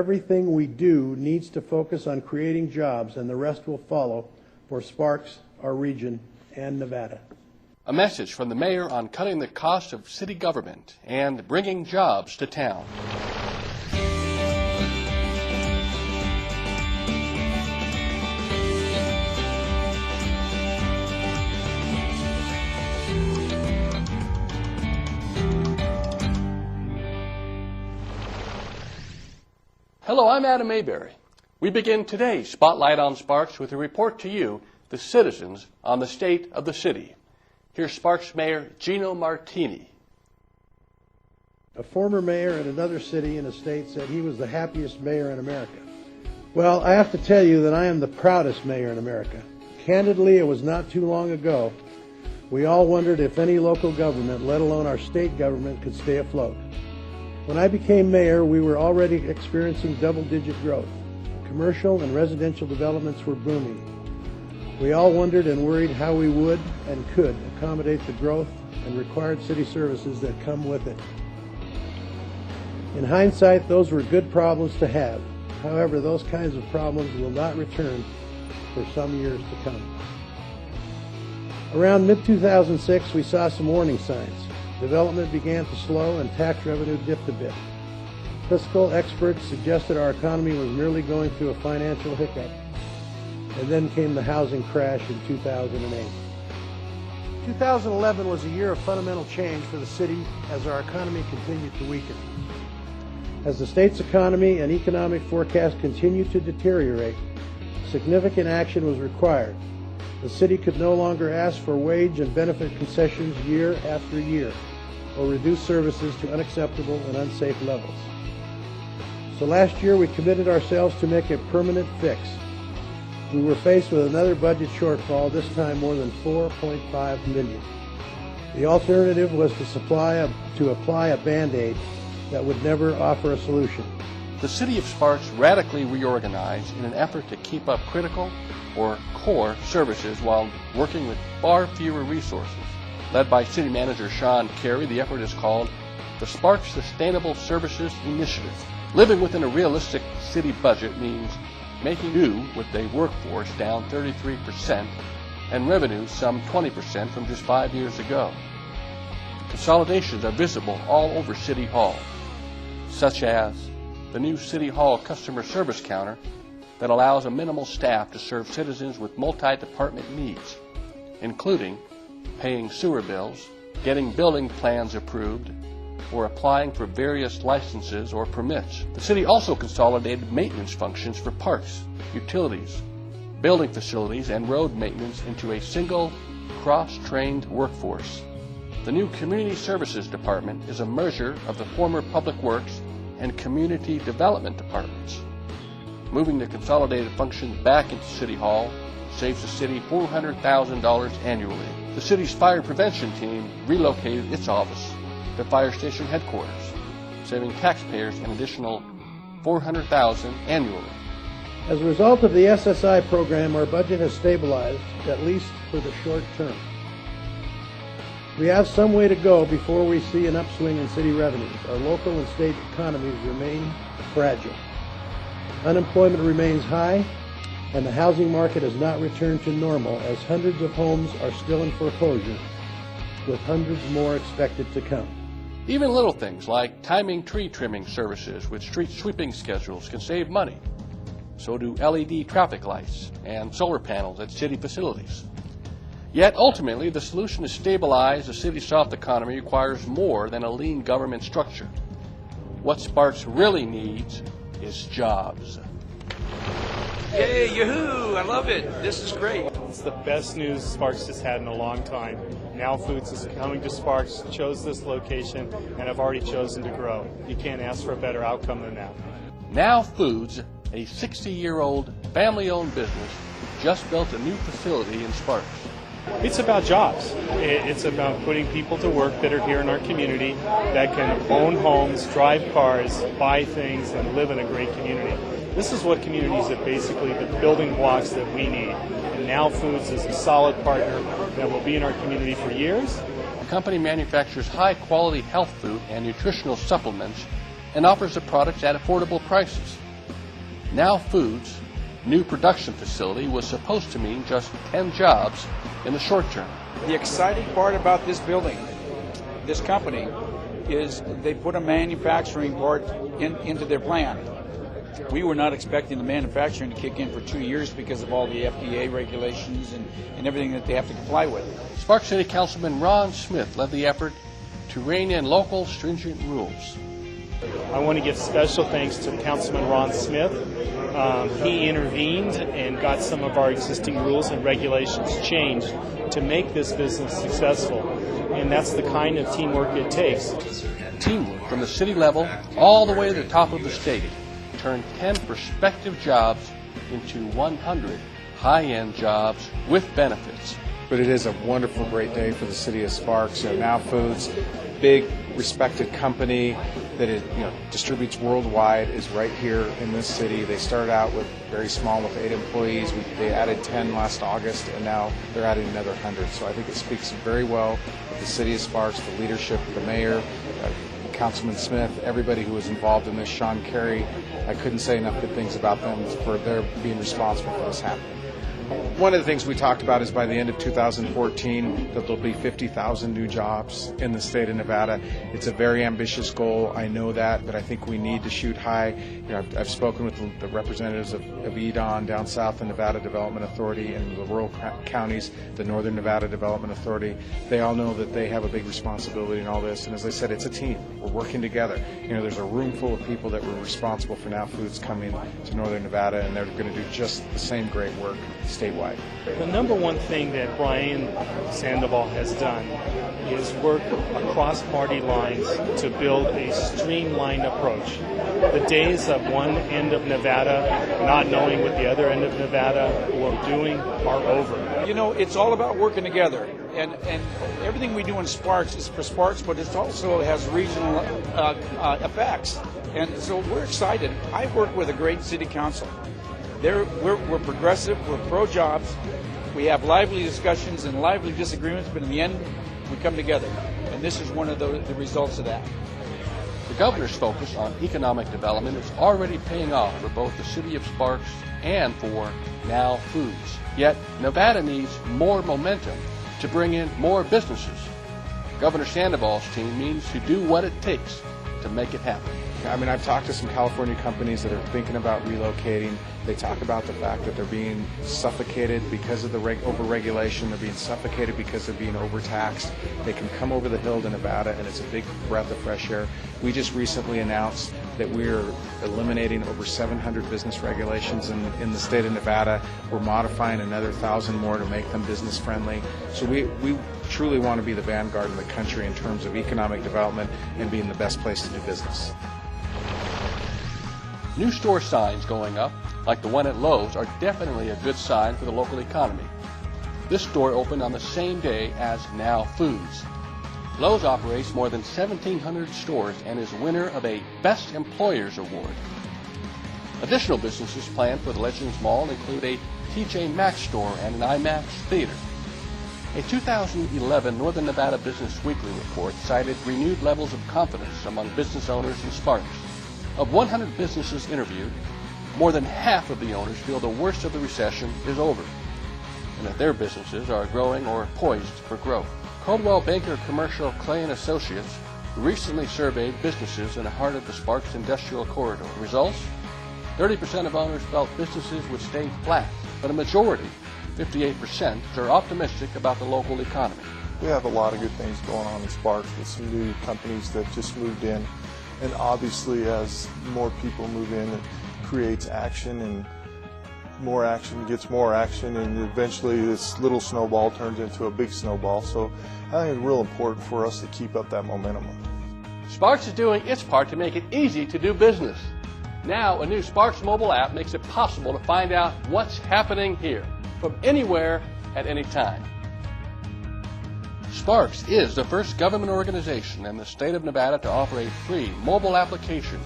everything we do needs to focus on creating jobs, and the rest will follow for Sparks, our region, and Nevada. A message from the mayor on cutting the cost of city government and bringing jobs to town. Hello, I'm Adam Mayberry. We begin today's Spotlight on Sparks with a report to you, the citizens, on the state of the city. Here's Sparks Mayor Gino Martini. A former mayor in another city in a state said he was the happiest mayor in America. Well, I have to tell you that I am the proudest mayor in America. Candidly, it was not too long ago. We all wondered if any local government, let alone our state government, could stay afloat. When I became mayor, we were already experiencing double-digit growth. Commercial and residential developments were booming. We all wondered and worried how we would and could accommodate the growth and required city services that come with it. In hindsight, those were good problems to have. However, those kinds of problems will not return for some years to come. Around mid-2006, we saw some warning signs. Development began to slow and tax revenue dipped a bit. Fiscal experts suggested our economy was merely going through a financial hiccup. And then came the housing crash in 2008. 2011 was a year of fundamental change for the city as our economy continued to weaken. As the state's economy and economic forecast continued to deteriorate, significant action was required. The city could no longer ask for wage and benefit concessions year after year, or reduce services to unacceptable and unsafe levels. So last year we committed ourselves to make a permanent fix. We were faced with another budget shortfall, this time more than $4.5 million. The alternative was to apply a Band-Aid that would never offer a solution. The city of Sparks radically reorganized in an effort to keep up critical or core services while working with far fewer resources. Led by City Manager Sean Carey, the effort is called the Sparks Sustainable Services Initiative. Living within a realistic city budget means making do with a workforce down 33% and revenue some 20% from just 5 years ago. Consolidations are visible all over City Hall, such as the new City Hall customer service counter that allows a minimal staff to serve citizens with multi-department needs, including paying sewer bills, getting building plans approved, or applying for various licenses or permits. The city also consolidated maintenance functions for parks, utilities, building facilities, and road maintenance into a single, cross-trained workforce. The new Community Services Department is a merger of the former Public Works and Community Development Departments. Moving the consolidated functions back into City Hall saves the city $400,000 annually. The city's fire prevention team relocated its office to Fire Station headquarters, saving taxpayers an additional $400,000 annually. As a result of the SSI program, our budget has stabilized, at least for the short term. We have some way to go before we see an upswing in city revenues. Our local and state economies remain fragile. Unemployment remains high, and the housing market has not returned to normal as hundreds of homes are still in foreclosure, with hundreds more expected to come. Even little things like timing tree trimming services with street sweeping schedules can save money. So do LED traffic lights and solar panels at city facilities. Yet ultimately, the solution to stabilize the city's soft economy requires more than a lean government structure. What Sparks really needs is jobs. Yay, yoo-hoo, I love it. This is great. It's the best news Sparks has had in a long time. Now Foods is coming to Sparks, chose this location, and have already chosen to grow. You can't ask for a better outcome than that. Now Foods, a 60-year-old family-owned business, just built a new facility in Sparks. It's about jobs. It's about putting people to work that are here in our community that can own homes, drive cars, buy things, and live in a great community. This is what communities are basically the building blocks that we need. And Now Foods is a solid partner that will be in our community for years. The company manufactures high-quality health food and nutritional supplements and offers the products at affordable prices. Now Foods' new production facility was supposed to mean just 10 jobs in the short term. The exciting part about this building, this company, is they put a manufacturing part into their plan. We were not expecting the manufacturing to kick in for 2 years because of all the FDA regulations and everything that they have to comply with. Sparks City Councilman Ron Smith led the effort to rein in local stringent rules. I want to give special thanks to Councilman Ron Smith. He intervened and got some of our existing rules and regulations changed to make this business successful. And that's the kind of teamwork it takes. Teamwork from the city level all the way to the top of the state turned 10 prospective jobs into 100 high-end jobs with benefits. But it is a wonderful, great day for the city of Sparks. Now Foods, big, respected company that distributes worldwide, is right here in this city. They started out with very small, with 8 employees. They added 10 last August, and now they're adding another 100. So I think it speaks very well of the city of Sparks, the leadership, the mayor, Councilman Smith, everybody who was involved in this, Sean Carey. I couldn't say enough good things about them for their being responsible for this happening. One of the things we talked about is by the end of 2014 that there'll be 50,000 new jobs in the state of Nevada. It's a very ambitious goal. I know that, but I think we need to shoot high. I've spoken with the representatives of EDON down south, the Nevada Development Authority, and the rural counties, the Northern Nevada Development Authority. They all know that they have a big responsibility in all this. And as I said, it's a team. We're working together. There's a room full of people that were responsible for Now Foods coming to Northern Nevada, and they're going to do just the same great work statewide. The number one thing that Brian Sandoval has done is work across party lines to build a streamlined approach. The days of one end of Nevada not knowing what the other end of Nevada were doing are over. It's all about working together, and everything we do in Sparks is for Sparks, but it also has regional effects. And so we're excited. I work with a great city council. We're progressive, we're pro-jobs, we have lively discussions and lively disagreements, but in the end, we come together. And this is one of the results of that. The governor's focus on economic development is already paying off for both the city of Sparks and for Now Foods. Yet, Nevada needs more momentum to bring in more businesses. Governor Sandoval's team means to do what it takes to make it happen. I've talked to some California companies that are thinking about relocating. They talk about the fact that they're being suffocated because of the over-regulation. They're being suffocated because they're being overtaxed. They can come over the hill to Nevada, and it's a big breath of fresh air. We just recently announced that we're eliminating over 700 business regulations in the state of Nevada. We're modifying another 1,000 more to make them business-friendly. So we truly want to be the vanguard in the country in terms of economic development and being the best place to do business. New store signs going up, like the one at Lowe's, are definitely a good sign for the local economy. This store opened on the same day as Now Foods. Lowe's operates more than 1,700 stores and is winner of a Best Employers Award. Additional businesses planned for the Legends Mall include a TJ Maxx store and an IMAX theater. A 2011 Northern Nevada Business Weekly report cited renewed levels of confidence among business owners in Sparks. Of 100 businesses interviewed, more than half of the owners feel the worst of the recession is over, and that their businesses are growing or poised for growth. Coldwell Banker Commercial Clay & Associates recently surveyed businesses in the heart of the Sparks Industrial Corridor. Results? 30% of owners felt businesses would stay flat, but a majority, 58%, are optimistic about the local economy. We have a lot of good things going on in Sparks with some new companies that just moved in. And obviously, as more people move in, it creates action, and more action gets more action, and eventually this little snowball turns into a big snowball. So I think it's real important for us to keep up that momentum. Sparks is doing its part to make it easy to do business. Now, a new Sparks mobile app makes it possible to find out what's happening here, from anywhere at any time. Sparks is the first government organization in the state of Nevada to offer a free mobile application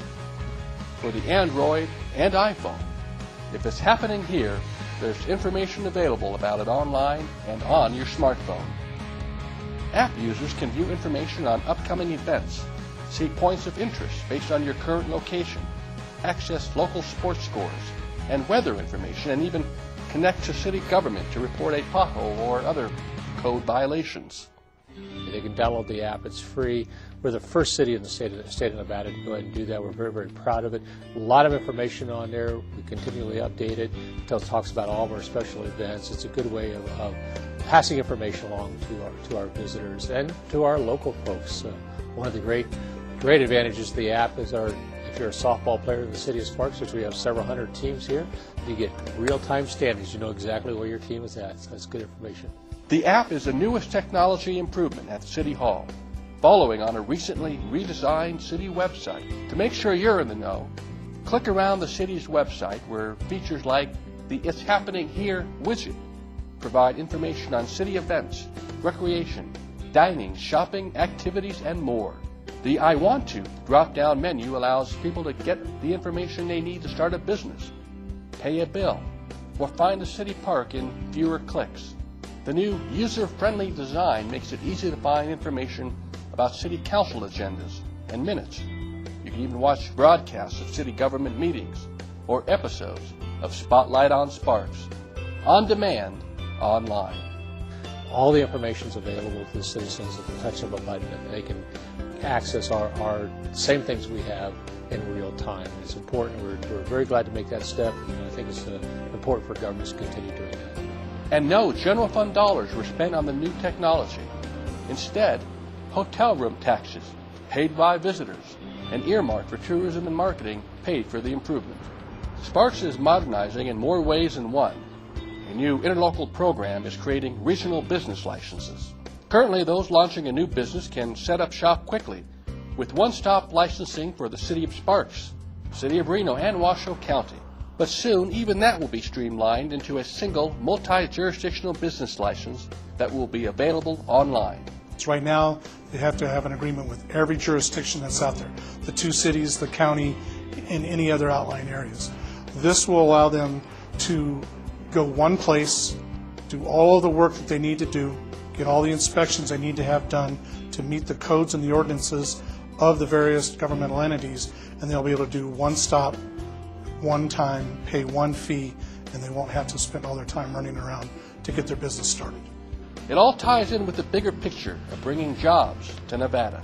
for the Android and iPhone. If it's happening here, there's information available about it online and on your smartphone. App users can view information on upcoming events, see points of interest based on your current location, access local sports scores, and weather information, and even connect to city government to report a pothole or other code violations. They can download the app. It's free. We're the first city in the state of Nevada to go ahead and do that. We're very, very proud of it. A lot of information on there. We continually update it. It talks about all of our special events. It's a good way of passing information along to our visitors and to our local folks. One of the great advantages of the app is if you're a softball player in the city of Sparks, which we have several hundred teams here, you get real-time standings. You know exactly where your team is at. So that's good information. The app is the newest technology improvement at City Hall, following on a recently redesigned city website. To make sure you're in the know, click around the city's website where features like the It's Happening Here widget provide information on city events, recreation, dining, shopping, activities, and more. The I Want To drop-down menu allows people to get the information they need to start a business, pay a bill, or find a city park in fewer clicks. The new user-friendly design makes it easy to find information about city council agendas and minutes. You can even watch broadcasts of city government meetings or episodes of Spotlight on Sparks on demand online. All the information is available to the citizens at the touch of a button, and they can access our same things we have in real time. It's important. We're very glad to make that step, and I think it's important for governments to continue doing that. And no general fund dollars were spent on the new technology. Instead, hotel room taxes paid by visitors and earmarked for tourism and marketing paid for the improvement. Sparks is modernizing in more ways than one. A new interlocal program is creating regional business licenses. Currently, those launching a new business can set up shop quickly with one-stop licensing for the City of Sparks, City of Reno, and Washoe County. But soon, even that will be streamlined into a single multi-jurisdictional business license that will be available online. Right now, they have to have an agreement with every jurisdiction that's out there, the 2 cities, the county, and any other outlying areas. This will allow them to go one place, do all of the work that they need to do, get all the inspections they need to have done to meet the codes and the ordinances of the various governmental entities, and they'll be able to do one stop, one time, pay one fee, and they won't have to spend all their time running around to get their business started. It all ties in with the bigger picture of bringing jobs to Nevada.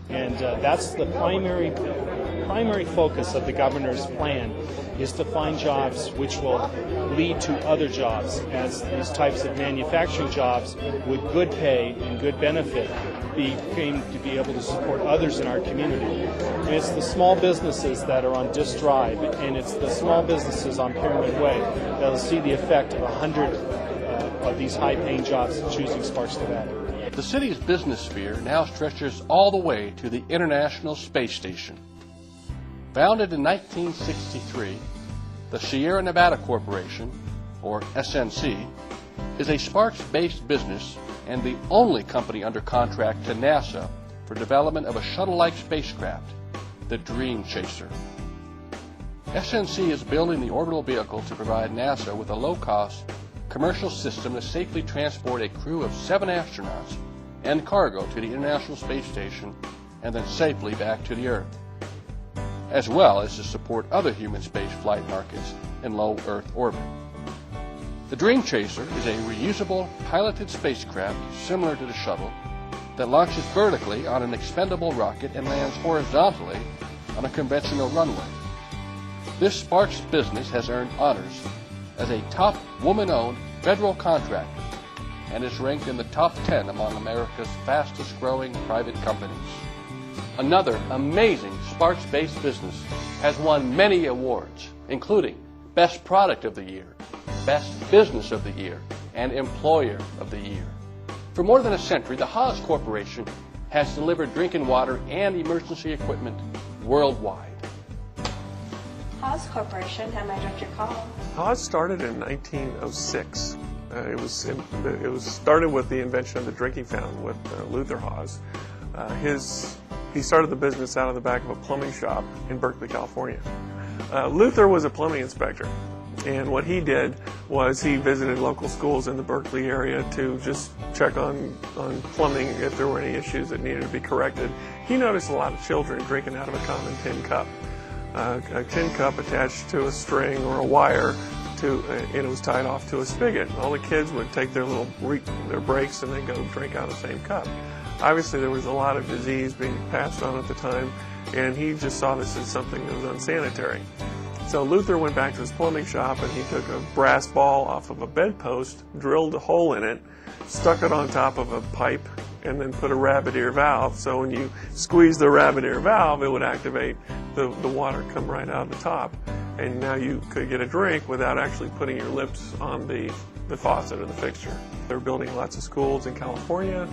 And that's the primary focus of the governor's plan, is to find jobs which will lead to other jobs, as these types of manufacturing jobs with good pay and good benefit came to be able to support others in our community. And it's the small businesses that are on Disk Drive, and it's the small businesses on Pyramid Way that will see the effect of 100 of these high-paying jobs choosing Sparks, Nevada. The city's business sphere now stretches all the way to the International Space Station. Founded in 1963, the Sierra Nevada Corporation, or SNC, is a Sparks-based business and the only company under contract to NASA for development of a shuttle-like spacecraft, the Dream Chaser. SNC is building the orbital vehicle to provide NASA with a low-cost commercial system to safely transport a crew of 7 astronauts and cargo to the International Space Station and then safely back to the Earth, as well as to support other human space flight markets in low Earth orbit. The Dream Chaser is a reusable piloted spacecraft similar to the shuttle that launches vertically on an expendable rocket and lands horizontally on a conventional runway. This Sparks business has earned honors as a top woman-owned federal contractor and is ranked in the top 10 among America's fastest-growing private companies. Another amazing Sparks-based business has won many awards, including Best Product of the Year, Best Business of the Year, and Employer of the Year. For more than a century, the Haas Corporation has delivered drinking water and emergency equipment worldwide. Haas Corporation, how may I direct your call? Haas started in 1906. It was started with the invention of the drinking fountain with Luther Haas. He started the business out of the back of a plumbing shop in Berkeley, California. Luther was a plumbing inspector, and what he did was he visited local schools in the Berkeley area to just check on plumbing if there were any issues that needed to be corrected. He noticed a lot of children drinking out of a common tin cup. a tin cup attached to a string or a wire, and it was tied off to a spigot. All the kids would take their their breaks and they'd go drink out of the same cup. Obviously, there was a lot of disease being passed on at the time, and he just saw this as something that was unsanitary. So Luther went back to his plumbing shop and he took a brass ball off of a bedpost, drilled a hole in it, stuck it on top of a pipe, and then put a rabbit ear valve. So when you squeeze the rabbit ear valve, it would activate the water come right out of the top. And now you could get a drink without actually putting your lips on the faucet or the fixture. They're building lots of schools in California,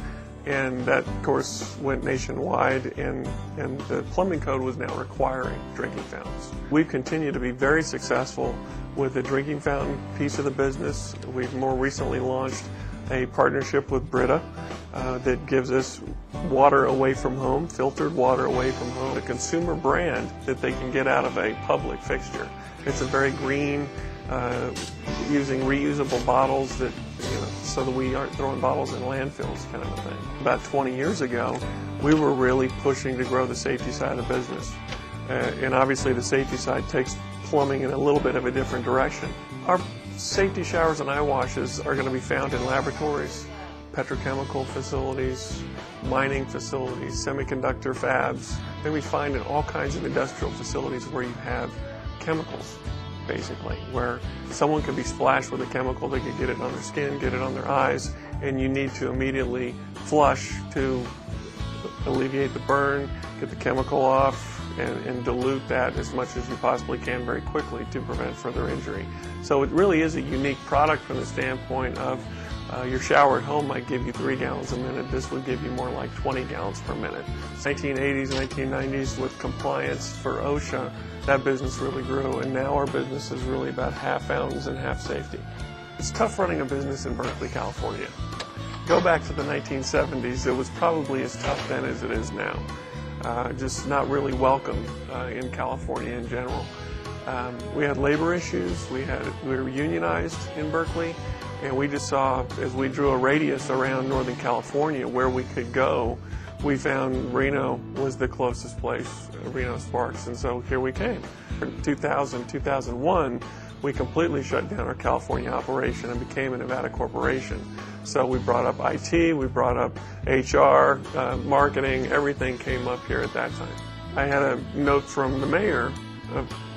and that, of course, went nationwide, and the plumbing code was now requiring drinking fountains. We've continued to be very successful with the drinking fountain piece of the business. We've more recently launched a partnership with Brita that gives us water away from home, filtered water away from home, a consumer brand that they can get out of a public fixture. It's a very green, using reusable bottles that, so that we aren't throwing bottles in landfills kind of a thing. About 20 years ago, we were really pushing to grow the safety side of the business. And obviously the safety side takes plumbing in a little bit of a different direction. Our safety showers and eye washes are going to be found in laboratories, petrochemical facilities, mining facilities, semiconductor fabs. Then we find in all kinds of industrial facilities where you have chemicals, basically, where someone could be splashed with a chemical, they could get it on their skin, get it on their eyes, and you need to immediately flush to alleviate the burn, get the chemical off, and dilute that as much as you possibly can very quickly to prevent further injury. So it really is a unique product from the standpoint of your shower at home might give you 3 gallons a minute. This would give you more like 20 gallons per minute. 1980s, 1990s, with compliance for OSHA, that business really grew, and now our business is really about half fountains and half safety. It's tough running a business in Berkeley, California. Go back to the 1970s, it was probably as tough then as it is now. Just not really welcomed in California in general. We had labor issues, we were unionized in Berkeley, and we just saw, as we drew a radius around Northern California where we could go, we found Reno was the closest place, Reno Sparks, and so here we came. In 2000, 2001, we completely shut down our California operation and became a Nevada corporation. So we brought up IT, we brought up HR, marketing, everything came up here at that time. I had a note from the mayor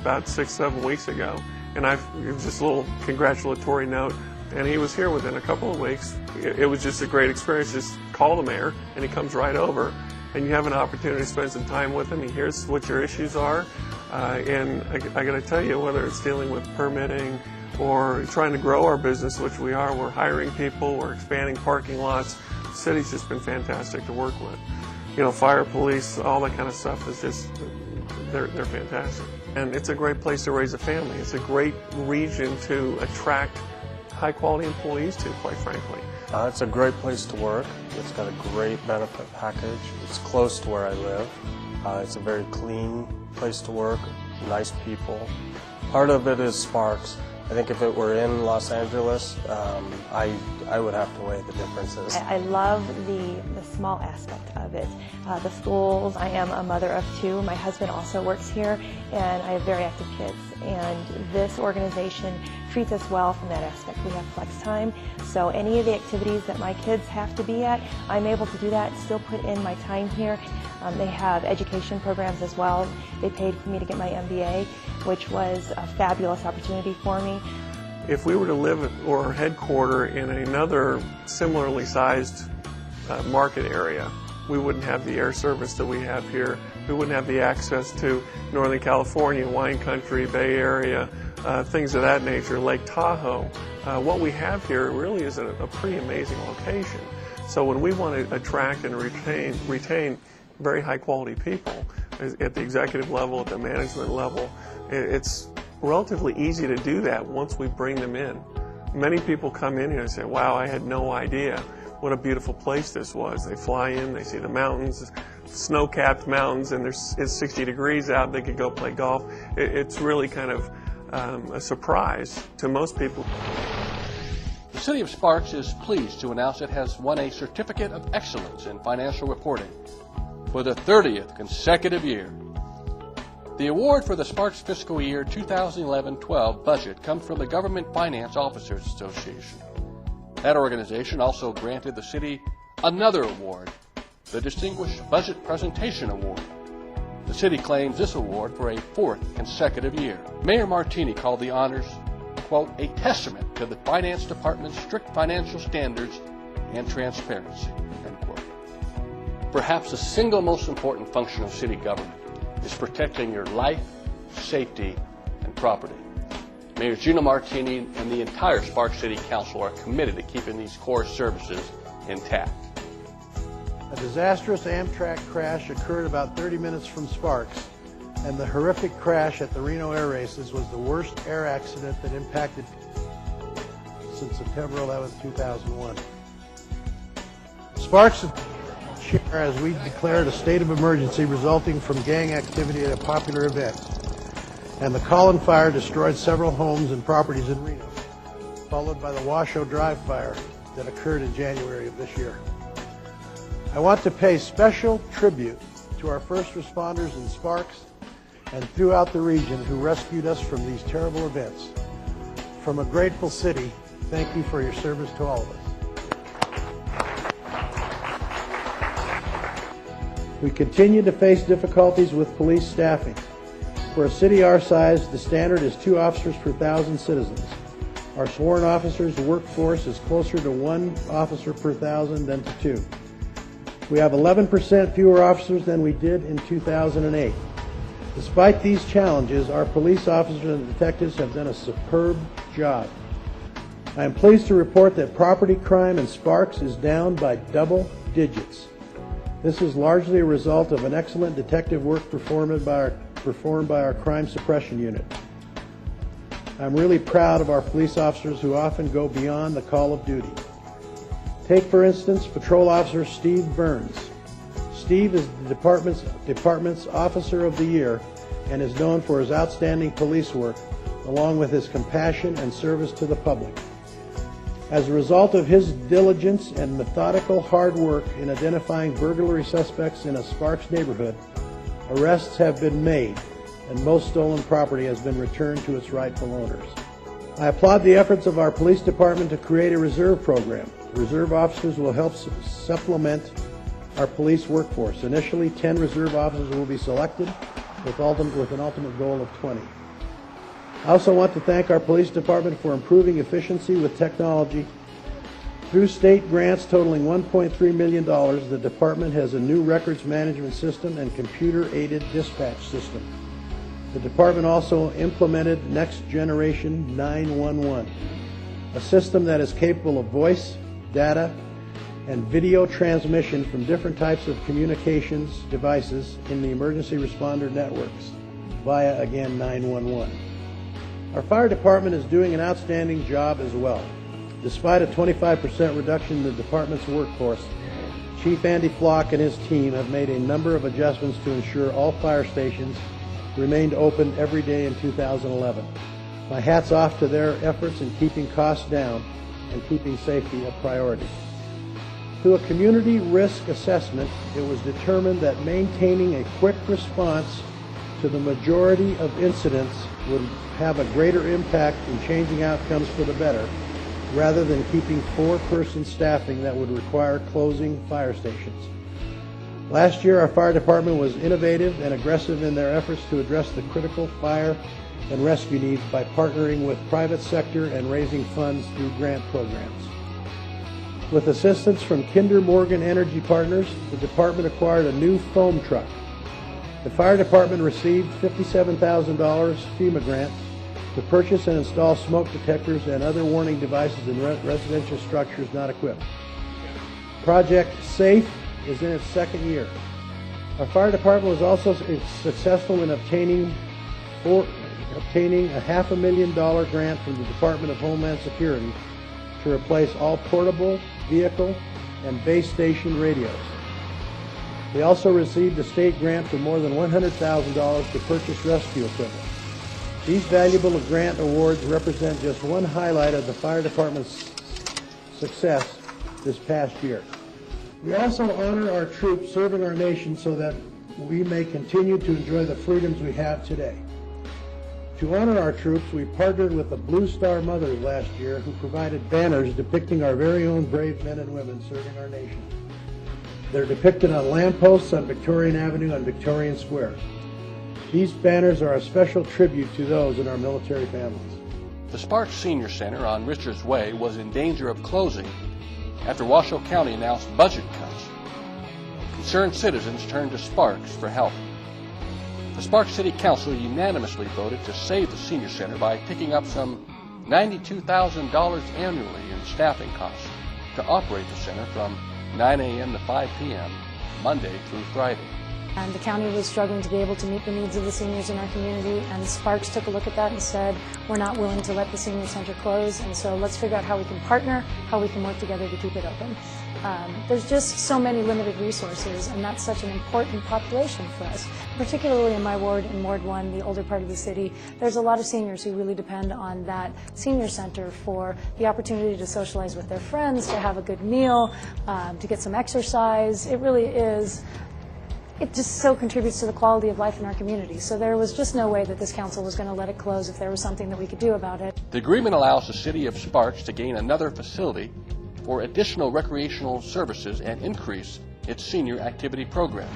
about 6-7 weeks ago, and it was just a little congratulatory note, and he was here within a couple of weeks. It was just a great experience. Just call the mayor, and he comes right over, and you have an opportunity to spend some time with him. He hears what your issues are, and I got to tell you, whether it's dealing with permitting or trying to grow our business, which we are, we're hiring people, we're expanding parking lots. The city's just been fantastic to work with. Fire, police, all that kind of stuff is just, they're fantastic. And it's a great place to raise a family. It's a great region to attract high-quality employees to, quite frankly. It's a great place to work. It's got a great benefit package. It's close to where I live. It's a very clean place to work, nice people. Part of it is Sparks. I think if it were in Los Angeles, I would have to weigh the differences. I love the small aspect of it. The schools, I am a mother of 2. My husband also works here, and I have very active kids. And this organization treats us well from that aspect. We have flex time, so any of the activities that my kids have to be at, I'm able to do that, still put in my time here. They have education programs as well. They paid for me to get my MBA, which was a fabulous opportunity for me. If we were to live or headquarter in another similarly sized market area, we wouldn't have the air service that we have here. We wouldn't have the access to Northern California, wine country, Bay Area, things of that nature, Lake Tahoe. What we have here really is a pretty amazing location. So when we want to attract and retain very high quality people at the executive level, at the management level, it's relatively easy to do that once we bring them in. Many people come in here and say, wow, I had no idea what a beautiful place this was. They fly in, they see the mountains, snow-capped mountains, and it's 60 degrees out, they could go play golf. It's really kind of a surprise to most people. The City of Sparks is pleased to announce it has won a Certificate of Excellence in Financial Reporting for the 30th consecutive year. The award for the Sparks fiscal year 2011-12 budget comes from the Government Finance Officers Association. That organization also granted the city another award, the Distinguished Budget Presentation Award. The city claims this award for a fourth consecutive year. Mayor Martini called the honors, quote, a testament to the Finance Department's strict financial standards and transparency, end quote. Perhaps the single most important function of city government is protecting your life, safety, and property. Mayor Gino Martini and the entire Sparks City Council are committed to keeping these core services intact. A disastrous Amtrak crash occurred about 30 minutes from Sparks, and the horrific crash at the Reno Air Races was the worst air accident that impacted since September 11, 2001. Sparks as we declared a state of emergency resulting from gang activity at a popular event, and the Collin Fire destroyed several homes and properties in Reno, followed by the Washoe Drive fire that occurred in January of this year. I want to pay special tribute to our first responders in Sparks and throughout the region who rescued us from these terrible events. From a grateful city, thank you for your service to all of us. We continue to face difficulties with police staffing. For a city our size, the standard is 2 officers per 1,000 citizens. Our sworn officers' workforce is closer to 1 officer per 1,000 than to 2. We have 11% fewer officers than we did in 2008. Despite these challenges, our police officers and detectives have done a superb job. I am pleased to report that property crime in Sparks is down by double digits. This is largely a result of an excellent detective work performed by our crime suppression unit. I'm really proud of our police officers who often go beyond the call of duty. Take, for instance, Patrol Officer Steve Burns. Steve is the department's Officer of the Year and is known for his outstanding police work, along with his compassion and service to the public. As a result of his diligence and methodical hard work in identifying burglary suspects in a Sparks neighborhood, arrests have been made and most stolen property has been returned to its rightful owners. I applaud the efforts of our police department to create a reserve program. Reserve officers will help supplement our police workforce. Initially, 10 reserve officers will be selected with an ultimate goal of 20. I also want to thank our police department for improving efficiency with technology. Through state grants totaling $1.3 million, the department has a new records management system and computer-aided dispatch system. The department also implemented Next Generation 911, a system that is capable of voice, data, and video transmission from different types of communications devices in the emergency responder networks via, again, 911. Our fire department is doing an outstanding job as well. Despite a 25% reduction in the department's workforce, Chief Andy Flock and his team have made a number of adjustments to ensure all fire stations remained open every day in 2011. My hat's off to their efforts in keeping costs down and keeping safety a priority. Through a community risk assessment, it was determined that maintaining a quick response to the majority of incidents would have a greater impact in changing outcomes for the better, rather than keeping 4-person staffing that would require closing fire stations. Last year, our fire department was innovative and aggressive in their efforts to address the critical fire and rescue needs by partnering with private sector and raising funds through grant programs. With assistance from Kinder Morgan Energy Partners, the department acquired a new foam truck. The fire department received $57,000 FEMA grant to purchase and install smoke detectors and other warning devices in residential structures not equipped. Project SAFE is in its second year. Our fire department was also successful in obtaining a $500,000 grant from the Department of Homeland Security to replace all portable, vehicle, and base station radios. We also received a state grant for more than $100,000 to purchase rescue equipment. These valuable grant awards represent just one highlight of the fire department's success this past year. We also honor our troops serving our nation so that we may continue to enjoy the freedoms we have today. To honor our troops, we partnered with the Blue Star Mothers last year, who provided banners depicting our very own brave men and women serving our nation. They're depicted on lampposts on Victorian Avenue and Victorian Square. These banners are a special tribute to those in our military families. The Sparks Senior Center on Richards Way was in danger of closing after Washoe County announced budget cuts. Concerned citizens turned to Sparks for help. The Sparks City Council unanimously voted to save the Senior Center by picking up some $92,000 annually in staffing costs to operate the center from 9 a.m. to 5 p.m. Monday through Friday. And the county was struggling to be able to meet the needs of the seniors in our community, and Sparks took a look at that and said, we're not willing to let the senior center close, and so let's figure out how we can partner, how we can work together to keep it open. There's just so many limited resources, and that's such an important population for us. Particularly in my ward, in Ward 1, the older part of the city, there's a lot of seniors who really depend on that senior center for the opportunity to socialize with their friends, to have a good meal, to get some exercise. It really is. It just so contributes to the quality of life in our community. So there was just no way that this council was going to let it close if there was something that we could do about it. The agreement allows the city of Sparks to gain another facility for additional recreational services and increase its senior activity program.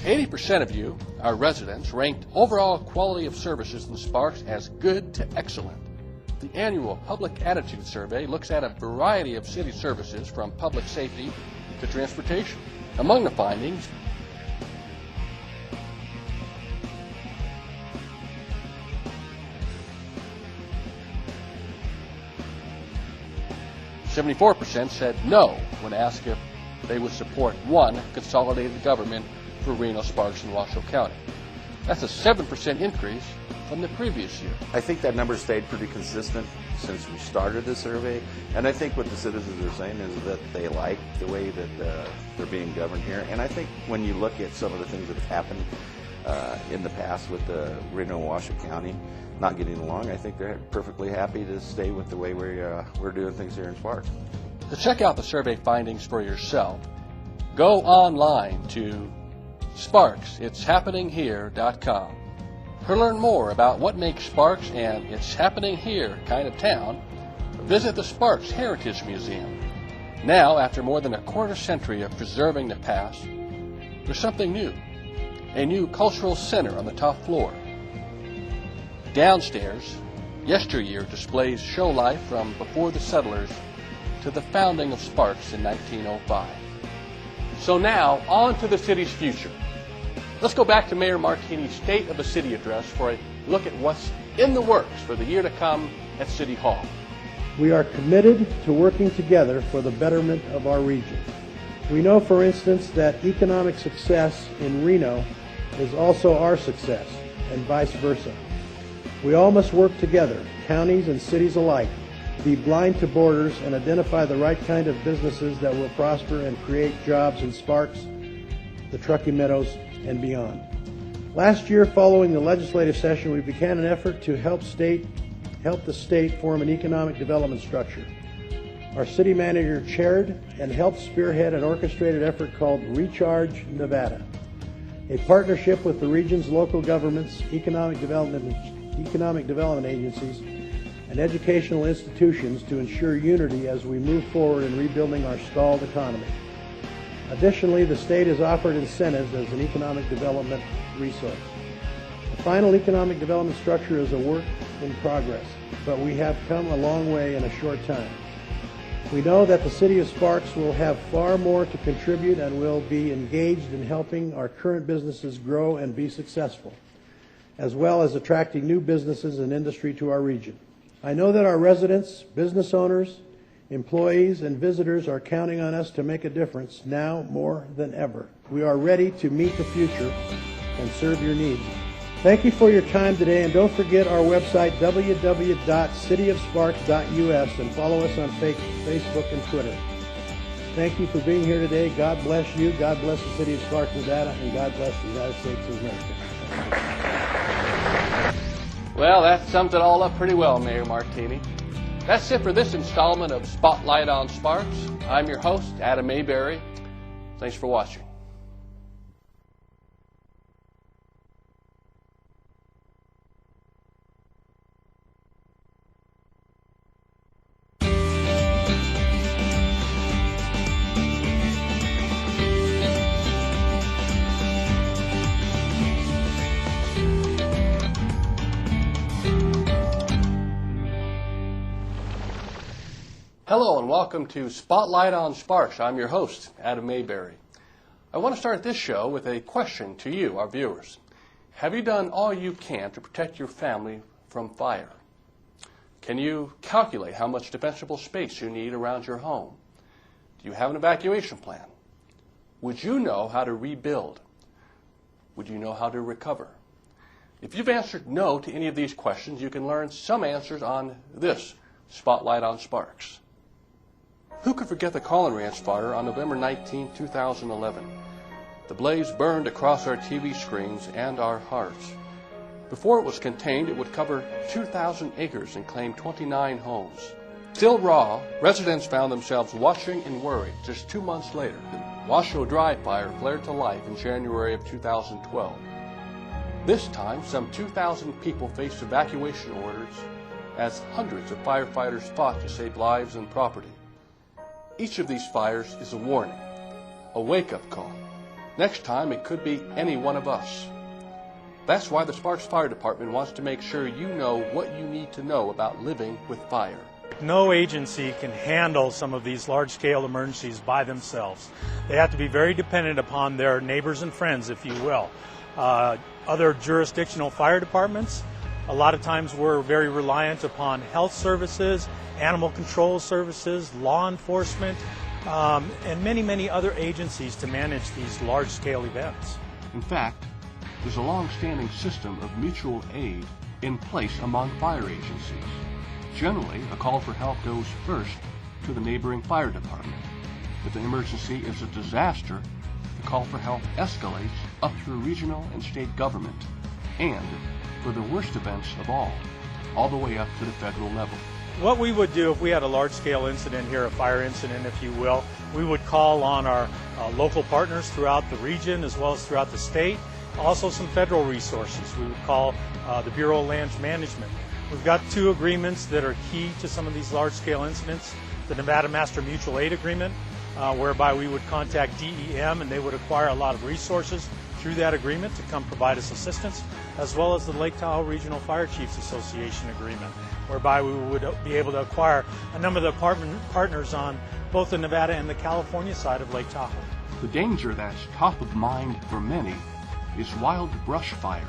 80% of you, our residents, ranked overall quality of services in Sparks as good to excellent. The annual Public Attitude Survey looks at a variety of city services from public safety to transportation. Among the findings, 74% said no when asked if they would support one consolidated government for Reno, Sparks, and Washoe County. That's a 7% increase from the previous year. I think that number stayed pretty consistent since we started the survey, and I think what the citizens are saying is that they like the way that they're being governed here. And I think when you look at some of the things that have happened in the past with Reno and Washoe County not getting along, I think they're perfectly happy to stay with the way we're doing things here in Sparks. To check out the survey findings for yourself, go online to SparksIt'sHappeningHere.com. To learn more about what makes Sparks and It's Happening Here kind of town, visit the Sparks Heritage Museum. Now, after more than a quarter century of preserving the past, there's something new. A new cultural center on the top floor. Downstairs, yesteryear displays show life from before the settlers to the founding of Sparks in 1905. So now, on to the city's future. Let's go back to Mayor Martini's State of the City address for a look at what's in the works for the year to come at City Hall. We are committed to working together for the betterment of our region. We know, for instance, that economic success in Reno is also our success, and vice versa. We all must work together, counties and cities alike, be blind to borders, and identify the right kind of businesses that will prosper and create jobs in Sparks, the Truckee Meadows, and beyond. Last year, following the legislative session, we began an effort to help the state form an economic development structure. Our city manager chaired and helped spearhead an orchestrated effort called Recharge Nevada, a partnership with the region's local governments, economic development agencies, and educational institutions to ensure unity as we move forward in rebuilding our stalled economy. Additionally, the state has offered incentives as an economic development resource. The final economic development structure is a work in progress, but we have come a long way in a short time. We know that the City of Sparks will have far more to contribute and will be engaged in helping our current businesses grow and be successful, as well as attracting new businesses and industry to our region. I know that our residents, business owners, employees, and visitors are counting on us to make a difference now more than ever. We are ready to meet the future and serve your needs. Thank you for your time today, and don't forget our website, www.cityofsparks.us, and follow us on Facebook and Twitter. Thank you for being here today. God bless you. God bless the City of Sparks, Nevada, and God bless the United States of America. Well, that sums it all up pretty well, Mayor Martini. That's it for this installment of Spotlight on Sparks. I'm your host, Adam Mayberry. Thanks for watching. Hello and welcome to Spotlight on Sparks. I'm your host, Adam Mayberry. I want to start this show with a question to you, our viewers. Have you done all you can to protect your family from fire? Can you calculate how much defensible space you need around your home? Do you have an evacuation plan? Would you know how to rebuild? Would you know how to recover? If you've answered no to any of these questions, you can learn some answers on this Spotlight on Sparks. Who could forget the Collin Ranch fire on November 19, 2011? The blaze burned across our TV screens and our hearts. Before it was contained, it would cover 2,000 acres and claim 29 homes. Still raw, residents found themselves watching and worried just 2 months later. The Washoe Drive fire flared to life in January of 2012. This time, some 2,000 people faced evacuation orders as hundreds of firefighters fought to save lives and property. Each of these fires is a warning, a wake-up call. Next time, it could be any one of us. That's why the Sparks Fire Department wants to make sure you know what you need to know about living with fire. No agency can handle some of these large-scale emergencies by themselves. They have to be very dependent upon their neighbors and friends, if you will. Other jurisdictional fire departments, a lot of times we're very reliant upon health services, animal control services, law enforcement, and many, many other agencies to manage these large-scale events. In fact, there's a long-standing system of mutual aid in place among fire agencies. Generally, a call for help goes first to the neighboring fire department. If the emergency is a disaster, the call for help escalates up through regional and state government, and for the worst events of all the way up to the federal level. What we would do if we had a large-scale incident here, a fire incident, if you will, we would call on our local partners throughout the region as well as throughout the state, also some federal resources. We would call the Bureau of Land Management. We've got 2 agreements that are key to some of these large-scale incidents. The Nevada Master Mutual Aid Agreement, whereby we would contact DEM and they would acquire a lot of resources through that agreement to come provide us assistance, as well as the Lake Tahoe Regional Fire Chiefs Association Agreement, whereby we would be able to acquire a number of the partners on both the Nevada and the California side of Lake Tahoe. The danger that's top of mind for many is wild brush fires.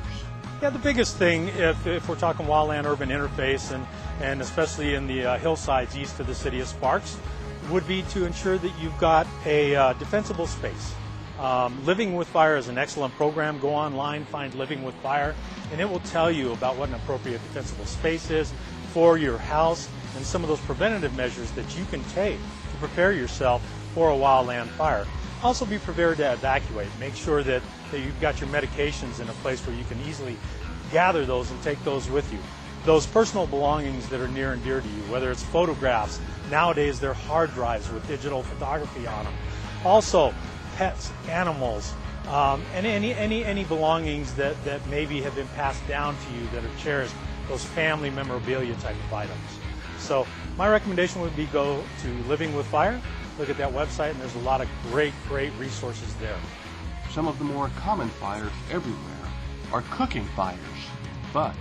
Yeah, the biggest thing, if we're talking wildland-urban interface, and especially in the hillsides east of the city of Sparks, would be to ensure that you've got a defensible space. Living with Fire is an excellent program. Go online, find Living with Fire, and it will tell you about what an appropriate defensible space is for your house and some of those preventative measures that you can take to prepare yourself for a wildland fire. Also be prepared to evacuate. Make sure that you've got your medications in a place where you can easily gather those and take those with you. Those personal belongings that are near and dear to you, whether it's photographs, nowadays they're hard drives with digital photography on them. Also, pets, animals, and any belongings that maybe have been passed down to you that are cherished, those family memorabilia type of items. So my recommendation would be go to Living with Fire, look at that website, and there's a lot of great resources there. Some of the more common fires everywhere are cooking fires, but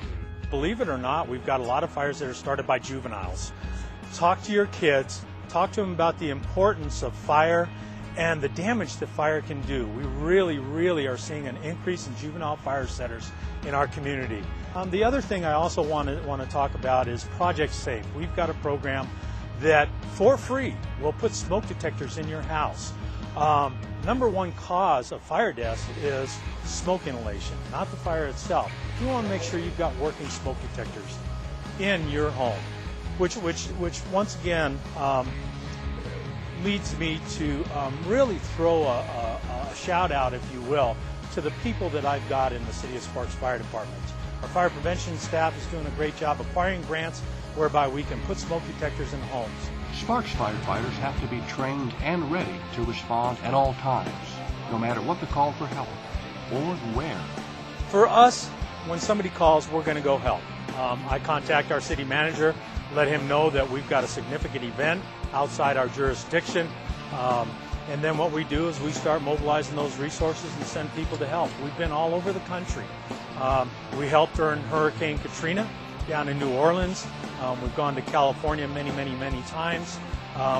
believe it or not, we've got a lot of fires that are started by juveniles. Talk to your kids, talk to them about the importance of fire and the damage that fire can do. We really are seeing an increase in juvenile fire setters in our community. The other thing I also want to talk about is Project Safe. We've got a program that, for free, will put smoke detectors in your house. Number one cause of fire deaths is smoke inhalation, not the fire itself. You want to make sure you've got working smoke detectors in your home, which once again leads me to really throw a shout out, if you will, to the people that I've got in the City of Sparks Fire Department. Our fire prevention staff is doing a great job acquiring grants whereby we can put smoke detectors in homes. Sparks firefighters have to be trained and ready to respond at all times, no matter what the call for help or where. For us, when somebody calls, we're going to go help. I contact our city manager, let him know that we've got a significant event outside our jurisdiction, and then what we do is we start mobilizing those resources and send people to help. We've been all over the country. We helped during Hurricane Katrina down in New Orleans. We've gone to California many times.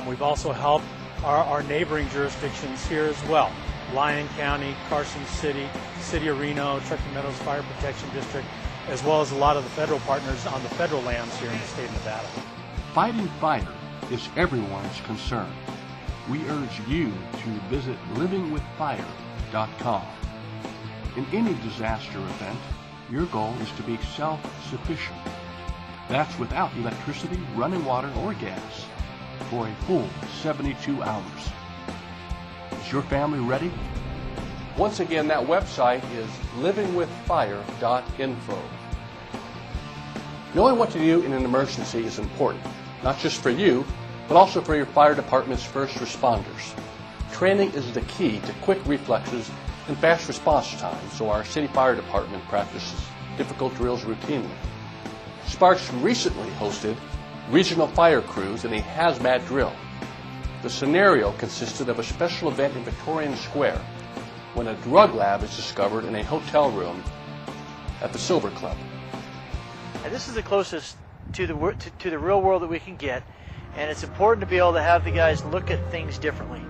We've also helped our neighboring jurisdictions here as well. Lyon County, Carson City, City of Reno, Truckee Meadows Fire Protection District, as well as a lot of the federal partners on the federal lands here in the state of Nevada. Fighting fire is everyone's concern. We urge you to visit livingwithfire.com. In any disaster event, your goal is to be self-sufficient. That's without electricity, running water, or gas for a full 72 hours. Is your family ready? Once again, that website is livingwithfire.info. Knowing what to do in an emergency is important, not just for you, but also for your fire department's first responders. Training is the key to quick reflexes and fast response time, so our city fire department practices difficult drills routinely. Sparks recently hosted regional fire crews in a hazmat drill. The scenario consisted of a special event in Victorian Square when a drug lab is discovered in a hotel room at the Silver Club. And this is the closest to the real world that we can get, and it's important to be able to have the guys look at things differently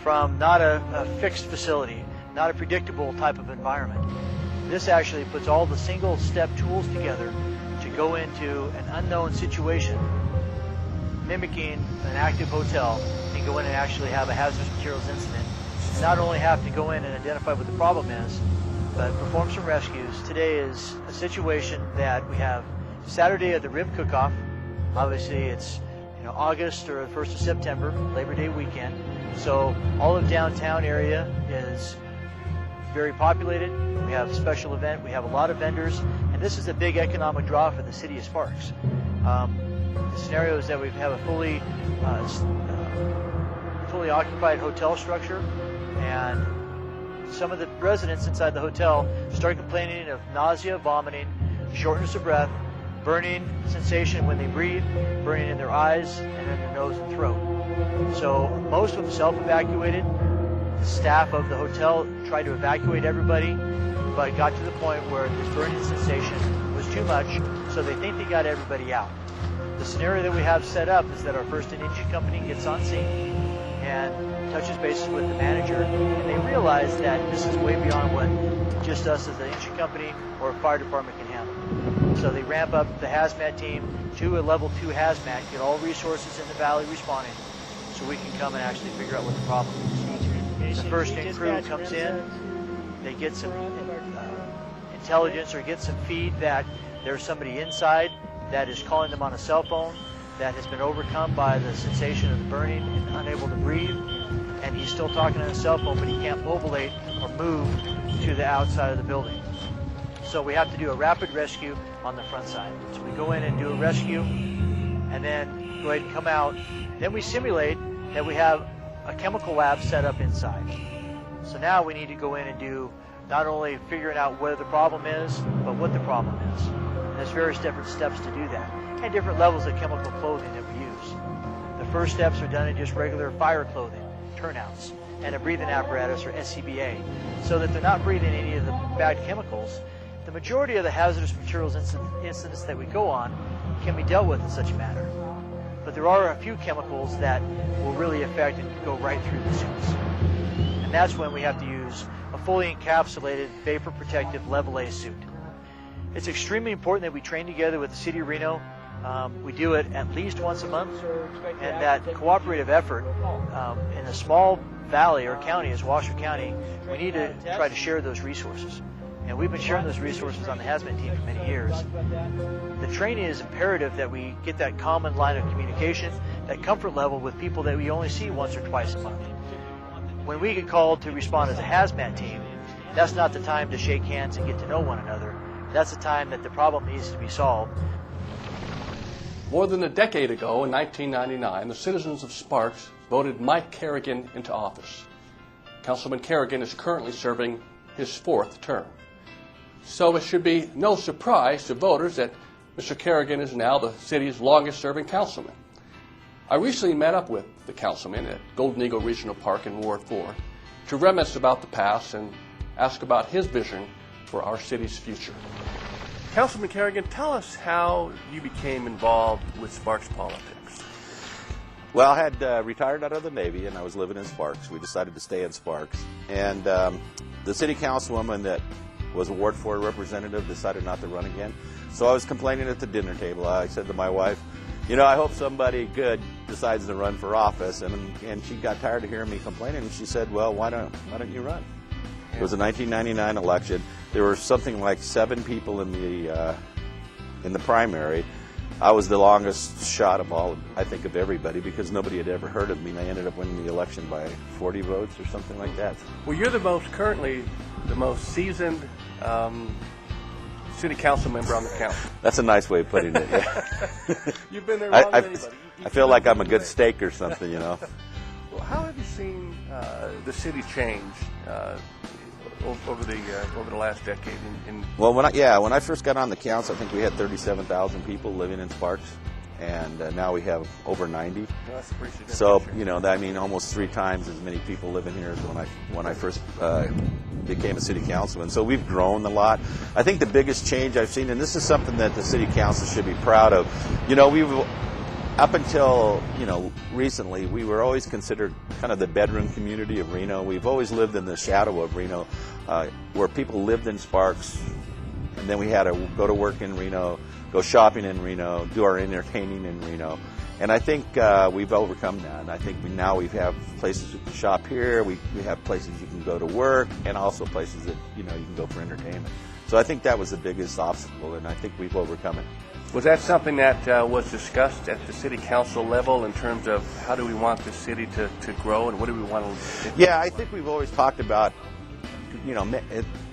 from not a fixed facility, not a predictable type of environment. This actually puts all the single step tools together to go into an unknown situation, mimicking an active hotel, and go in and actually have a hazardous materials incident. Not only have to go in and identify what the problem is, but perform some rescues. Today is a situation that we have Saturday at the Rib Cook-Off. Obviously it's August or the 1st of September, Labor Day weekend. So all of downtown area is very populated. We have a special event. We have a lot of vendors, and this is a big economic draw for the city of Sparks. The scenario is that we have a fully occupied hotel structure, and some of the residents inside the hotel start complaining of nausea, vomiting, shortness of breath, burning sensation when they breathe, burning in their eyes and in their nose and throat. So most of them self-evacuated. The staff of the hotel tried to evacuate everybody, but got to the point where this burning sensation was too much, so they think they got everybody out. The scenario that we have set up is that our first engine company gets on scene and touches bases with the manager, and they realize that this is way beyond what just us as an engine company or a fire department can handle. So they ramp up the hazmat team to a level 2 hazmat, get all resources in the valley responding, so we can come and actually figure out what the problem is. The first in crew comes in, they get some intelligence or get some feed that there's somebody inside that is calling them on a cell phone that has been overcome by the sensation of the burning and unable to breathe, and he's still talking on a cell phone, but he can't mobilate or move to the outside of the building. So we have to do a rapid rescue on the front side. So we go in and do a rescue, and then go ahead and come out. Then we simulate that we have a chemical lab set up inside. So now we need to go in and do not only figuring out where the problem is, but what the problem is. And there's various different steps to do that, and different levels of chemical clothing that we use. The first steps are done in just regular fire clothing, turnouts, and a breathing apparatus or SCBA, so that they're not breathing any of the bad chemicals. The majority of the hazardous materials incidents that we go on can be dealt with in such a manner. But there are a few chemicals that will really affect and go right through the suits. And that's when we have to use a fully encapsulated vapor protective level A suit. It's extremely important that we train together with the City of Reno. We do it at least once a month, and that cooperative effort in a small valley or county as Washoe County, we need to try to share those resources. And we've been sharing those resources on the hazmat team for many years. The training is imperative that we get that common line of communication, that comfort level with people that we only see once or twice a month. When we get called to respond as a hazmat team, that's not the time to shake hands and get to know one another. That's the time that the problem needs to be solved. More than a decade ago, in 1999, the citizens of Sparks voted Mike Kerrigan into office. Councilman Kerrigan is currently serving his 4th term. So it should be no surprise to voters that Mr. Kerrigan is now the city's longest-serving councilman. I recently met up with the councilman at Golden Eagle Regional Park in Ward 4 to reminisce about the past and ask about his vision for our city's future. Councilman Kerrigan, tell us how you became involved with Sparks politics. Well, I had retired out of the Navy, and I was living in Sparks. We decided to stay in Sparks. And the city councilwoman that was a Ward 4 representative decided not to run again. So I was complaining at the dinner table. I said to my wife, you know, I hope somebody good decides to run for office. And she got tired of hearing me complaining, and she said, well, why don't you run? It was a 1999 election. There were something like 7 people in the primary. I was the longest shot of all, I think, of everybody, because nobody had ever heard of me, and I ended up winning the election by 40 votes or something like that. Well, you're currently the most seasoned city council member on the council. That's a nice way of putting it. Yeah. You've been there longer than anybody. I feel like I'm a good steak or something, you know. Well, how have you seen the city change over the last decade? Well, when I first got on the council, I think we had 37,000 people living in Sparks, and now we have over 90. Well, that's pretty significant. So, you know, I mean, almost 3 times as many people living here as when I first became a city councilman. So we've grown a lot. I think the biggest change I've seen, and this is something that the city council should be proud of, you know, up until, you know, recently, we were always considered kind of the bedroom community of Reno. We've always lived in the shadow of Reno, where people lived in Sparks, and then we had to go to work in Reno, go shopping in Reno, do our entertaining in Reno. And I think we've overcome that. And I think now we have places you can shop here, we have places you can go to work, and also places that, you know, you can go for entertainment. So I think that was the biggest obstacle, and I think we've overcome it. Was that something that was discussed at the city council level in terms of how do we want the city to grow, and what do we want to do? Yeah, I think we've always talked about, you know,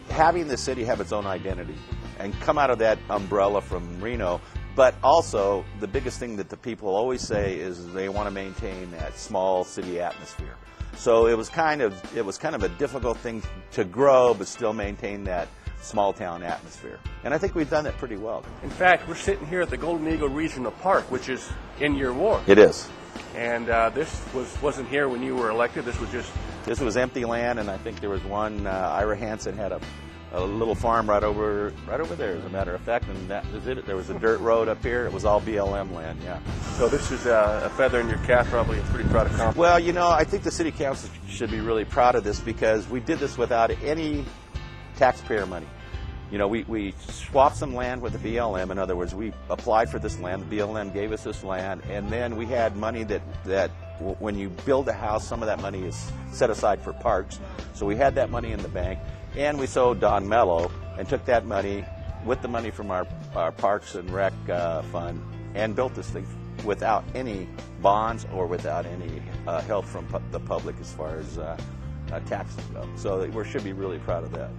having the city have its own identity and come out of that umbrella from Reno. But also, the biggest thing that the people always say is they want to maintain that small city atmosphere. So it was kind of a difficult thing to grow, but still maintain that small town atmosphere. And I think we've done that pretty well. In fact, we're sitting here at the Golden Eagle Regional Park, which is in your ward. It is. And this wasn't here when you were elected. This was empty land, and I think there was one. Ira Hansen had a little farm right over there, as a matter of fact, and that was it. There was a dirt road up here. It was all BLM land. Yeah. So this is a feather in your cap, probably a pretty proud accomplishment. Well, you know, I think the city council should be really proud of this, because we did this without any taxpayer money. You know, we swapped some land with the BLM. In other words, we applied for this land. The BLM gave us this land, and then we had money that when you build a house, some of that money is set aside for parks. So we had that money in the bank, and we sold Don Mello and took that money with the money from our Parks and Rec fund and built this thing without any bonds or without any help from the public as far as taxes go. So we should be really proud of that.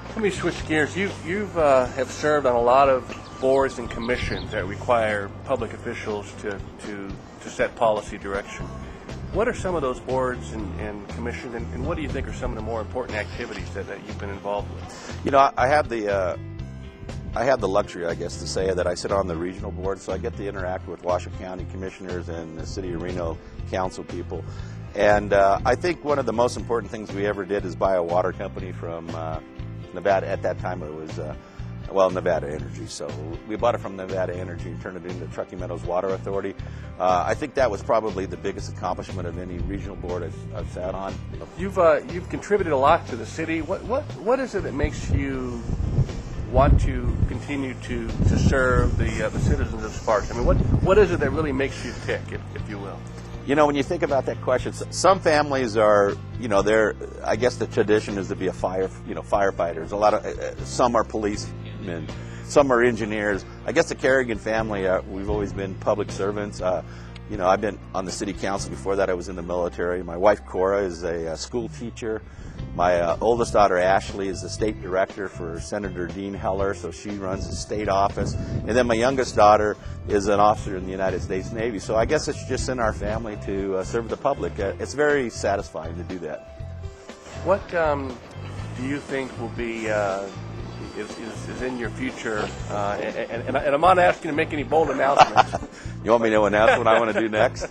Let me switch gears. You have served on a lot of boards and commissions that require public officials to set policy direction. What are some of those boards and commissions, and what do you think are some of the more important activities that you've been involved with? You know, I have the luxury, I guess, to say that I sit on the regional board, so I get to interact with Washoe County commissioners and the City of Reno council people. And I think one of the most important things we ever did is buy a water company from Nevada. At that time, it was Nevada Energy. So we bought it from Nevada Energy and turned it into Truckee Meadows Water Authority. I think that was probably the biggest accomplishment of any regional board I've sat on. You've contributed a lot to the city. What is it that makes you want to continue to serve the citizens of Sparks? I mean, what is it that really makes you tick, if you will? You know, when you think about that question, some families are, you know, I guess the tradition is to be firefighters. Some are policemen, some are engineers. I guess the Kerrigan family, we've always been public servants. You know, I've been on the city council. Before that, I was in the military. My wife, Cora, is a school teacher. My oldest daughter, Ashley, is the state director for Senator Dean Heller, so she runs the state office. And then my youngest daughter is an officer in the United States Navy. So I guess it's just in our family to serve the public. It's very satisfying to do that. What do you think will be is in your future? And I'm not asking to make any bold announcements. You want me to announce what I want to do next?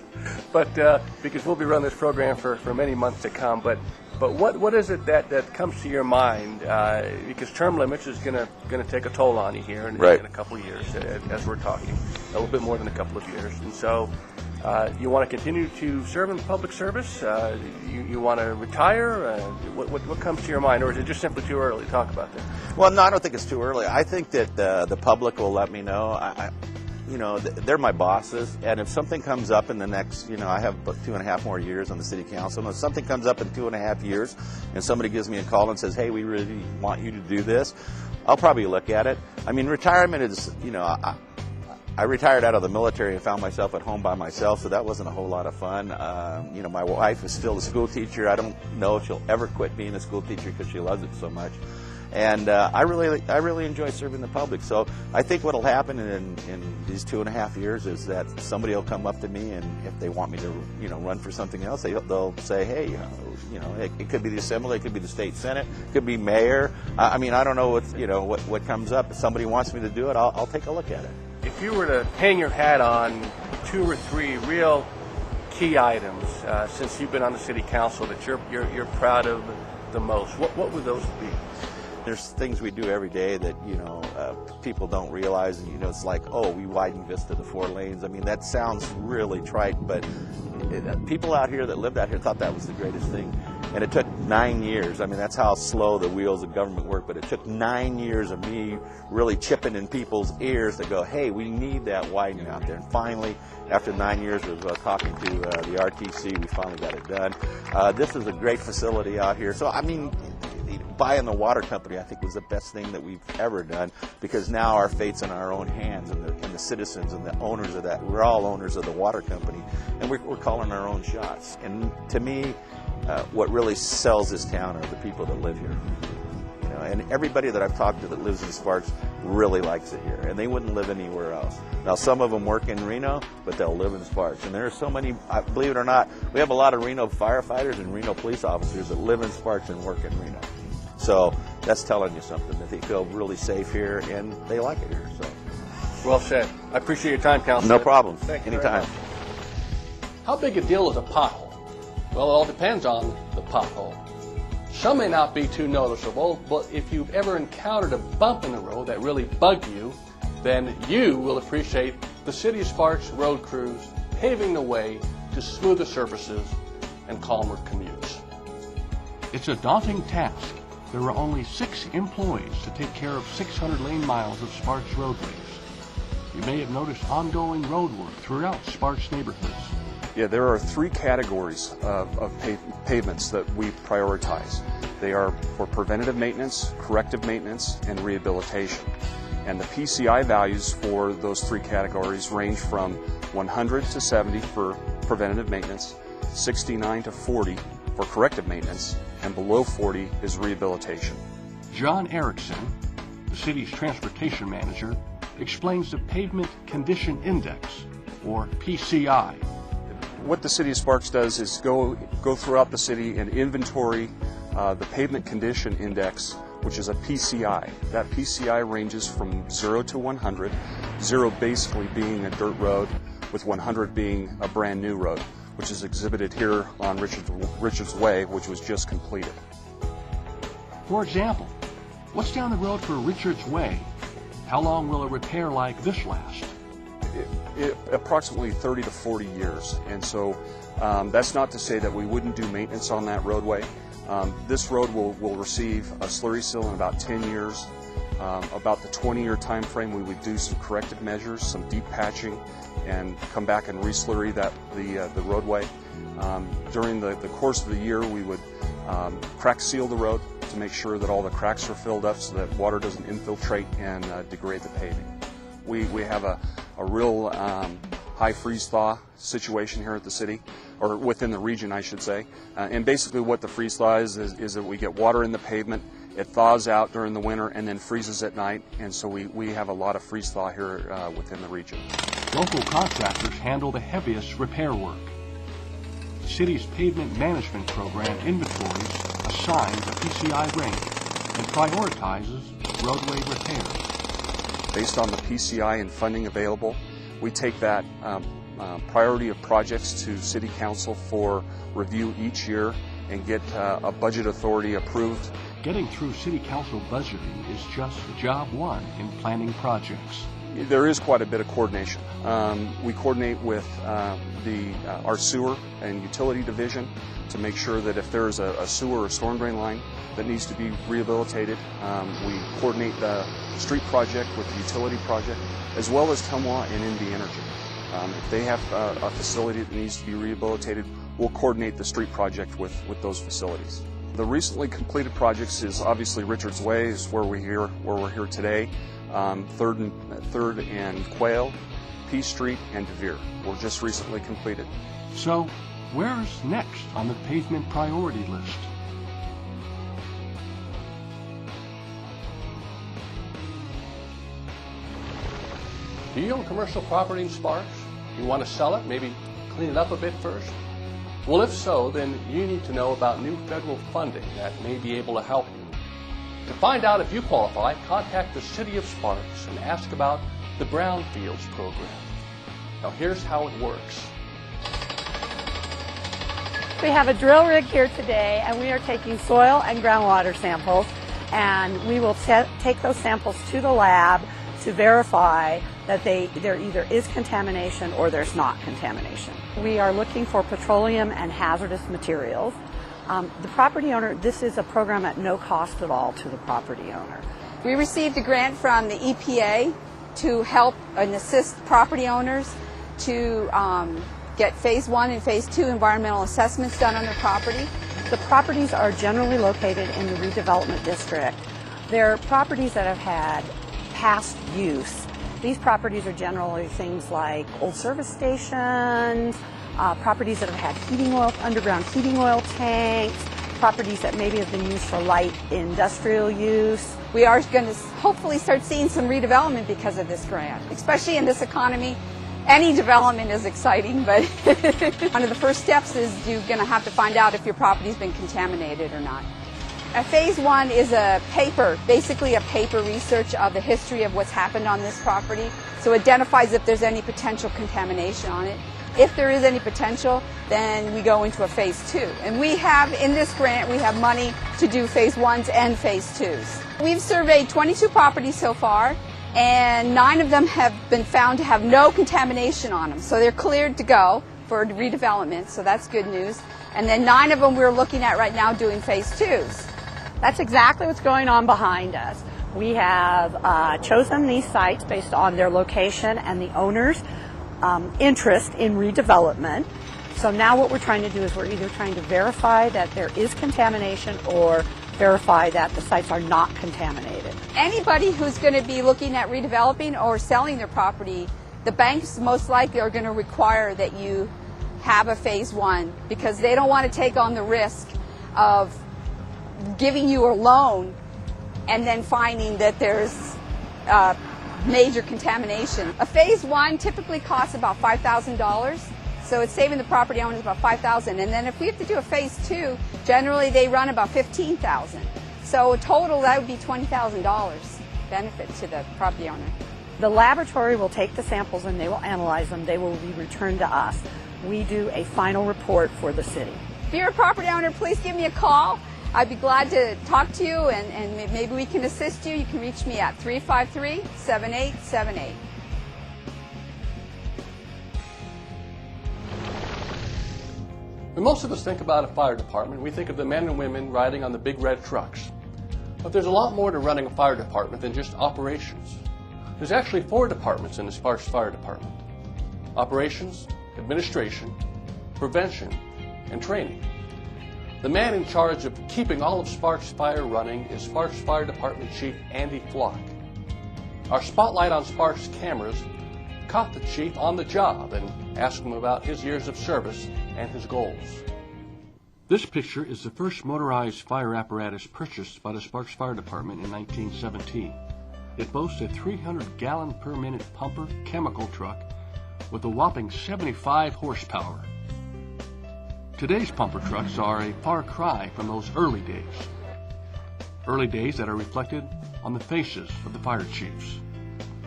But because we'll be running this program for many months to come. But But what is it that comes to your mind? Because term limits is going to take a toll on you here in a couple of years, as we're talking, a little bit more than a couple of years. And so you want to continue to serve in public service? You want to retire? What comes to your mind? Or is it just simply too early to talk about that? Well, no, I don't think it's too early. I think that the public will let me know. You know, they're my bosses, and if something comes up in the next, you know, I have about 2.5 more years on the city council, and if something comes up in 2.5 years and somebody gives me a call and says, hey, we really want you to do this, I'll probably look at it. I mean, retirement is, you know, I retired out of the military and found myself at home by myself, so that wasn't a whole lot of fun. You know, my wife is still a school teacher. I don't know if she'll ever quit being a school teacher because she loves it so much. And I really enjoy serving the public. So I think what will happen in these 2.5 years is that somebody will come up to me, and if they want me to, you know, run for something else, they'll say, hey, you know, it could be the Assembly, it could be the state Senate, it could be mayor. I mean, I don't know what comes up. If somebody wants me to do it, I'll take a look at it. If you were to hang your hat on 2 or 3 real key items since you've been on the city council that you're proud of the most, what would those be? There's things we do every day that, you know, people don't realize. And, you know, it's like, oh, we widened Vista to 4 lanes. I mean, that sounds really trite, but people out here that lived out here thought that was the greatest thing. And it took 9 years. I mean, that's how slow the wheels of government work, but it took 9 years of me really chipping in people's ears to go, hey, we need that widening out there. And finally, after 9 years of talking to the RTC, we finally got it done. This is a great facility out here. So, I mean, buying the water company, I think, was the best thing that we've ever done, because now our fate's in our own hands, and the citizens and the owners of that. We're all owners of the water company, and we're calling our own shots. And to me, what really sells this town are the people that live here. You know, and everybody that I've talked to that lives in Sparks really likes it here, and they wouldn't live anywhere else. Now, some of them work in Reno, but they'll live in Sparks. And there are so many, believe it or not, we have a lot of Reno firefighters and Reno police officers that live in Sparks and work in Reno. So that's telling you something, that they feel really safe here and they like it here. So, well said. I appreciate your time, Councilor. No problem. Thank you. Anytime. How big a deal is a pothole? Well, it all depends on the pothole. Some may not be too noticeable, but if you've ever encountered a bump in the road that really bugged you, then you will appreciate the City of Sparks road crews paving the way to smoother surfaces and calmer commutes. It's a daunting task. There are only 6 employees to take care of 600 lane miles of Sparks roadways. You may have noticed ongoing road work throughout Sparks neighborhoods. Yeah, there are 3 categories of pavements that we prioritize. They are for preventative maintenance, corrective maintenance, and rehabilitation. And the PCI values for those 3 categories range from 100 to 70 for preventative maintenance, 69 to 40 for corrective maintenance, and below 40 is rehabilitation. John Erickson, the city's transportation manager, explains the Pavement Condition Index, or PCI. What the City of Sparks does is go throughout the city and inventory the Pavement Condition Index, which is a PCI. That PCI ranges from 0 to 100, 0 basically being a dirt road, with 100 being a brand new road, which is exhibited here on Richards Way, which was just completed. For example, what's down the road for Richards Way? How long will a repair like this last? Approximately 30 to 40 years. And so that's not to say that we wouldn't do maintenance on that roadway. This road will receive a slurry seal in about 10 years. About the 20-year time frame, we would do some corrective measures, some deep patching, and come back and re-slurry the roadway. During the course of the year, we would crack seal the road to make sure that all the cracks are filled up so that water doesn't infiltrate and degrade the paving. We have a real high freeze-thaw situation here at the city, or within the region, I should say. And basically what the freeze-thaw is that we get water in the pavement, it thaws out during the winter and then freezes at night, and so we have a lot of freeze-thaw here within the region. Local contractors handle the heaviest repair work. The city's pavement management program inventories, assigns a PCI range, and prioritizes roadway repairs. Based on the PCI and funding available, we take that priority of projects to City Council for review each year and get a budget authority approved. Getting through City Council budgeting is just job one in planning projects. There is quite a bit of coordination. We coordinate with our sewer and utility division to make sure that if there's a sewer or storm drain line that needs to be rehabilitated, we coordinate the street project with the utility project, as well as Tumwa and NV Energy. If they have a facility that needs to be rehabilitated, we'll coordinate the street project with those facilities. The recently completed projects is obviously Richards Way, is where we're here today. Third and Quail, P Street, and DeVere were just recently completed. So, where's next on the pavement priority list? Do you own commercial property in Sparks? You want to sell it? Maybe clean it up a bit first? Well, if so, then you need to know about new federal funding that may be able to help you. To find out if you qualify, contact the City of Sparks and ask about the Brownfields program. Now here's how it works. We have a drill rig here today, and we are taking soil and groundwater samples, and we will take those samples to the lab to verify that there either is contamination or there's not contamination. We are looking for petroleum and hazardous materials. The property owner, this is a program at no cost at all to the property owner. We received a grant from the EPA to help and assist property owners to get Phase 1 and Phase 2 environmental assessments done on their property. The properties are generally located in the redevelopment district. They're properties that have had past use. These properties are generally things like old service stations, properties that have had underground heating oil tanks, properties that maybe have been used for light industrial use. We are going to hopefully start seeing some redevelopment because of this grant, especially in this economy. Any development is exciting, but one of the first steps is you're going to have to find out if your property's been contaminated or not. Phase 1 is basically a paper research of the history of what's happened on this property. So it identifies if there's any potential contamination on it. If there is any potential, then we go into a Phase 2. And we have, in this grant, we have money to do Phase 1s and Phase 2s. We've surveyed 22 properties so far, and 9 of them have been found to have no contamination on them. So they're cleared to go for redevelopment, so that's good news. And then 9 of them we're looking at right now doing Phase 2s. That's exactly what's going on behind us. We have chosen these sites based on their location and the owner's interest in redevelopment. So now what we're trying to do is we're either trying to verify that there is contamination or verify that the sites are not contaminated. Anybody who's going to be looking at redeveloping or selling their property, the banks most likely are going to require that you have a Phase 1 because they don't want to take on the risk of giving you a loan and then finding that there's major contamination. A Phase 1 typically costs about $5,000, so it's saving the property owners about $5,000. And then if we have to do a Phase 2, generally they run about $15,000. So total that would be $20,000 benefit to the property owner. The laboratory will take the samples and they will analyze them. They will be returned to us. We do a final report for the city. If you're a property owner, please give me a call. I'd be glad to talk to you and maybe we can assist you. You can reach me at 353-7878. When most of us think about a fire department, we think of the men and women riding on the big red trucks. But there's a lot more to running a fire department than just operations. There's actually 4 departments in the Sparks Fire Department: operations, administration, prevention, and training. The man in charge of keeping all of Sparks Fire running is Sparks Fire Department Chief Andy Flock. Our Spotlight on Sparks cameras caught the chief on the job and asked him about his years of service and his goals. This picture is the first motorized fire apparatus purchased by the Sparks Fire Department in 1917. It boasts a 300-gallon per minute pumper chemical truck with a whopping 75 horsepower. Today's pumper trucks are a far cry from those early days that are reflected on the faces of the fire chiefs.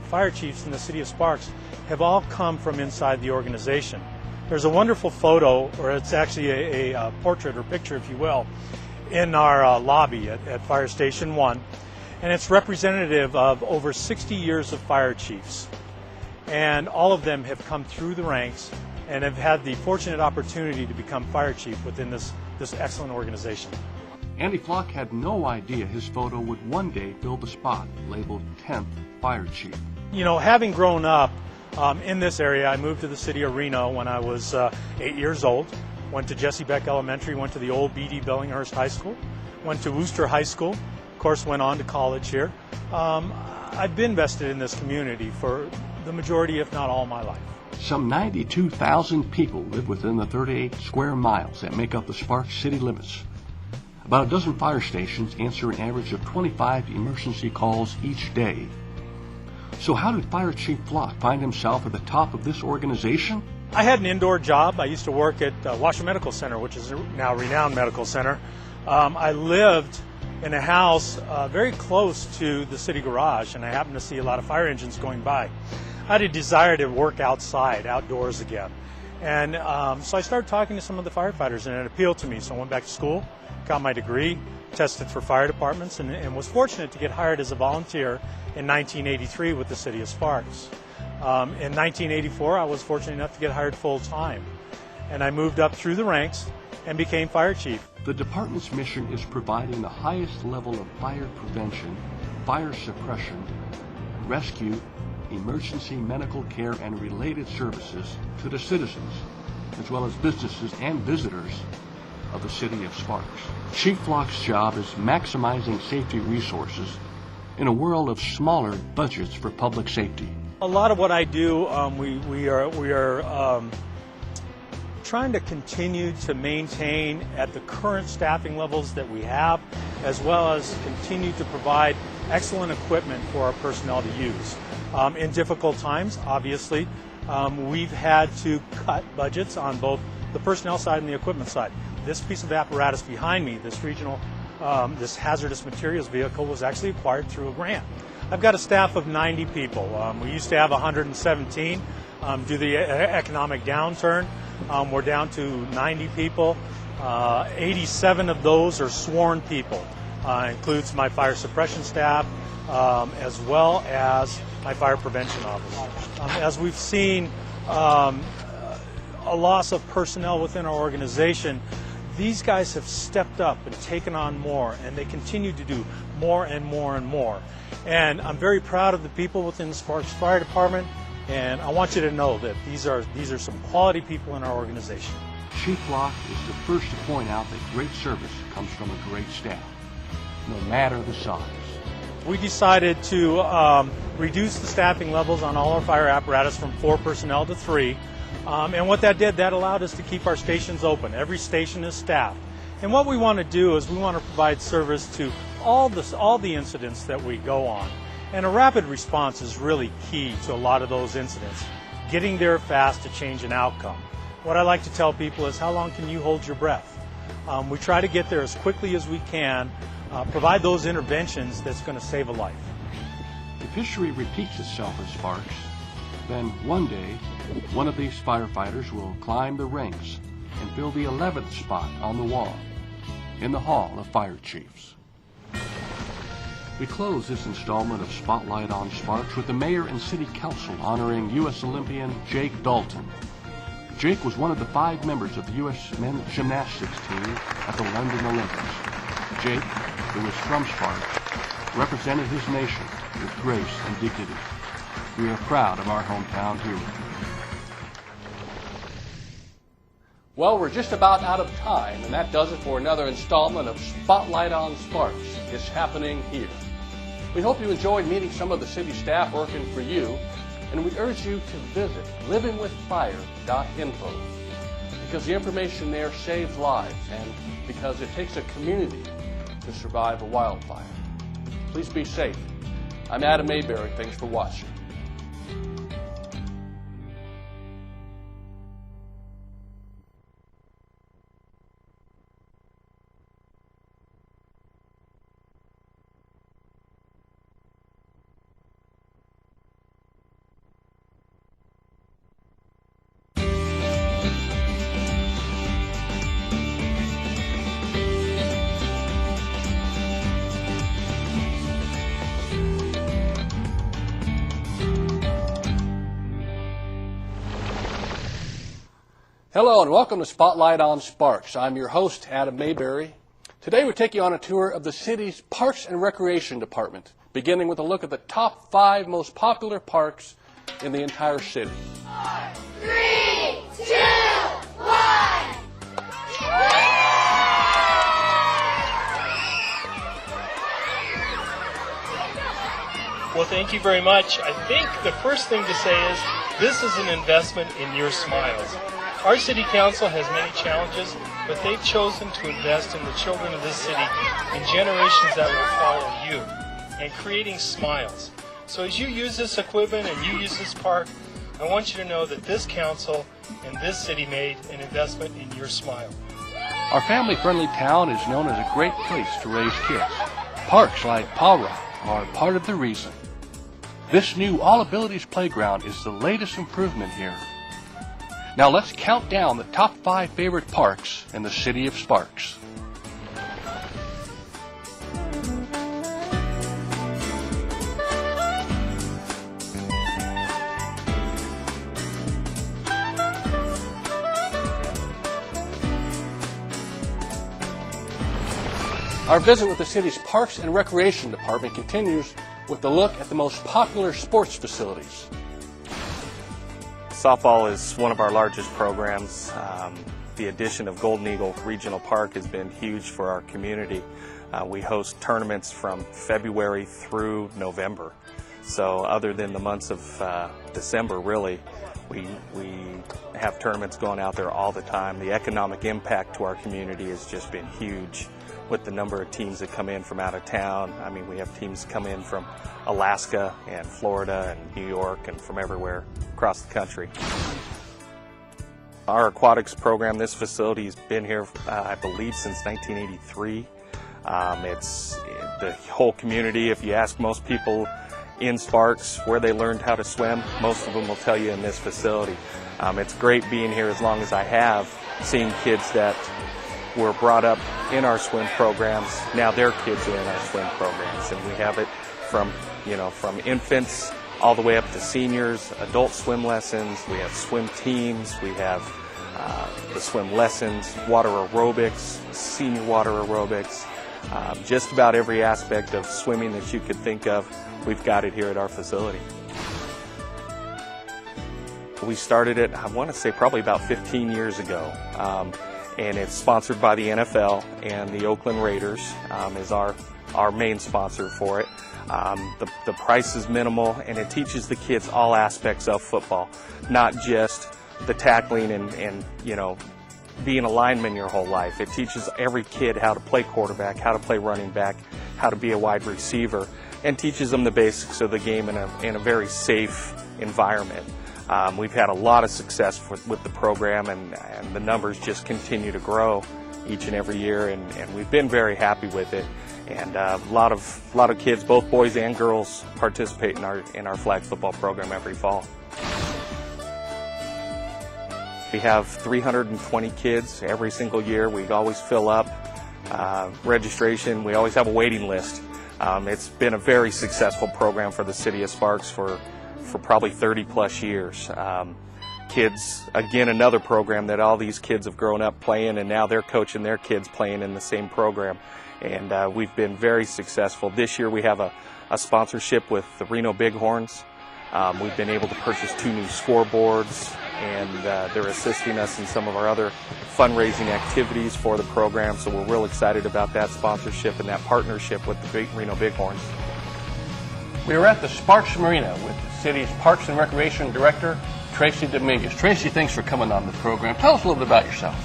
Fire chiefs in the city of Sparks have all come from inside the organization. There's a wonderful photo, or it's actually a portrait or picture, if you will, in our lobby at Fire Station 1, and it's representative of over 60 years of fire chiefs. And all of them have come through the ranks and have had the fortunate opportunity to become fire chief within this excellent organization. Andy Flock had no idea his photo would one day fill the spot labeled 10th Fire Chief. You know, having grown up in this area, I moved to the city of Reno when I was 8 years old. Went to Jesse Beck Elementary, went to the old B.D. Billinghurst High School, went to Worcester High School, of course went on to college here. I've been vested in this community for the majority, if not all, my life. Some 92,000 people live within the 38 square miles that make up the Sparks city limits. About a dozen fire stations answer an average of 25 emergency calls each day. So how did Fire Chief Flock find himself at the top of this organization? I had an indoor job. I used to work at Washoe Medical Center, which is now Renown Medical Center. I lived in a house very close to the city garage, and I happened to see a lot of fire engines going by. I had a desire to work outside, outdoors again. And so I started talking to some of the firefighters, and it appealed to me. So I went back to school, got my degree, tested for fire departments, and was fortunate to get hired as a volunteer in 1983 with the city of Sparks. In 1984, I was fortunate enough to get hired full-time, and I moved up through the ranks and became fire chief. The department's mission is providing the highest level of fire prevention, fire suppression, rescue, emergency medical care, and related services to the citizens, as well as businesses and visitors of the city of Sparks. Chief Flock's job is maximizing safety resources in a world of smaller budgets for public safety. A lot of what I do, we are trying to continue to maintain at the current staffing levels that we have, as well as continue to provide excellent equipment for our personnel to use. In difficult times, obviously, we've had to cut budgets on both the personnel side and the equipment side. This piece of apparatus behind me, this regional, this hazardous materials vehicle, was actually acquired through a grant. I've got a staff of 90 people. We used to have 117. Due to the economic downturn, we're down to 90 people. 87 of those are sworn people. Includes my fire suppression staff, as well as my fire prevention office. As we've seen a loss of personnel within our organization, these guys have stepped up and taken on more, and they continue to do more and more and more. And I'm very proud of the people within the Sparks Fire Department, and I want you to know that these are some quality people in our organization. Chief Flock is the first to point out that great service comes from a great staff, no matter the size. We decided to reduce the staffing levels on all our fire apparatus from 4 personnel to 3. And what that did, that allowed us to keep our stations open. Every station is staffed. And what we want to do is we want to provide service to all the incidents that we go on. And a rapid response is really key to a lot of those incidents. Getting there fast to change an outcome. What I like to tell people is, how long can you hold your breath? We try to get there as quickly as we can, provide those interventions that's going to save a life. If history repeats itself at Sparks, then one day, one of these firefighters will climb the ranks and fill the 11th spot on the wall in the Hall of Fire Chiefs. We close this installment of Spotlight on Sparks with the Mayor and City Council honoring U.S. Olympian Jake Dalton. Jake was one of the 5 members of the U.S. men's gymnastics team at the London Olympics. Jake, who is from Sparks, represented his nation with grace and dignity. We are proud of our hometown hero. Well, we're just about out of time, and that does it for another installment of Spotlight on Sparks. It's happening here. We hope you enjoyed meeting some of the city staff working for you, and we urge you to visit livingwithfire.info, because the information there saves lives, and because it takes a community to survive a wildfire. Please be safe. I'm Adam Mayberry. Thanks for watching. Hello and welcome to Spotlight on Sparks. I'm your host, Adam Mayberry. Today we take you on a tour of the city's Parks and Recreation Department, beginning with a look at the top 5 most popular parks in the entire city. 4, 3, 2, 1. Well, thank you very much. I think the first thing to say is this is an investment in your smiles. Our city council has many challenges, but they've chosen to invest in the children of this city and generations that will follow you, and creating smiles. So as you use this equipment and you use this park, I want you to know that this council and this city made an investment in your smile. Our family-friendly town is known as a great place to raise kids. Parks like Paw Rock are part of the reason. This new All Abilities Playground is the latest improvement here. Now let's count down the top 5 favorite parks in the city of Sparks. Our visit with the city's Parks and Recreation Department continues with a look at the most popular sports facilities. Softball is one of our largest programs. The addition of Golden Eagle Regional Park has been huge for our community. We host tournaments from February through November. So other than the months of December, really, we have tournaments going out there all the time. The economic impact to our community has just been huge with the number of teams that come in from out of town. I mean, we have teams come in from Alaska and Florida and New York and from everywhere across the country. Our aquatics program, this facility has been here, I believe, since 1983. It's the whole community. If you ask most people in Sparks where they learned how to swim, most of them will tell you in this facility. It's great being here as long as I have, seeing kids that were brought up in our swim programs. Now their kids are in our swim programs, and we have it from infants all the way up to seniors, adult swim lessons. We have swim teams. We have the swim lessons, water aerobics, senior water aerobics. Just about every aspect of swimming that you could think of, we've got it here at our facility. We started it, I want to say, probably about 15 years ago. And it's sponsored by the NFL, and the Oakland Raiders is our main sponsor for it. The price is minimal, and it teaches the kids all aspects of football, not just the tackling and being a lineman your whole life. It teaches every kid how to play quarterback, how to play running back, how to be a wide receiver, and teaches them the basics of the game in a very safe environment. We've had a lot of success with the program, and the numbers just continue to grow each and every year, and we've been very happy with it. And a lot of kids, both boys and girls, participate in our flag football program every fall. We have 320 kids every single year. We always fill up registration. We always have a waiting list. It's been a very successful program for the city of Sparks for probably 30 plus years. Kids, again, another program that all these kids have grown up playing, and now they're coaching their kids playing in the same program. And we've been very successful. This year we have a sponsorship with the Reno Bighorns. We've been able to purchase 2 new scoreboards, and they're assisting us in some of our other fundraising activities for the program. So we're real excited about that sponsorship and that partnership with the Reno Bighorns. We are at the Sparks Marina with the city's Parks and Recreation Director, Tracy Dominguez. Tracy, thanks for coming on the program. Tell us a little bit about yourself.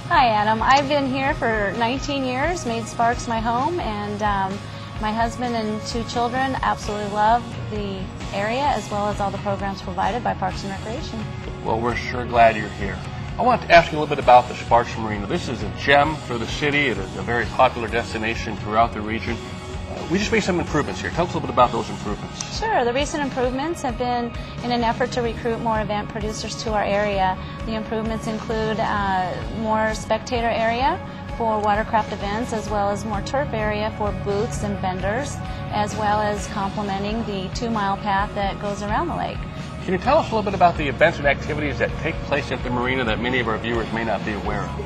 Hi, Adam. I've been here for 19 years, made Sparks my home, and my husband and 2 children absolutely love the area as well as all the programs provided by Parks and Recreation. Well, we're sure glad you're here. I want to ask you a little bit about the Sparks Marina. This is a gem for the city. It is a very popular destination throughout the region. We just made some improvements here. Tell us a little bit about those improvements. Sure. The recent improvements have been in an effort to recruit more event producers to our area. The improvements include more spectator area for watercraft events, as well as more turf area for booths and vendors, as well as complementing the 2-mile path that goes around the lake. Can you tell us a little bit about the events and activities that take place at the marina that many of our viewers may not be aware of?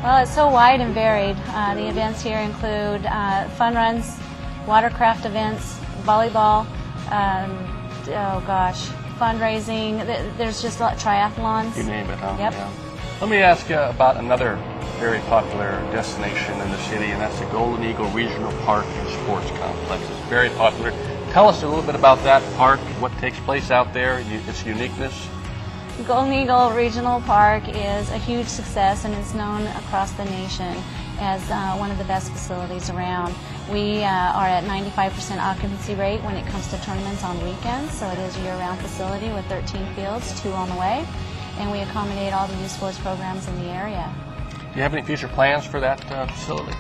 Well, it's so wide and varied. The events here include fun runs, watercraft events, volleyball, fundraising. There's just a lot of triathlons. You name it, huh? Yep. Yeah. Let me ask you about another very popular destination in the city, and that's the Golden Eagle Regional Park and Sports Complex. It's very popular. Tell us a little bit about that park, what takes place out there, its uniqueness. Golden Eagle Regional Park is a huge success, and it's known across the nation as one of the best facilities around. We are at 95% occupancy rate when it comes to tournaments on weekends, so it is a year-round facility with 13 fields, 2 on the way, and we accommodate all the youth sports programs in the area. Do you have any future plans for that facility?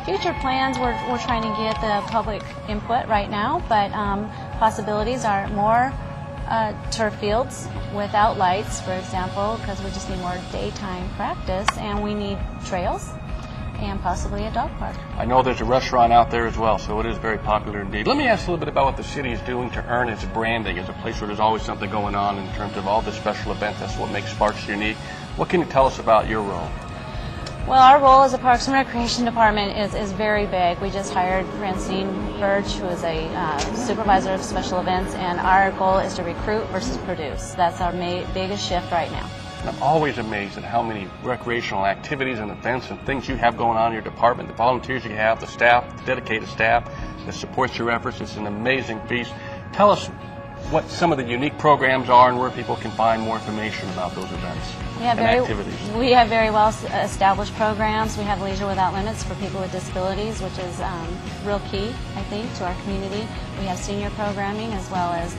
Future plans, we're trying to get the public input right now, but possibilities are more turf fields without lights, for example, because we just need more daytime practice, and we need trails and possibly a dog park. I know there's a restaurant out there as well, so it is very popular indeed. Let me ask a little bit about what the city is doing to earn its branding as a place where there's always something going on in terms of all the special events. That's what makes Sparks unique. What can you tell us about your role? Well, our role as a Parks and Recreation Department is very big. We just hired Francine Burge, who is a supervisor of special events, and our goal is to recruit versus produce. That's our biggest shift right now. I'm always amazed at how many recreational activities and events and things you have going on in your department, the volunteers you have, the staff, the dedicated staff that supports your efforts. It's an amazing feast. Tell us what some of the unique programs are and where people can find more information about those events and activities. We have very well established programs. We have Leisure Without Limits for people with disabilities, which is real key, I think, to our community. We have senior programming as well as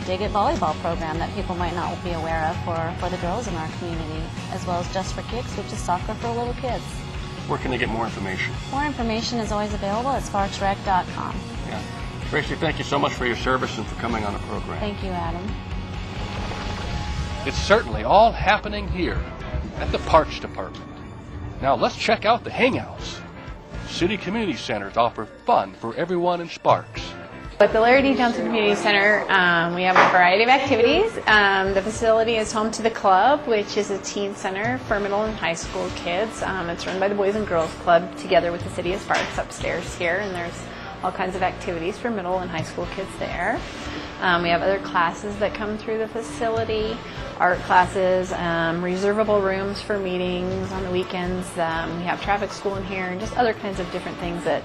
Dig It volleyball program that people might not be aware of for the girls in our community, as well as Just for Kicks, which is soccer for little kids. Where can they get more information? More information is always available at sparksrec.com. Yeah. Tracy, thank you so much for your service and for coming on the program. Thank you, Adam. It's certainly all happening here at the Parks Department. Now let's check out the hangouts. City community centers offer fun for everyone in Sparks. At the Larry D. Johnson Community Center, we have a variety of activities. The facility is home to the club, which is a teen center for middle and high school kids. It's run by the Boys and Girls Club together with the City of Sparks upstairs here, and there's all kinds of activities for middle and high school kids there. We have other classes that come through the facility, art classes, reservable rooms for meetings on the weekends. We have traffic school in here, and just other kinds of different things that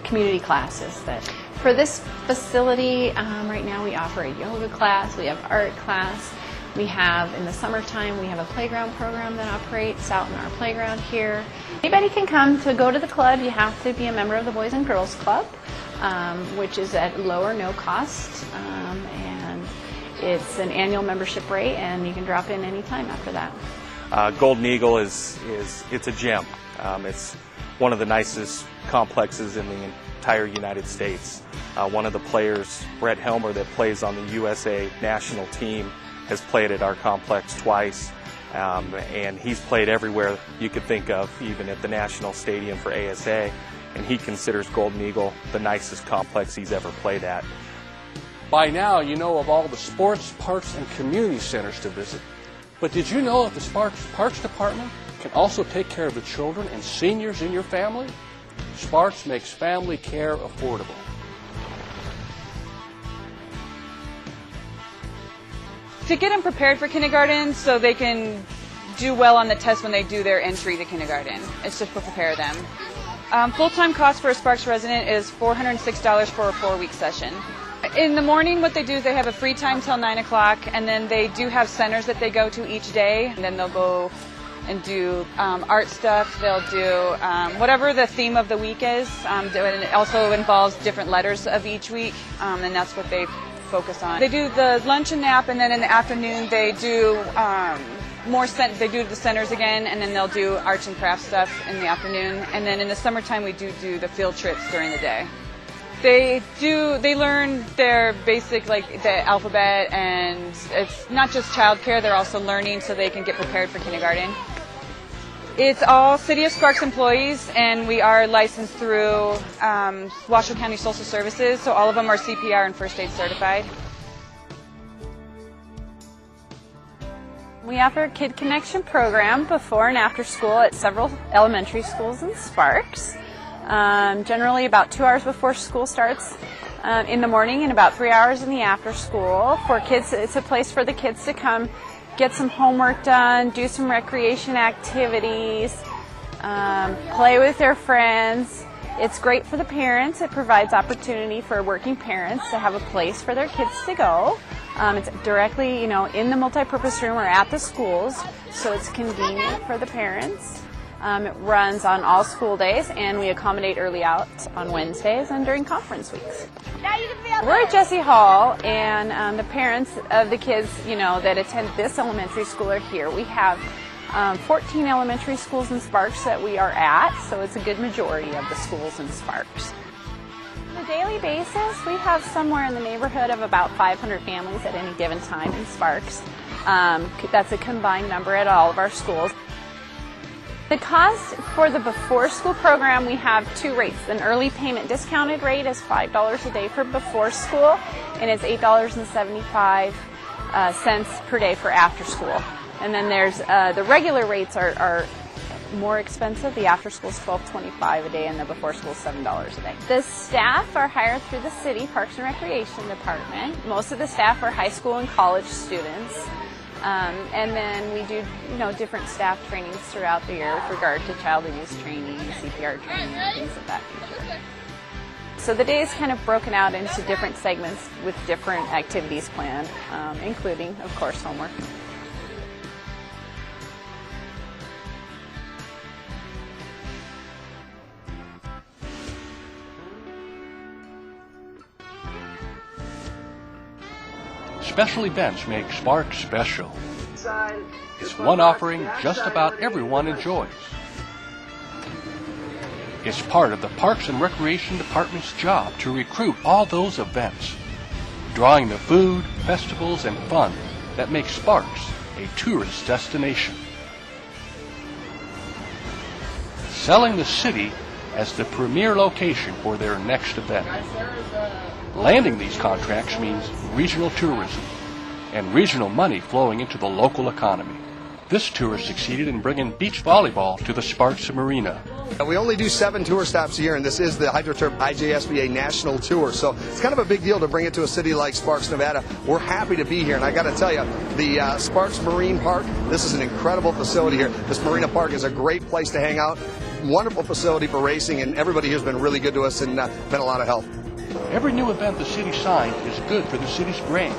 community classes that. For this facility, right now we offer a yoga class, we have art class, we have in the summertime we have a playground program that operates out in our playground here. Anybody can come to go to the club. You have to be a member of the Boys and Girls Club, which is at low or no cost, and it's an annual membership rate, and you can drop in anytime after that. Golden Eagle it's a gem. It's one of the nicest complexes in the entire United States. One of the players, Brett Helmer, that plays on the USA national team, has played at our complex twice, and he's played everywhere you could think of, even at the National Stadium for ASA, and he considers Golden Eagle the nicest complex he's ever played at. By now, you know of all the sports, parks, and community centers to visit. But did you know that the Sparks Parks Department can also take care of the children and seniors in your family? Sparks makes family care affordable. To get them prepared for kindergarten so they can do well on the test when they do their entry to kindergarten. It's just to prepare them. Full-time cost for a Sparks resident is $406 for a 4-week session. In the morning, what they do is they have a free time till 9 o'clock, and then they do have centers that they go to each day, and then they'll go and do art stuff. They'll do whatever the theme of the week is. And it also involves different letters of each week, and that's what they focus on. They do the lunch and nap, and then in the afternoon they do they do the centers again, and then they'll do arts and crafts stuff in the afternoon. And then in the summertime we do the field trips during the day. They learn their basic, like the alphabet, and it's not just childcare, they're also learning so they can get prepared for kindergarten. It's all City of Sparks employees, and we are licensed through Washoe County Social Services, so all of them are CPR and first aid certified. We offer a Kid Connection program before and after school at several elementary schools in Sparks. Generally about 2 hours before school starts in the morning and about 3 hours in the after school. For kids, it's a place for the kids to come get some homework done, do some recreation activities, play with their friends. It's great for the parents. It provides opportunity for working parents to have a place for their kids to go. It's directly, in the multipurpose room or at the schools, so it's convenient for the parents. It runs on all school days, and we accommodate early out on Wednesdays and during conference weeks. We're at Jesse Hall, and the parents of the kids, that attend this elementary school are here. We have 14 elementary schools in Sparks that we are at, so it's a good majority of the schools in Sparks. On a daily basis, we have somewhere in the neighborhood of about 500 families at any given time in Sparks. That's a combined number at all of our schools. The cost for the before school program, we have two rates. An early payment discounted rate is $5 a day for before school, and it's $8.75 per day for after school. And then there's the regular rates are more expensive. The after school is $12.25 a day, and the before school is $7 a day. The staff are hired through the city Parks and Recreation Department. Most of the staff are high school and college students. And then we do, different staff trainings throughout the year with regard to child abuse training, CPR training, things of that nature. So the day is kind of broken out into different segments with different activities planned, including, of course, homework. Special events make Sparks special. It's one offering just about everyone enjoys. It's part of the Parks and Recreation Department's job to recruit all those events, drawing the food, festivals, and fun that make Sparks a tourist destination. Selling the city as the premier location for their next event. Landing these contracts means regional tourism and regional money flowing into the local economy. This tour succeeded in bringing beach volleyball to the Sparks Marina. We only do 7 tour stops a year, and this is the HydroTurf IJSBA National Tour, so it's kind of a big deal to bring it to a city like Sparks, Nevada. We're happy to be here, and I got to tell you, the Sparks Marine Park, this is an incredible facility here. This Marina Park is a great place to hang out, wonderful facility for racing, and everybody here has been really good to us and been a lot of help. Every new event the city signs is good for the city's brand.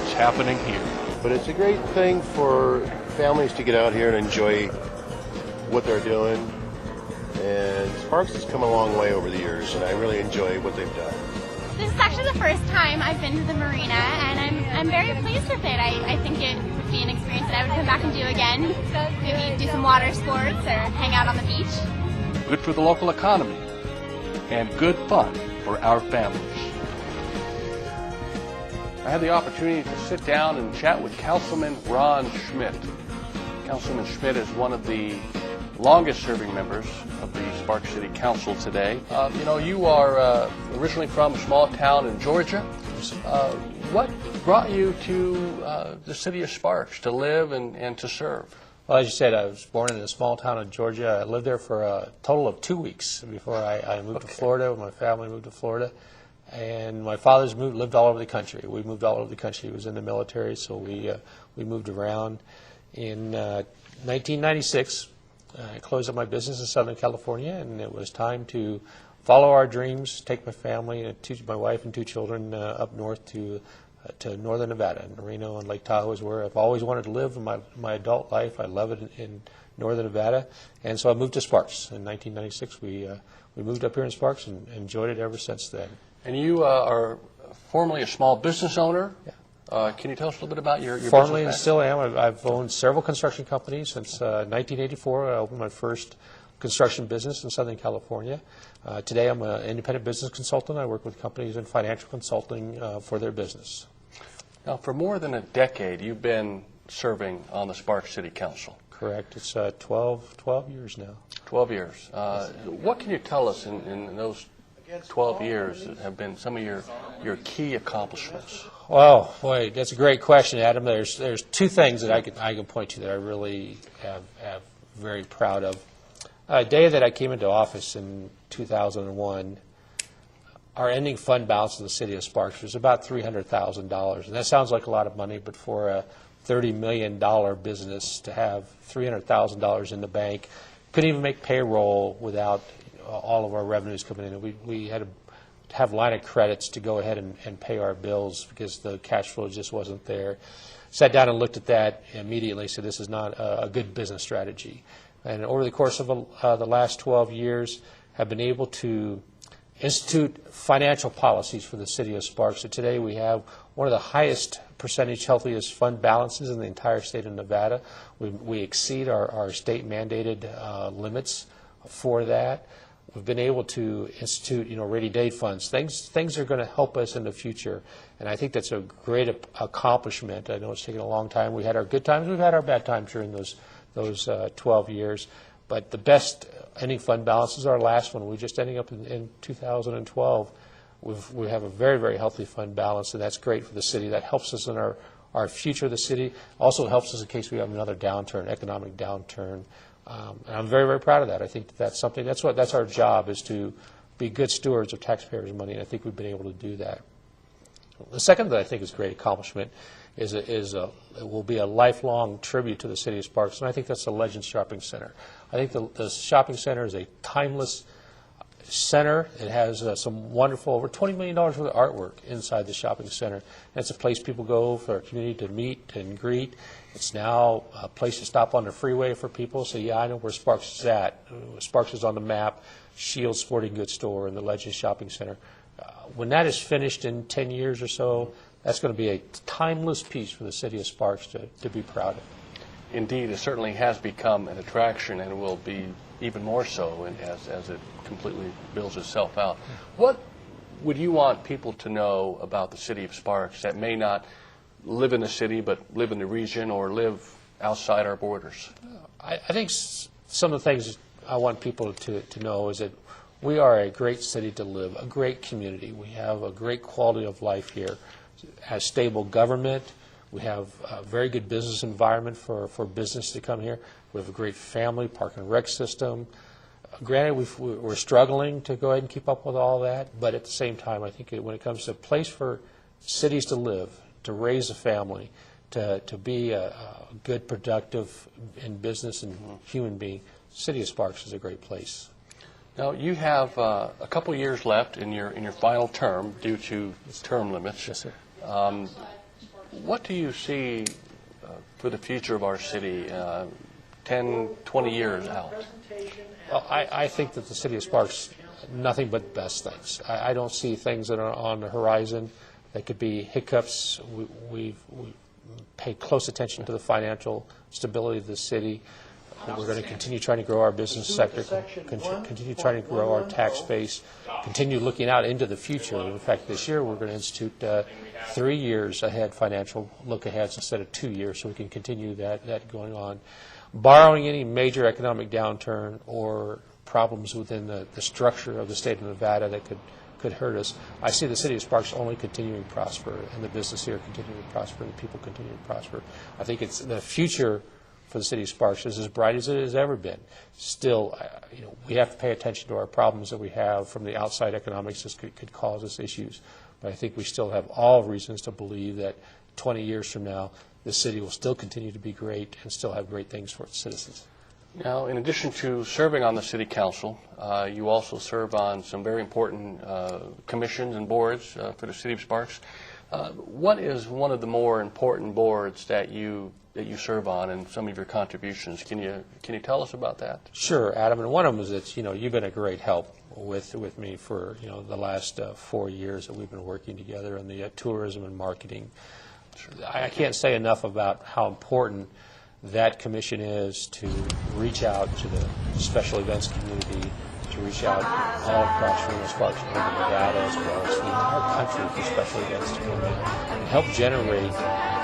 It's happening here. But it's a great thing for families to get out here and enjoy what they're doing. And Sparks has come a long way over the years, and I really enjoy what they've done. This is actually the first time I've been to the marina, and I'm very pleased with it. I think it would be an experience that I would come back and do again. Maybe do some water sports or hang out on the beach. Good for the local economy and good fun for our families. I had the opportunity to sit down and chat with Councilman Ron Schmidt. Councilman Schmidt is one of the longest serving members of the Sparks City Council today. You are originally from a small town in Georgia. What brought you to the city of Sparks to live and to serve? Well, as you said, I was born in a small town in Georgia. I lived there for a total of 2 weeks before I moved to Florida. My family moved to Florida. And my father's lived all over the country. We moved all over the country. He was in the military, so we moved around. In 1996, I closed up my business in Southern California, and it was time to follow our dreams, take my family, my wife and 2 children up north to northern Nevada. And Reno and Lake Tahoe is where I've always wanted to live in my adult life. I love it in northern Nevada. And so I moved to Sparks. In 1996, we moved up here in Sparks and enjoyed it ever since then. And you are formerly a small business owner. Yeah. Can you tell us a little bit about your Formerly, and business? still am. I've owned several construction companies since 1984. I opened my first construction business in Southern California. Today, I'm an independent business consultant. I work with companies in financial consulting for their business. Now, for more than a decade, you've been serving on the Sparks City Council. Correct. It's 12 years now. 12 years. What can you tell us in those 12 years have been some of your key accomplishments? Oh, boy, that's a great question, Adam. There's two things that I can point to that I really have very proud of. A day that I came into office in 2001, our ending fund balance in the city of Sparks was about $300,000. And that sounds like a lot of money, but for a $30 million business to have $300,000 in the bank, couldn't even make payroll without all of our revenues coming in. We had to have line of credits to go ahead and pay our bills because the cash flow just wasn't there. Sat down and looked at that immediately, said this is not a good business strategy. And over the course of the last 12 years, have been able to institute financial policies for the city of Sparks. So today we have one of the highest percentage healthiest fund balances in the entire state of Nevada. We exceed our state mandated limits for that. We've been able to institute, rainy day funds. Things are going to help us in the future, and I think that's a great accomplishment. I know it's taken a long time. We had our good times, we've had our bad times during those 12 years, but the best ending fund balance is our last one. We're just ending up in 2012. We have a very, very healthy fund balance, and that's great for the city. That helps us in our future of the city. Also helps us in case we have another downturn, economic downturn. And I'm very, very proud of that. I think that's something, that's our job, is to be good stewards of taxpayers' money, and I think we've been able to do that. The second that I think is a great accomplishment it will be a lifelong tribute to the city of Sparks, and I think that's the Legends Shopping Center. I think the shopping center is a timeless center. It has some wonderful, over $20 million worth of artwork inside the shopping center. And it's a place people go for a community to meet and greet. It's now a place to stop on the freeway for people. So yeah, I know where Sparks is at. Sparks is on the map, Shields Sporting Goods Store, and the Legends Shopping Center. When that is finished in 10 years or so, that's going to be a timeless piece for the city of Sparks to be proud of. Indeed, it certainly has become an attraction, and will be even more so as it completely builds itself out. What would you want people to know about the city of Sparks that may not live in the city but live in the region or live outside our borders? I think some of the things I want people to know is that we are a great city to live, a great community. We have a great quality of life here. Has stable government. We have a very good business environment for business to come here. We have a great family park and rec system. Granted, we're struggling to go ahead and keep up with all that, but at the same time, I think when it comes to a place for cities to live, to raise a family, to be a good, productive in business and human being, the city of Sparks is a great place. Now, you have a couple years left in your final term due to term limits. Yes, sir. What do you see for the future of our city 10, 20 years out? Well, I think that the city of Sparks, nothing but best things. I don't see things that are on the horizon that could be hiccups. We pay close attention to the financial stability of the city. We're going to continue trying to grow our business sector, continue trying to grow our tax base, continue looking out into the future. In fact, this year we're going to institute 3 years ahead financial look-aheads instead of 2 years, so we can continue that going on. Borrowing any major economic downturn or problems within the structure of the state of Nevada that could hurt us, I see the city of Sparks only continuing to prosper, and the business here continuing to prosper, and the people continuing to prosper. I think it's the future for the city of Sparks is as bright as it has ever been. Still, we have to pay attention to our problems that we have from the outside economics that could cause us issues. But I think we still have all reasons to believe that 20 years from now, the city will still continue to be great and still have great things for its citizens. Now, in addition to serving on the city council, you also serve on some very important commissions and boards for the city of Sparks. What is one of the more important boards that you serve on, and some of your contributions? Can you tell us about that? Sure, Adam. And one of them is that you've been a great help with me for the last 4 years that we've been working together on the tourism and marketing. Sure. I can't say enough about how important that commission is to reach out to the special events community, to reach out all across Reno, Sparks, and Nevada, as well as the entire country for special events to come in and help generate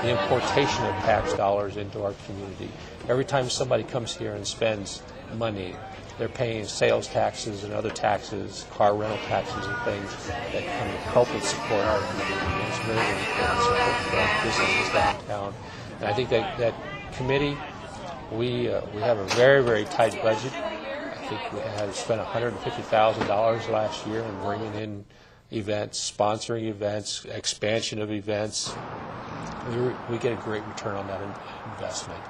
the importation of tax dollars into our community. Every time somebody comes here and spends money, they're paying sales taxes and other taxes, car rental taxes and things that can help and support our community. And it's very important to support our businesses downtown. And I think that committee, we have a very, very tight budget. I think we had spent $150,000 last year in bringing in events, sponsoring events, expansion of events. We get a great return on that investment.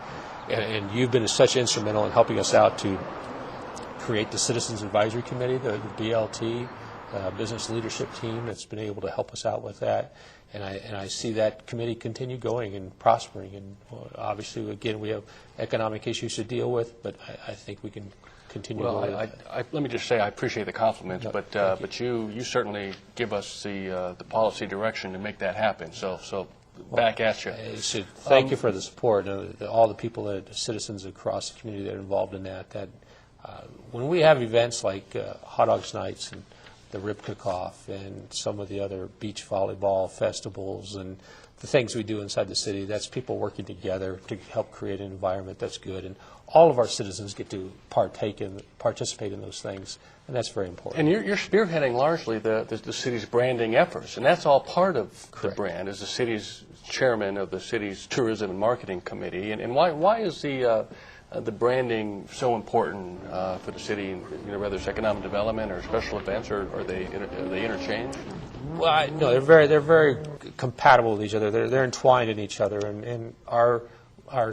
And you've been such instrumental in helping us out to create the Citizens Advisory Committee, the BLT, business leadership team that's been able to help us out with that. And I see that committee continue going and prospering. And obviously, again, we have economic issues to deal with, but I think we can continue. Well, let me just say I appreciate the compliments, but you certainly give us the policy direction to make that happen. So back at you. Thank you for the support. All the people, that citizens across the community that are involved in that when we have events like Hot Dogs Nights and the Rib Cook-Off and some of the other beach volleyball festivals and the things we do inside the city, that's people working together to help create an environment that's good. And all of our citizens get to participate in those things, and that's very important. And you're spearheading largely the city's branding efforts, and that's all part of the brand, as the city's chairman of the city's tourism and marketing committee. And why is the branding so important for the city, whether it's economic development or special events, or are they interchanged? Well, no, they're very compatible with each other. They're entwined in each other. And our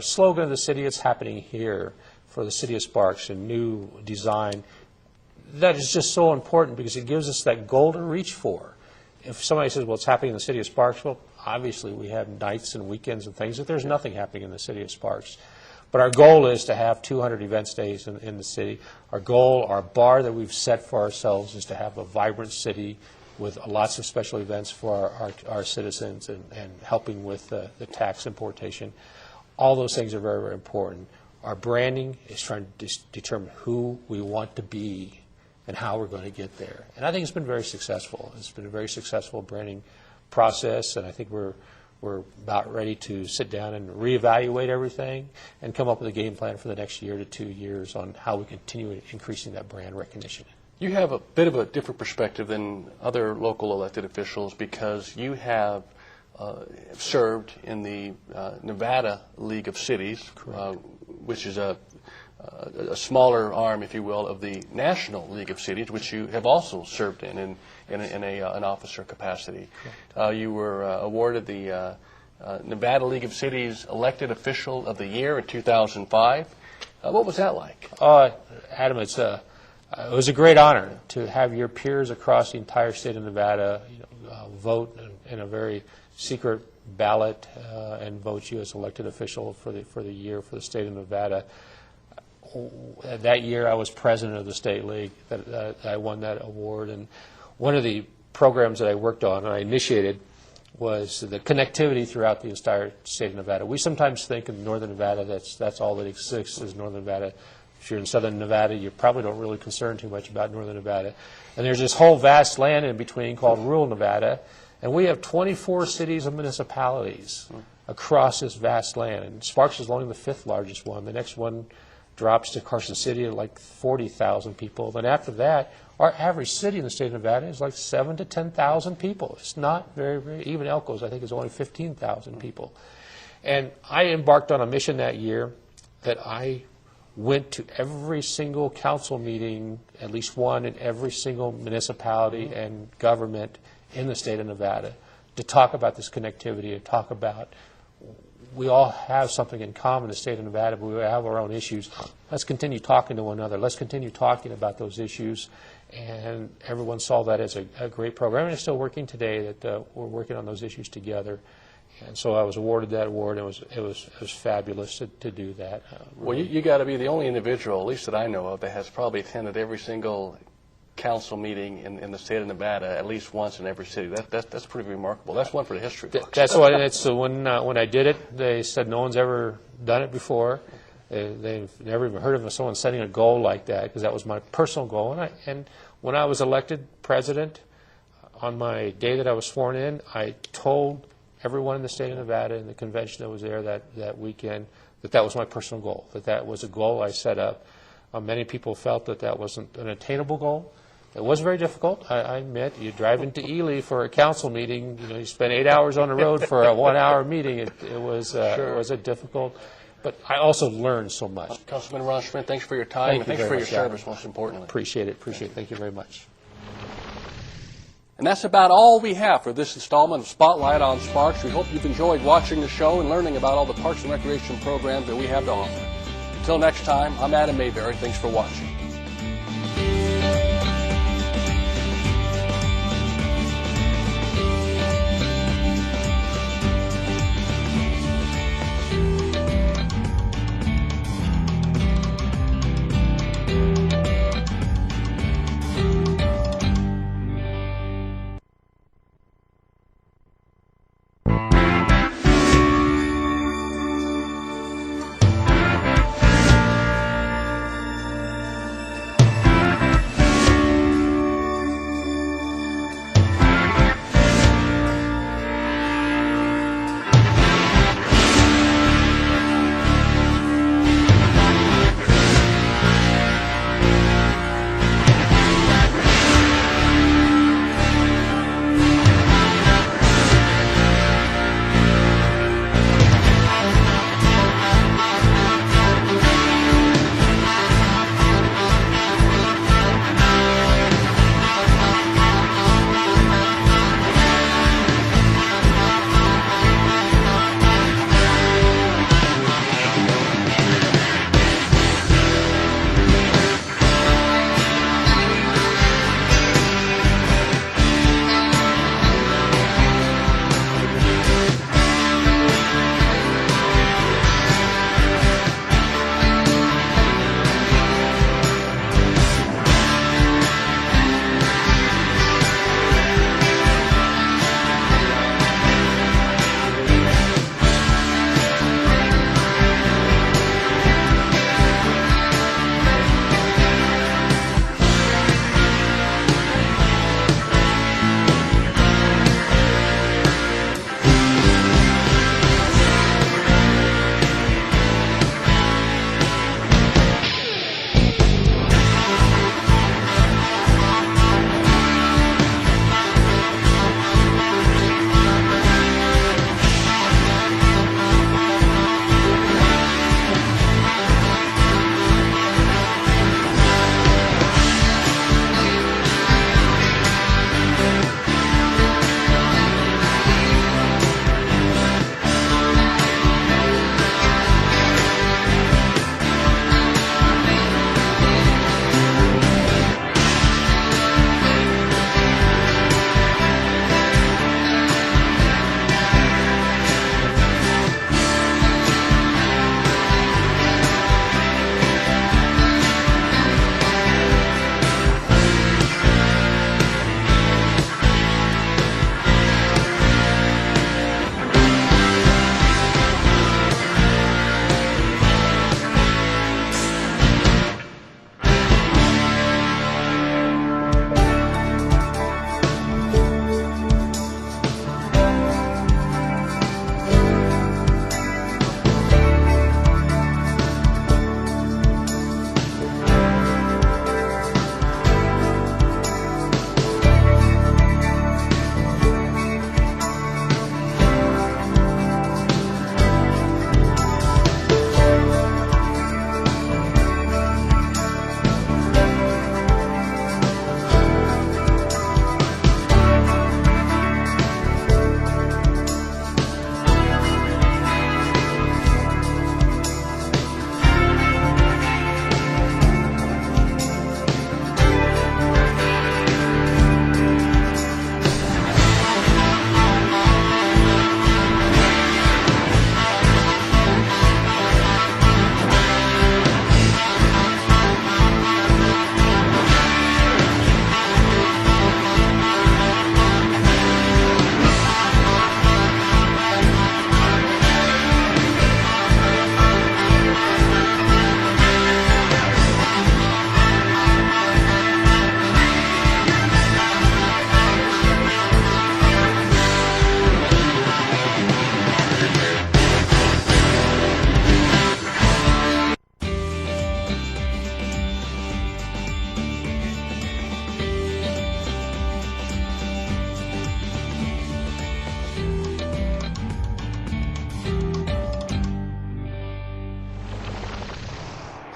slogan of the city, "It's happening here," for the city of Sparks, a new design, that is just so important because it gives us that goal to reach for. If somebody says, well, it's happening in the city of Sparks, well, obviously we have nights and weekends and things, but there's nothing happening in the city of Sparks. But our goal is to have 200 events days in the city. Our goal, our bar that we've set for ourselves, is to have a vibrant city with lots of special events for our citizens and helping with the tax importation. All those things are very, very important. Our branding is trying to determine who we want to be and how we're going to get there. And I think it's been very successful. It's been a very successful branding process, and I think we're about ready to sit down and reevaluate everything and come up with a game plan for the next year to 2 years on how we continue increasing that brand recognition. You have a bit of a different perspective than other local elected officials because you have served in the Nevada League of Cities, which is a smaller arm, if you will, of the National League of Cities, which you have also served in an officer capacity. You were awarded the Nevada League of Cities Elected Official of the Year in 2005. What was that like? Adam, it was a great honor to have your peers across the entire state of Nevada vote in a very secret ballot and vote you as elected official for the year for the state of Nevada. That year I was president of the State League, that I won that award, and one of the programs that I worked on and I initiated was the connectivity throughout the entire state of Nevada. We sometimes think in northern Nevada that's all that exists is northern Nevada. If you're in southern Nevada, you probably don't really concern too much about northern Nevada. And there's this whole vast land in between called rural Nevada, and we have 24 cities and municipalities across this vast land. And Sparks is only the 5th largest one. The next one drops to Carson City at like 40,000 people. Then after that, our average city in the state of Nevada is like 7,000 to 10,000 people. It's not very, very, even Elko's, I think, is only 15,000 people. And I embarked on a mission that year that I went to every single council meeting, at least one in every single municipality and government in the state of Nevada, to talk about this connectivity, to talk about we all have something in common in the state of Nevada, but we have our own issues. Let's continue talking to one another. Let's continue talking about those issues. And everyone saw that as a great program. And it's still working today, that we're working on those issues together. And so I was awarded that award, and it was fabulous to do that. Well, you got to be the only individual, at least that I know of, that has probably attended every single council meeting in the state of Nevada at least once in every city. That's pretty remarkable. That's one for the history books. That's what it's when I did it, they said no one's ever done it before. They've never even heard of someone setting a goal like that, because that was my personal goal. And when I was elected president, on my day that I was sworn in, I told everyone in the state of Nevada in the convention that was there that weekend that was my personal goal, that was a goal I set up. Many people felt that that wasn't an attainable goal. It was very difficult, I admit. You drive into Ely for a council meeting, you spend 8 hours on the road for a 1 hour meeting. It was a difficult, but I also learned so much. Councilman Ron Schmidt, thanks for your time and thanks for your service, most importantly. Appreciate it. Thank you very much. And that's about all we have for this installment of Spotlight on Sparks. We hope you've enjoyed watching the show and learning about all the parks and recreation programs that we have to offer. Until next time, I'm Adam Mayberry. Thanks for watching.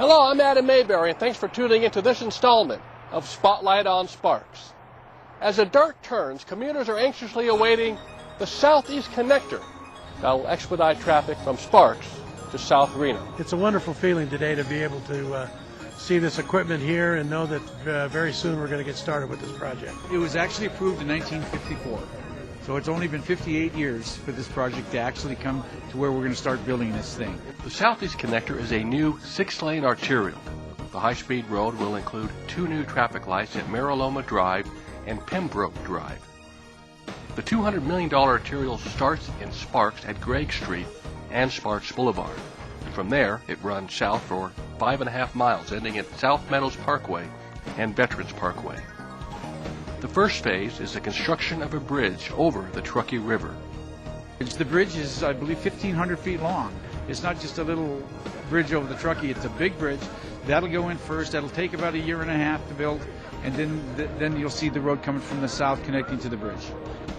Hello, I'm Adam Mayberry, and thanks for tuning into this installment of Spotlight on Sparks. As the dirt turns, commuters are anxiously awaiting the Southeast Connector that will expedite traffic from Sparks to South Reno. It's a wonderful feeling today to be able to see this equipment here and know that very soon we're going to get started with this project. It was actually approved in 1954. So it's only been 58 years for this project to actually come to where we're going to start building this thing. The Southeast Connector is a new 6-lane arterial. The high-speed road will include 2 new traffic lights at Mariloma Drive and Pembroke Drive. The $200 million arterial starts in Sparks at Gregg Street and Sparks Boulevard. From there, it runs south for 5.5 miles, ending at South Meadows Parkway and Veterans Parkway. The first phase is the construction of a bridge over the Truckee River. The bridge is, I believe, 1,500 feet long. It's not just a little bridge over the Truckee, it's a big bridge. That'll go in first. That'll take about 1.5 years to build, and then you'll see the road coming from the south connecting to the bridge.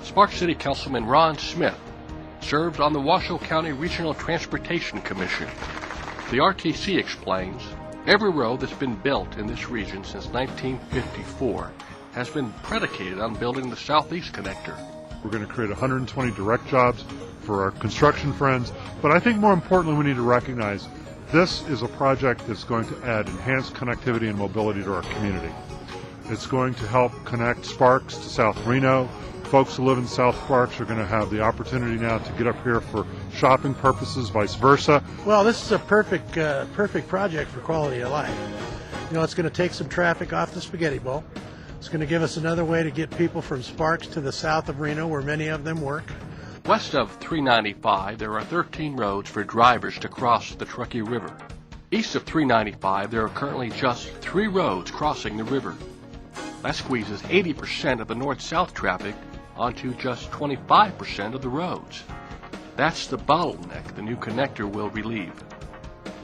Sparks City Councilman Ron Smith serves on the Washoe County Regional Transportation Commission. The RTC explains, every road that's been built in this region since 1954 has been predicated on building the Southeast Connector. We're going to create 120 direct jobs for our construction friends, but I think more importantly we need to recognize this is a project that's going to add enhanced connectivity and mobility to our community. It's going to help connect Sparks to South Reno. Folks who live in South Sparks are going to have the opportunity now to get up here for shopping purposes, vice versa. Well, this is a perfect project for quality of life. You know, it's going to take some traffic off the Spaghetti Bowl. It's going to give us another way to get people from Sparks to the south of Reno, where many of them work. West of 395, there are 13 roads for drivers to cross the Truckee River. East of 395, there are currently just 3 roads crossing the river. That squeezes 80% of the north-south traffic onto just 25% of the roads. That's the bottleneck the new connector will relieve.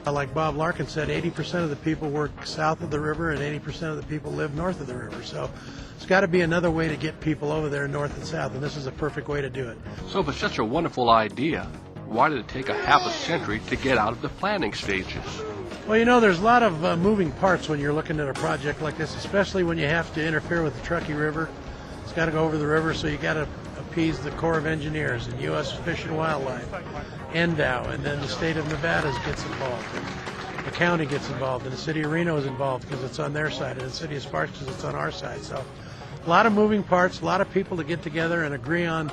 Like Bob Larkin said, 80% of the people work south of the river and 80% of the people live north of the river. So it's got to be another way to get people over there north and south, and this is a perfect way to do it. So if it's such a wonderful idea, why did it take a half a century to get out of the planning stages? Well, you know, there's a lot of moving parts when you're looking at a project like this, especially when you have to interfere with the Truckee River. It's got to go over the river, so you got to appease the Corps of Engineers and U.S. Fish and Wildlife, NDOW, and then the state of Nevada gets involved. The county gets involved, and the city of Reno is involved because it's on their side, and the city of Sparks because it's on our side. So a lot of moving parts, a lot of people to get together and agree on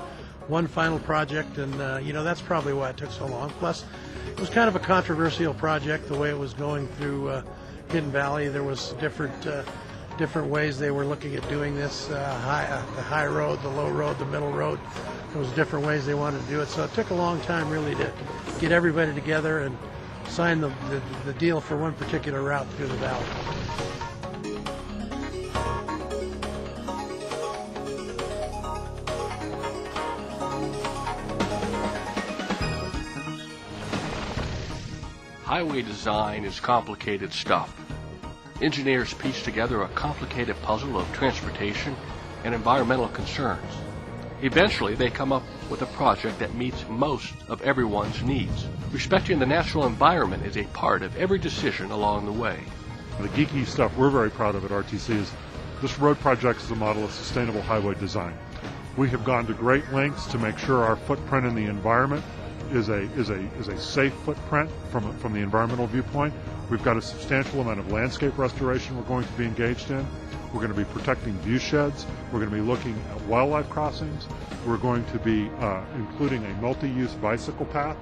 one final project, and you know, that's probably why it took so long. Plus, it was kind of a controversial project the way it was going through Hidden Valley. There was different ways they were looking at doing this, the high road, the low road, the middle road. There was different ways they wanted to do it. So it took a long time really to get everybody together and sign the deal for one particular route through the valley. Highway design is complicated stuff. Engineers piece together a complicated puzzle of transportation and environmental concerns. Eventually, they come up with a project that meets most of everyone's needs. Respecting the natural environment is a part of every decision along the way. The geeky stuff we're very proud of at RTC is this road project is a model of sustainable highway design. We have gone to great lengths to make sure our footprint in the environment is a safe footprint from the environmental viewpoint. We've got a substantial amount of landscape restoration we're going to be engaged in. We're going to be protecting view sheds. We're going to be looking at wildlife crossings. We're going to be including a multi-use bicycle path.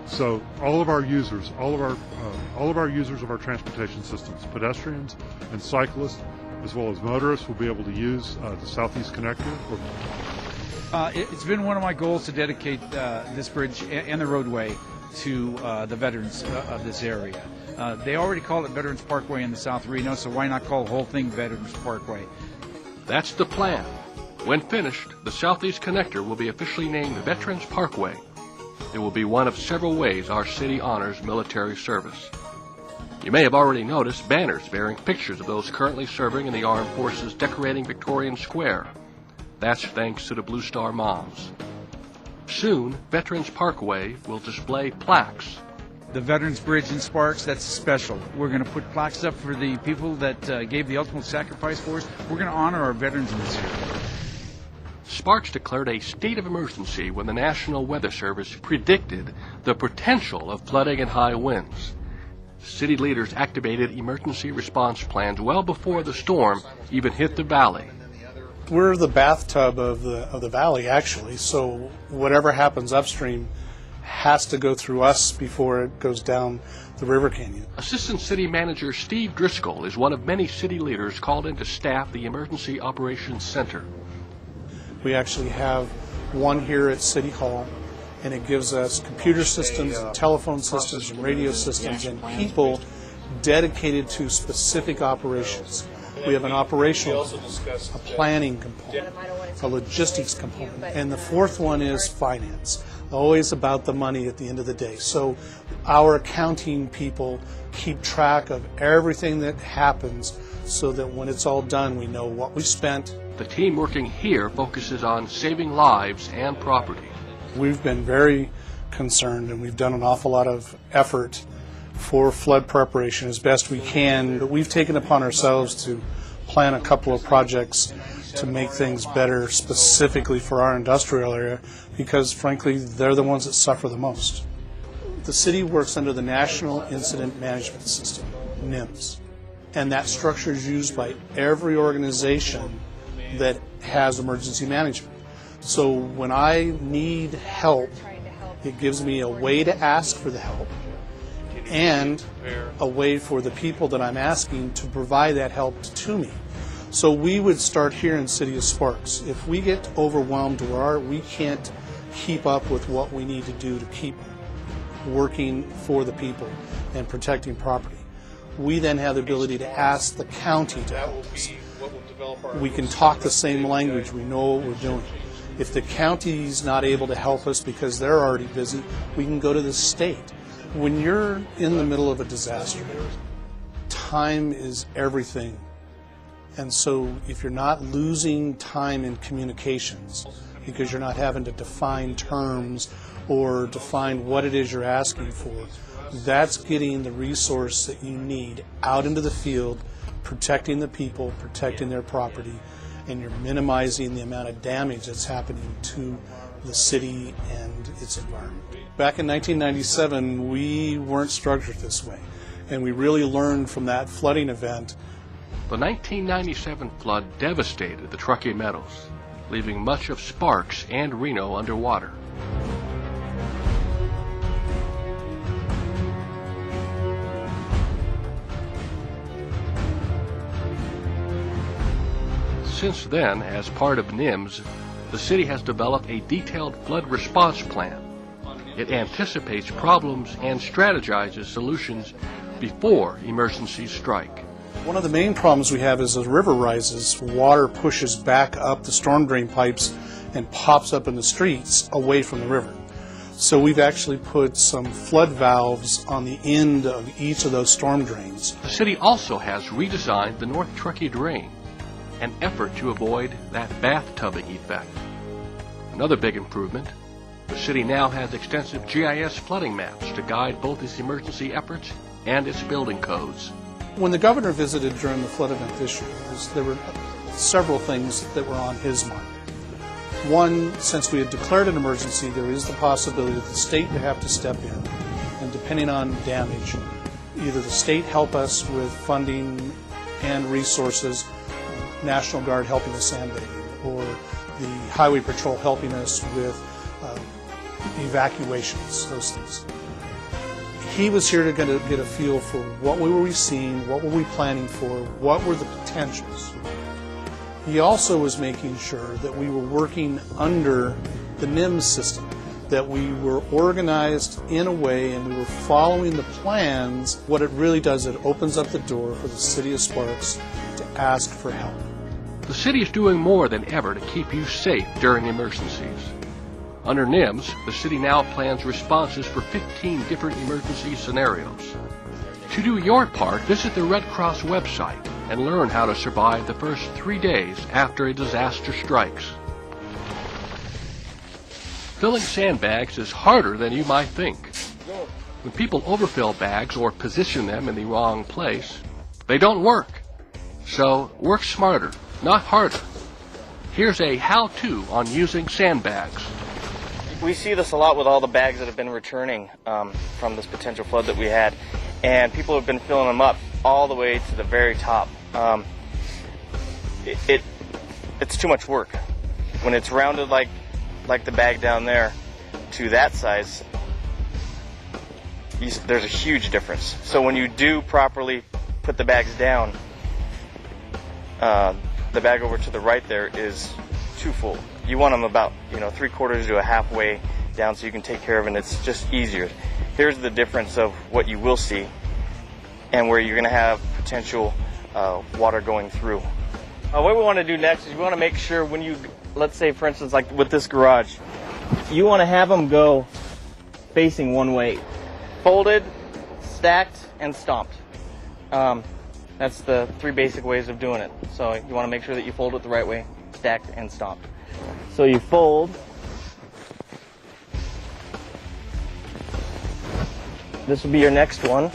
So all of our users of our transportation systems, pedestrians and cyclists, as well as motorists, will be able to use the Southeast Connector. It's been one of my goals to dedicate this bridge and the roadway to the veterans of this area. They already call it Veterans Parkway in the South Reno, so why not call the whole thing Veterans Parkway? That's the plan. When finished, the Southeast Connector will be officially named Veterans Parkway. It will be one of several ways our city honors military service. You may have already noticed banners bearing pictures of those currently serving in the armed forces decorating Victorian Square. That's thanks to the Blue Star Moms. Soon, Veterans Parkway will display plaques The Veterans Bridge in Sparks, that's special. We're going to put plaques up for the people that gave the ultimate sacrifice for us. We're going to honor our veterans in this year. Sparks declared a state of emergency when the National Weather Service predicted the potential of flooding and high winds. City leaders activated emergency response plans well before the storm even hit the valley. We're the bathtub of the valley, actually, so whatever happens upstream has to go through us before it goes down the river canyon. Assistant City Manager Steve Driscoll is one of many city leaders called in to staff the Emergency Operations Center. We actually have one here at City Hall, and it gives us computer systems, and telephone systems, and radio systems, and people dedicated to specific operations. We have an operational component, a planning component, a logistics component, and the fourth one is finance. Always about the money at the end of the day. So our accounting people keep track of everything that happens so that when it's all done, we know what we spent. The team working here focuses on saving lives and property. We've been very concerned, and we've done an awful lot of effort for flood preparation as best we can, but we've taken upon ourselves to plan a couple of projects to make things better specifically for our industrial area because, frankly, they're the ones that suffer the most. The city works under the National Incident Management System, NIMS, and that structure is used by every organization that has emergency management. So when I need help, it gives me a way to ask for the help and a way for the people that I'm asking to provide that help to me. So we would start here in City of Sparks. If we get overwhelmed where we can't keep up with what we need to do to keep working for the people and protecting property, we then have the ability to ask the county to help us. We can talk the same language. We know what we're doing. If the county's not able to help us because they're already busy, we can go to the state. When you're in the middle of a disaster, time is everything. And so if you're not losing time in communications because you're not having to define terms or define what it is you're asking for, that's getting the resource that you need out into the field, protecting the people, protecting their property, and you're minimizing the amount of damage that's happening to the city and its environment. Back in 1997, we weren't structured this way, and we really learned from that flooding event. The 1997 flood devastated the Truckee Meadows, leaving much of Sparks and Reno underwater. Since then, as part of NIMS, the city has developed a detailed flood response plan. It anticipates problems and strategizes solutions before emergencies strike. One of the main problems we have is as the river rises, water pushes back up the storm drain pipes and pops up in the streets away from the river. So we've actually put some flood valves on the end of each of those storm drains. The city also has redesigned the North Truckee Drain, an effort to avoid that bathtubing effect. Another big improvement, the city now has extensive GIS flooding maps to guide both its emergency efforts and its building codes. When the governor visited during the flood event this year, there were several things that were on his mind. One, since we had declared an emergency, there is the possibility that the state would have to step in, and depending on damage, either the state help us with funding and resources, National Guard helping us sandbagging, or the Highway Patrol helping us with evacuations, those things. He was here to get a feel for what we were seeing, what were we planning for, what were the potentials. He also was making sure that we were working under the NIMS system, that we were organized in a way and we were following the plans. What it really does, it opens up the door for the city of Sparks to ask for help. The city is doing more than ever to keep you safe during emergencies. Under NIMS, the city now plans responses for 15 different emergency scenarios. To do your part, visit the Red Cross website and learn how to survive the first 3 days after a disaster strikes. Filling sandbags is harder than you might think. When people overfill bags or position them in the wrong place, they don't work. So work smarter, not harder. Here's a how-to on using sandbags. We see this a lot with all the bags that have been returning from this potential flood that we had, and people have been filling them up all the way to the very top. It's too much work. When it's rounded like the bag down there to that size, there's a huge difference. So when you do properly put the bags down, the bag over to the right there is too full. You want them about 3/4 to a halfway down so you can take care of it, and it's just easier. Here's the difference of what you will see and where you're going to have potential water going through. What we want to do next is we want to make sure when you, let's say for instance like with this garage, you want to have them go facing one way. Folded, stacked, and stomped. That's the 3 basic ways of doing it. So you want to make sure that you fold it the right way, stacked and stomped. So you fold. This will be your next one.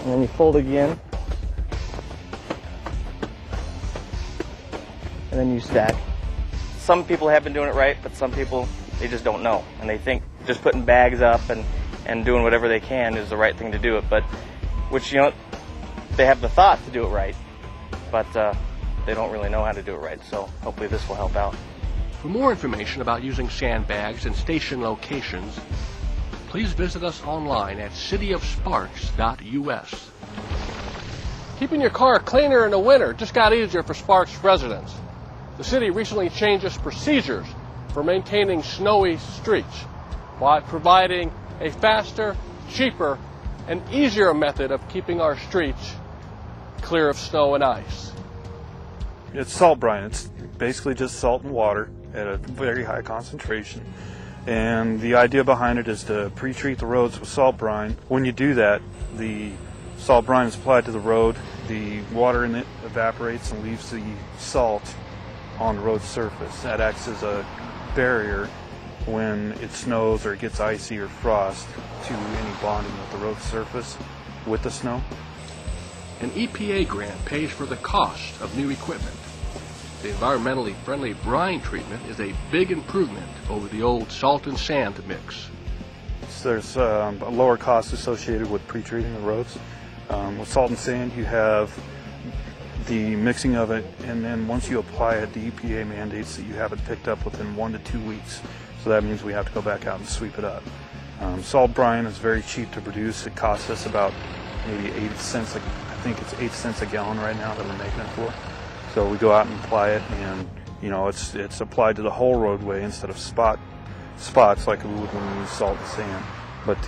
And then you fold again. And then you stack. Some people have been doing it right, but some people, they just don't know. And they think just putting bags up and doing whatever they can is the right thing to do it. But, they have the thought to do it right, but they don't really know how to do it right. So hopefully this will help out. For more information about using sandbags in station locations, please visit us online at cityofsparks.us. Keeping your car cleaner in the winter just got easier for Sparks residents. The city recently changed its procedures for maintaining snowy streets by providing a faster, cheaper, and easier method of keeping our streets clear of snow and ice. It's salt brine. It's basically just salt and water at a very high concentration. And the idea behind it is to pre-treat the roads with salt brine. When you do that, the salt brine is applied to the road, the water in it evaporates and leaves the salt on the road surface. That acts as a barrier when it snows or it gets icy or frost to any bonding with the road surface with the snow. An EPA grant pays for the cost of new equipment. The environmentally friendly brine treatment is a big improvement over the old salt and sand mix. So there's a lower cost associated with pre-treating the roads. With salt and sand, you have the mixing of it, and then once you apply it, the EPA mandates that you have it picked up within 1 to 2 weeks. So that means we have to go back out and sweep it up. Salt brine is very cheap to produce. It costs us about maybe 8 cents. I think it's 8 cents a gallon right now that we're making it for. So we go out and apply it, and it's applied to the whole roadway instead of spots like we would when we use salt and sand. But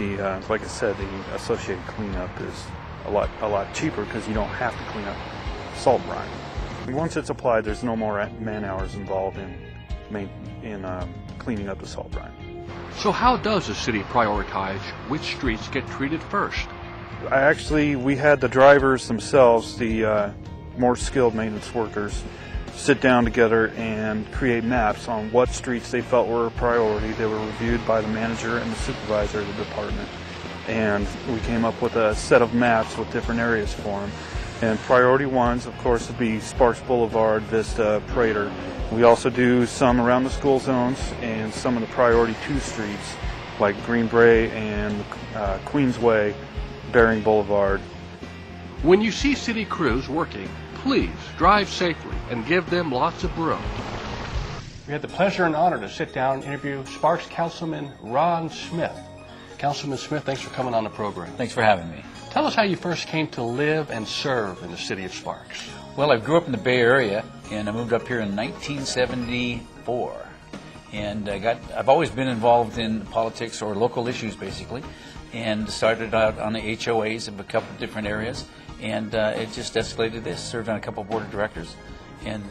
like I said, the associated cleanup is a lot cheaper because you don't have to clean up salt brine. Once it's applied, there's no more man hours involved in cleaning up the salt brine. So how does the city prioritize which streets get treated first? We had the drivers themselves, the more skilled maintenance workers, sit down together and create maps on what streets they felt were a priority. They were reviewed by the manager and the supervisor of the department. And we came up with a set of maps with different areas for them. And priority ones, of course, would be Sparks Boulevard, Vista, Prater. We also do some around the school zones and some of the priority 2 streets like Green Bray and Queensway, Bering Boulevard. When you see city crews working, please drive safely and give them lots of room. We had the pleasure and honor to sit down and interview Sparks Councilman Ron Smith. Councilman Smith, thanks for coming on the program. Thanks for having me. Tell us how you first came to live and serve in the city of Sparks. Well, I grew up in the Bay Area, and I moved up here in 1974. And I've always been involved in politics or local issues, basically, and started out on the HOAs of a couple of different areas. And it just escalated this, served on a couple of board of directors. And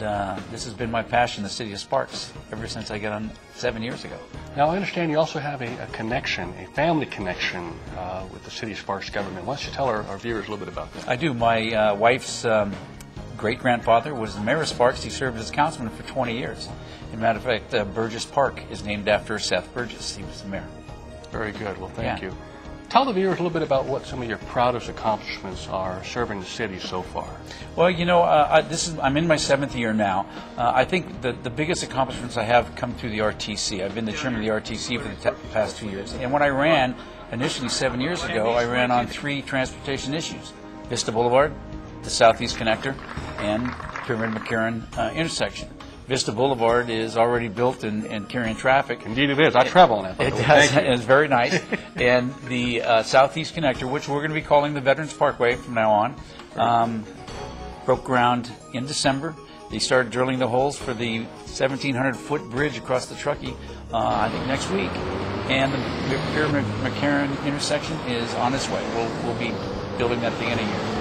this has been my passion, the city of Sparks, ever since I got on 7 years ago. Now, I understand you also have a connection, a family connection with the city of Sparks government. Why don't you tell our viewers a little bit about that? I do. My wife's great-grandfather was Mayor of Sparks. He served as councilman for 20 years. As a matter of fact, Burgess Park is named after Seth Burgess. He was the mayor. Very good. Well, thank you. Tell the viewers a little bit about what some of your proudest accomplishments are serving the city so far. Well, you know, I'm in my 7th year now. I think the biggest accomplishments I have come through the RTC. I've been the chairman of the RTC for the past 2 years. And when I ran, initially 7 years ago, I ran on 3 transportation issues: Vista Boulevard, the Southeast Connector, and Pyramid-McCarran intersection. Vista Boulevard is already built and carrying traffic. Indeed it is. I travel on it. It does. It's very nice. And the Southeast Connector, which we're going to be calling the Veterans Parkway from now on, broke ground in December. They started drilling the holes for the 1,700-foot bridge across the Truckee, I think, next week. And the Pyramid-McCarran intersection is on its way. We'll be building that thing in a year.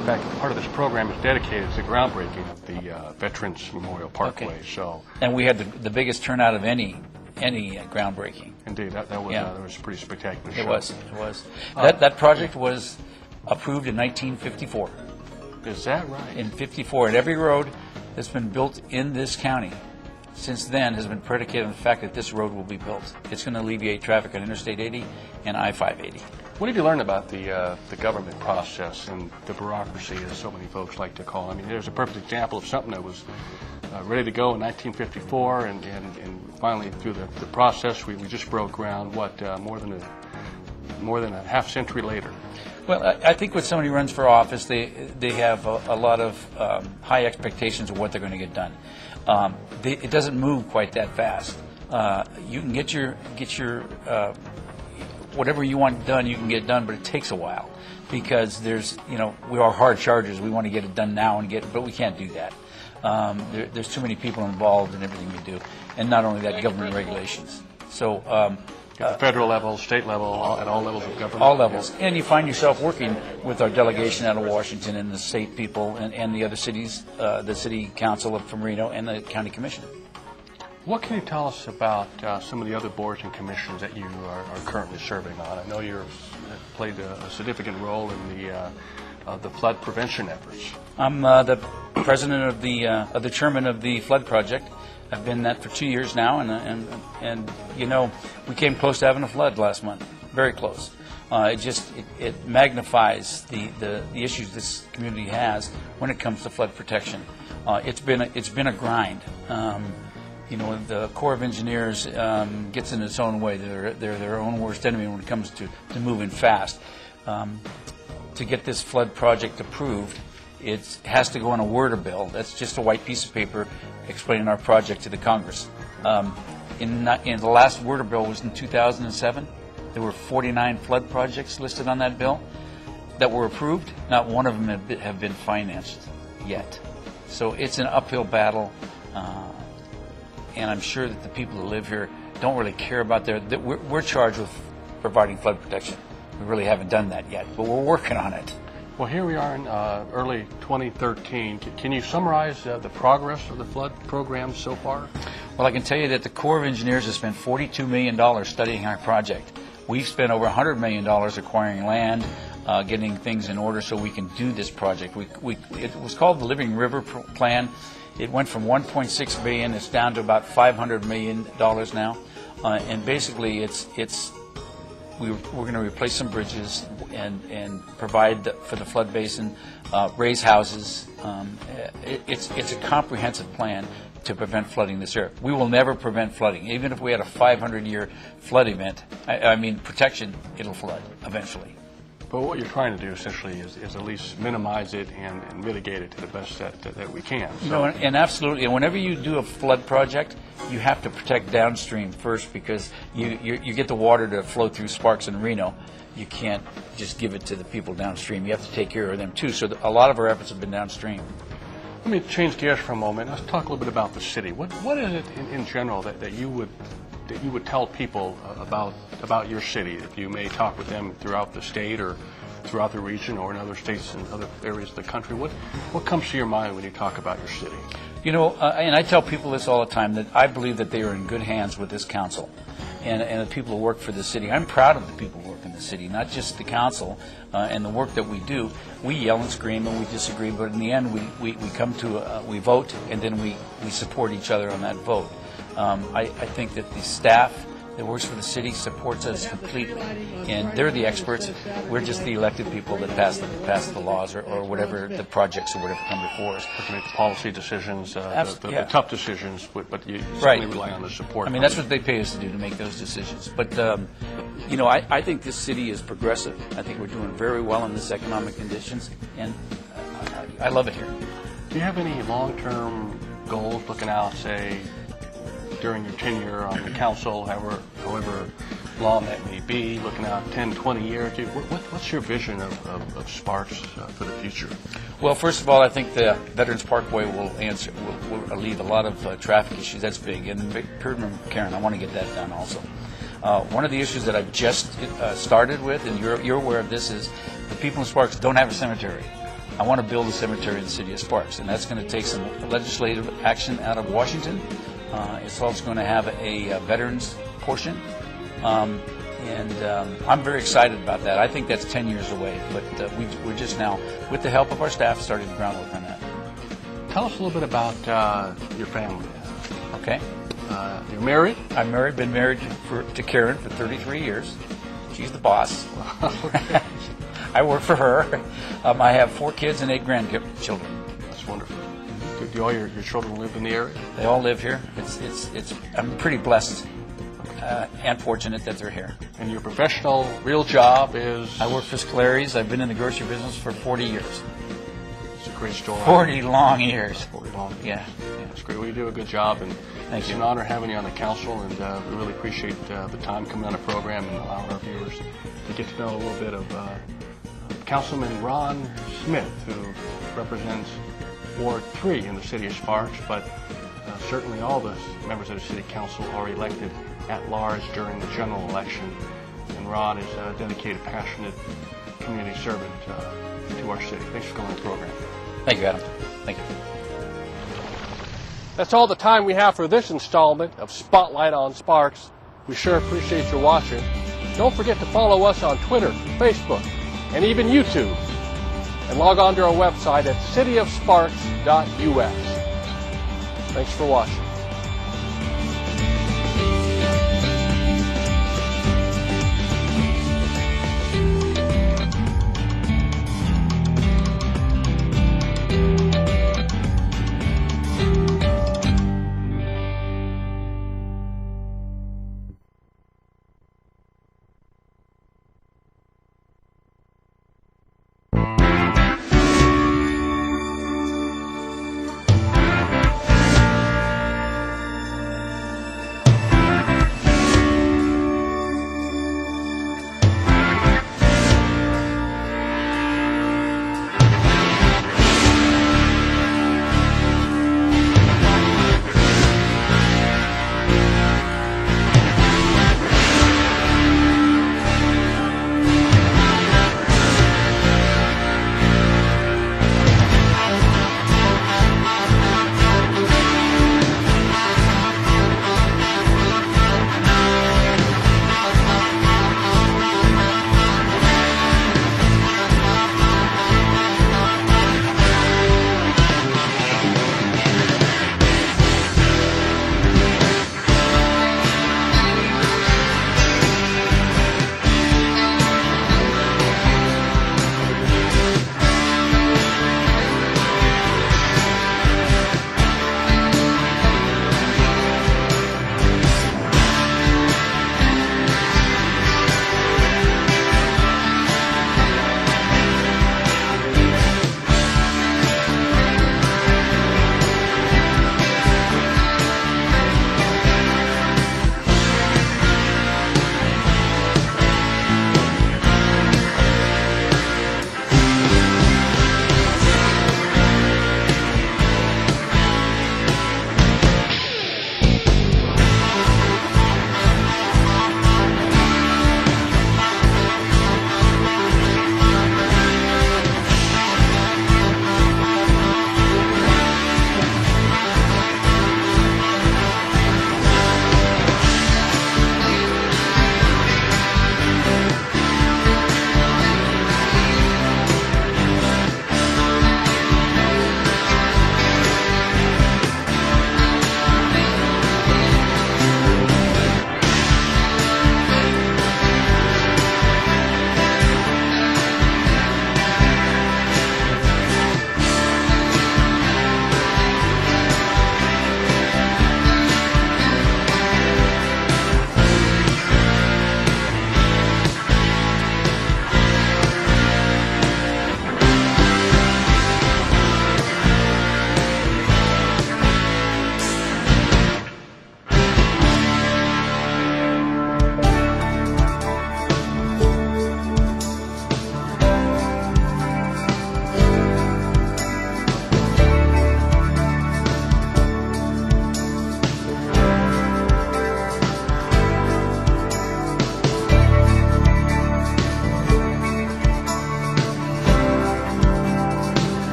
In fact, part of this program is dedicated to the groundbreaking of the Veterans Memorial Parkway. Okay. So, and we had the biggest turnout of any groundbreaking. Indeed, that was a pretty spectacular show. It was. That project was approved in 1954. Is that right? In 54, and every road that's been built in this county since then has been predicated on the fact that this road will be built. It's going to alleviate traffic on Interstate 80 and I-580. What have you learned about the government process and the bureaucracy, as so many folks like to call it? I mean, there's a perfect example of something that was ready to go in 1954, and finally through the process, we just broke ground. More than a half century later? Well, I think when somebody runs for office, they have a lot of high expectations of what they're going to get done. It doesn't move quite that fast. You can get your whatever you want done, you can get done, but it takes a while because we are hard chargers. We want to get it done now but we can't do that. There's too many people involved in everything we do, and not only that, government regulations. So at the federal level, state level, at all levels of government. All levels, and you find yourself working with our delegation out of Washington and the state people and the other cities, the city council from Reno and the county commission. What can you tell us about some of the other boards and commissions that you are currently serving on? I know you've played a significant role in the flood prevention efforts. I'm the president of the chairman of the flood project. I've been that for 2 years now, and we came close to having a flood last month, very close. It magnifies the issues this community has when it comes to flood protection. It's been a grind. The Corps of Engineers gets in its own way. They're their own worst enemy when it comes to moving fast. To get this flood project approved, it has to go on a Word bill. That's just a white piece of paper explaining our project to the Congress. In the last Word bill was in 2007. There were 49 flood projects listed on that bill that were approved. Not one of them have been financed yet. So it's an uphill battle. And I'm sure that the people who live here don't really care about we're charged with providing flood protection. We really haven't done that yet, but we're working on it. Well, here we are in early 2013. Can you summarize the progress of the flood program so far? Well, I can tell you that the Corps of Engineers has spent $42 million studying our project. We've spent over $100 million acquiring land, getting things in order so we can do this project. It was called the Living River Plan. It went from $1.6 billion. It's down to about $500 million now, and basically, we're going to replace some bridges and provide for the flood basin, raise houses. It's a comprehensive plan to prevent flooding this area. We will never prevent flooding, even if we had a 500-year flood event. Protection. It'll flood eventually. But what you're trying to do essentially is at least minimize it and mitigate it to the best that we can. So. And absolutely. And whenever you do a flood project, you have to protect downstream first because you get the water to flow through Sparks and Reno. You can't just give it to the people downstream. You have to take care of them too. So a lot of our efforts have been downstream. Let me change gears for a moment. Let's talk a little bit about the city. What is it in general that you would tell people about your city, if you may talk with them throughout the state or throughout the region or in other states and other areas of the country? What comes to your mind when you talk about your city? And I tell people this all the time, that I believe that they are in good hands with this council. and the people who work for the city. I'm proud of the people who work in the city, not just the council and the work that we do. We yell and scream and we disagree, but in the end we come to, we vote, and then we support each other on that vote. I think that the staff that works for the city supports us completely, and they're the experts. We're just the elected people that pass the laws or whatever the projects or whatever come before us. To make the policy decisions, the tough decisions, but you certainly Right. rely on the support. I mean, that's what they pay us to do, to make those decisions. But, you know, I think this city is progressive. I think we're doing very well in this economic conditions, and I love it here. Do you have any long-term goals looking out, say, during your tenure on the council, however long that may be, looking out 10, 20 years? What's your vision of Sparks for the future? Well, first of all, I think the Veterans Parkway will alleviate a lot of traffic issues. That's big. And Pyramid Karen, I want to get that done also. One of the issues that I've just started with, and you're aware of this, is the people in Sparks don't have a cemetery. I want to build a cemetery in the city of Sparks, and that's going to take some legislative action out of Washington. It's also going to have a veterans portion, and I'm very excited about that. I think that's 10 years away, but we're just now, with the help of our staff, starting the groundwork on that. Tell us a little bit about your family. Okay. You're married? I'm married. Been married to Karen for 33 years. She's the boss. I work for her. I have 4 kids and 8 grandchildren. That's wonderful. Do all your children live in the area? They all live here. I'm pretty blessed and fortunate that they're here. And your professional, real job is? I work for Scolari's. I've been in the grocery business for 40 years. It's a great story. 40 long years. 40 long years. Yeah. It's great. Well, you do a good job, and Thank it's you. an honor having you on the council, and we really appreciate the time coming on the program and allowing our viewers to get to know a little bit of Councilman Ron Smith, who represents Ward 3 in the city of Sparks, but certainly all the members of the city council are elected at large during the general election, and Ron is a dedicated, passionate community servant to our city. Thanks for coming on the program. Thank you, Adam. Thank you. That's all the time we have for this installment of Spotlight on Sparks. We sure appreciate your watching. Don't forget to follow us on Twitter, Facebook, and even YouTube. And log on to our website at cityofsparks.us. Thanks for watching.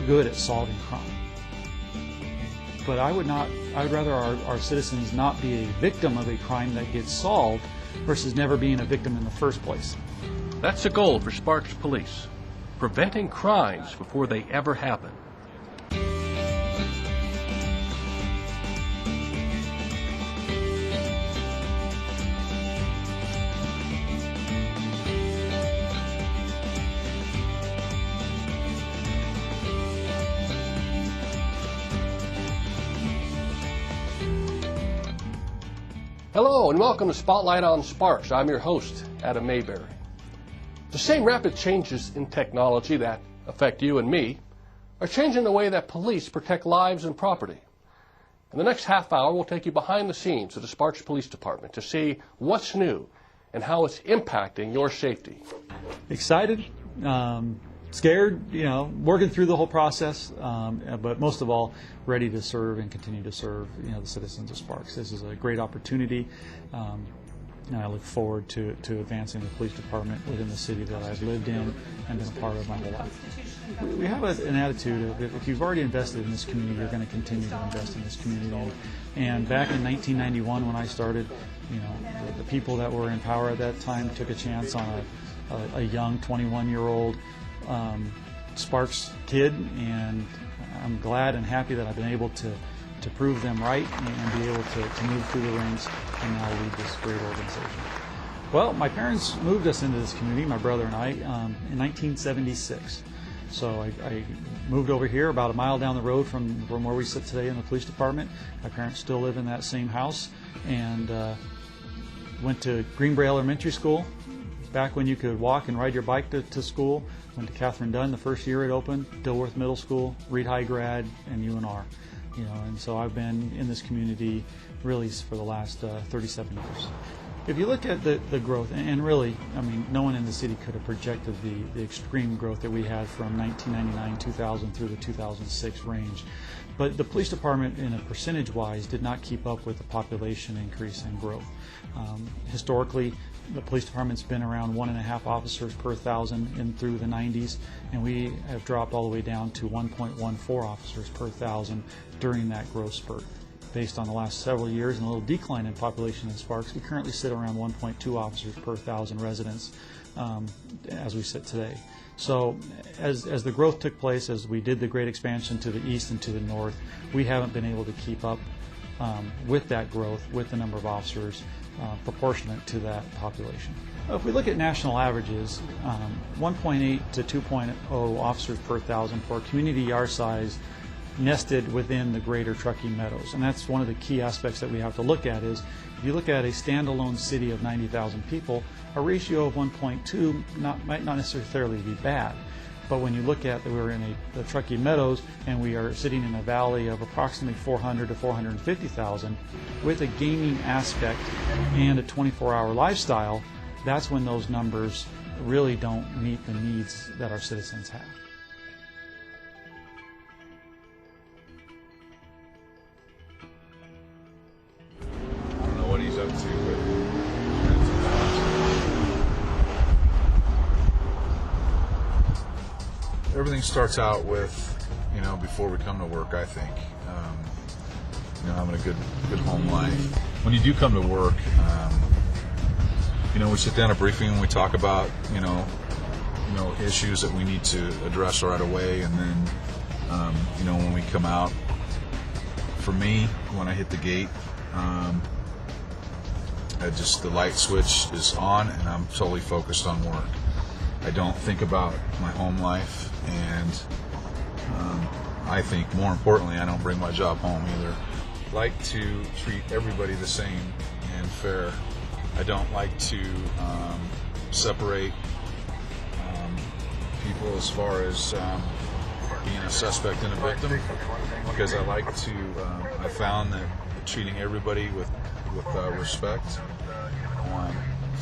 good at solving crime. But I would rather our citizens not be a victim of a crime that gets solved versus never being a victim in the first place. That's the goal for Sparks Police, preventing crimes before they ever happen. Hello and welcome to Spotlight on Sparks. I'm your host, Adam Mayberry. The same rapid changes in technology that affect you and me are changing the way that police protect lives and property. In the next half hour, we'll take you behind the scenes of the Sparks Police Department to see what's new and how it's impacting your safety. Excited, scared, working through the whole process, but most of all, ready to serve and continue to serve, the citizens of Sparks. This is a great opportunity, and I look forward to advancing the police department within the city that I've lived in and been a part of my whole life. We have an attitude of if you've already invested in this community, you're going to continue to invest in this community. And back in 1991, when I started, the people that were in power at that time took a chance on a young 21-year-old Sparks kid, and I'm glad and happy that I've been able to prove them right and be able to move through the ranks and now lead this great organization. Well, my parents moved us into this community, my brother and I, in 1976. So I moved over here about a mile down the road from where we sit today in the police department. My parents still live in that same house, and went to Greenbrae Elementary School back when you could walk and ride your bike to school. Went to Catherine Dunn the first year it opened, Dilworth Middle School, Reed High grad, and UNR. And so I've been in this community really for the last 37 years. If you look at the growth, and really, no one in the city could have projected the extreme growth that we had from 1999, 2000 through the 2006 range. But the police department, in a percentage-wise, did not keep up with the population increase and growth. Historically, the police department's been around 1.5 officers per 1,000 in through the 90s, and we have dropped all the way down to 1.14 officers per 1,000 during that growth spurt. Based on the last several years and a little decline in population in Sparks, we currently sit around 1.2 officers per 1,000 residents as we sit today. So as the growth took place, as we did the great expansion to the east and to the north, we haven't been able to keep up with that growth, with the number of officers proportionate to that population. If we look at national averages, 1.8 to 2.0 officers per 1,000 for a community our size nested within the greater Truckee Meadows. And that's one of the key aspects that we have to look at is, if you look at a standalone city of 90,000 people, a ratio of 1.2 might not necessarily be bad. But when you look at that we're in the Truckee Meadows and we are sitting in a valley of approximately 400 to 450,000 with a gaming aspect and a 24-hour lifestyle, that's when those numbers really don't meet the needs that our citizens have. I don't know what he's up to, but everything starts out with, before we come to work, I think, having a good home life. When you do come to work, we sit down at briefing and we talk about, issues that we need to address right away, and then, when we come out, for me, when I hit the gate, the light switch is on and I'm totally focused on work. I don't think about my home life, and I think more importantly, I don't bring my job home either. I like to treat everybody the same and fair. I don't like to separate people as far as being a suspect and a victim, because I found that treating everybody with respect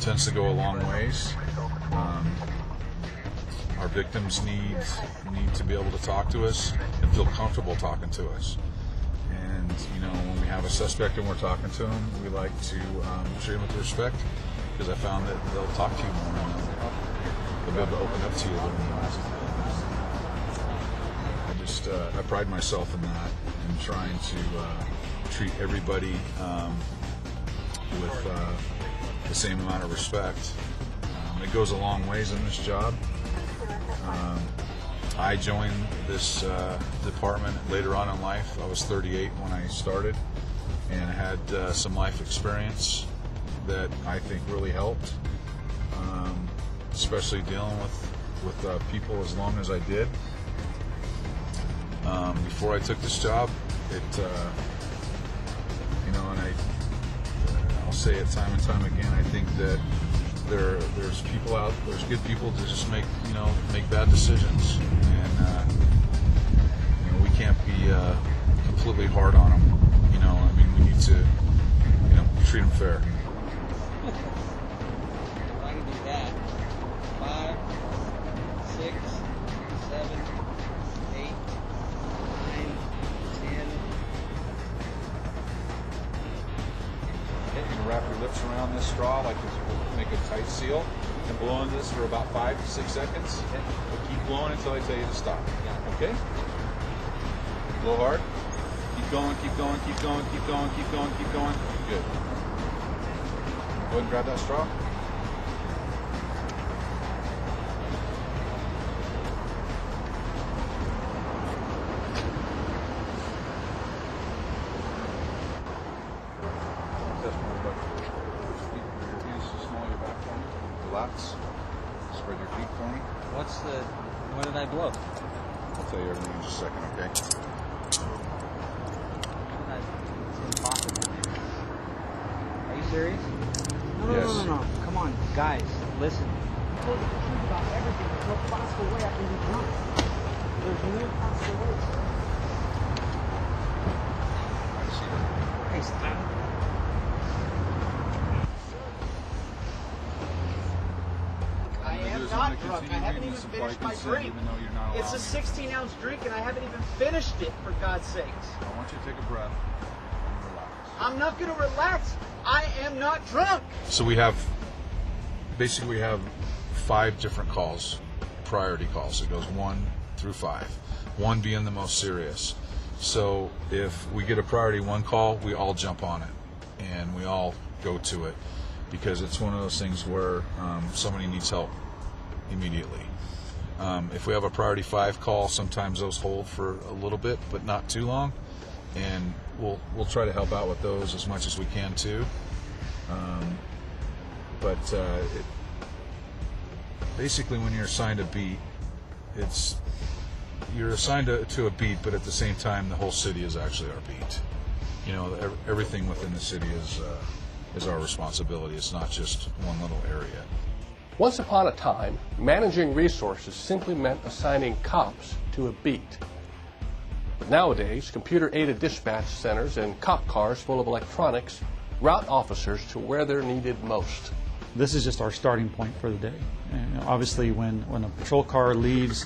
tends to go a long ways. Our victims need to be able to talk to us and feel comfortable talking to us. And when we have a suspect and we're talking to them, we like to treat them with respect, because I found that they'll talk to you more and they'll be able to open up to you a little more. I pride myself in that and trying to treat everybody with the same amount of respect. It goes a long ways in this job. I joined this department later on in life. I was 38 when I started, and I had some life experience that I think really helped, especially dealing with people as long as I did. Before I took this job, it, you know, and I'll say it time and time again, I think that there's people out, there's good people to just make bad decisions, and you know, we can't be completely hard on them. You know, I mean, we need to, you know, treat them fair. I can do that. 5, 6, 7, 8, 9, 10. You can wrap your lips around this straw like this will make a tight seal, and blow into this for about 5 to 6 seconds. But keep blowing until I tell you to stop. Okay? Blow hard. Keep going, keep going, keep going, keep going, keep going, keep going. Good. Go ahead and grab that straw. Relax. Spread your feet for me. What did I blow? I'll tell you everything in just a second, okay? It's impossible. Are you serious? No, Yes. no. Come on, guys, listen. I told you the truth about everything. There's no possible way I can be drunk. There's no possible way. I see that. Hey, stop. I am not drunk. I haven't even finished my drink. It's a 16-ounce drink, and I haven't even finished it, for God's sakes. I want you to take a breath and relax. I'm not going to relax. I am not drunk. So we have 5 different calls, priority calls. It goes 1 through 5, 1 being the most serious. So if we get a priority 1 call, we all jump on it and we all go to it, because it's one of those things where somebody needs help immediately. If we have a priority 5 call, sometimes those hold for a little bit, but not too long, and we'll try to help out with those as much as we can too. Basically, when you're assigned a beat, you're assigned to a beat, but at the same time, the whole city is actually our beat. You know, everything within the city is our responsibility. It's not just one little area. Once upon a time, managing resources simply meant assigning cops to a beat. But nowadays, computer-aided dispatch centers and cop cars full of electronics route officers to where they're needed most. This is just our starting point for the day. And obviously, when a patrol car leaves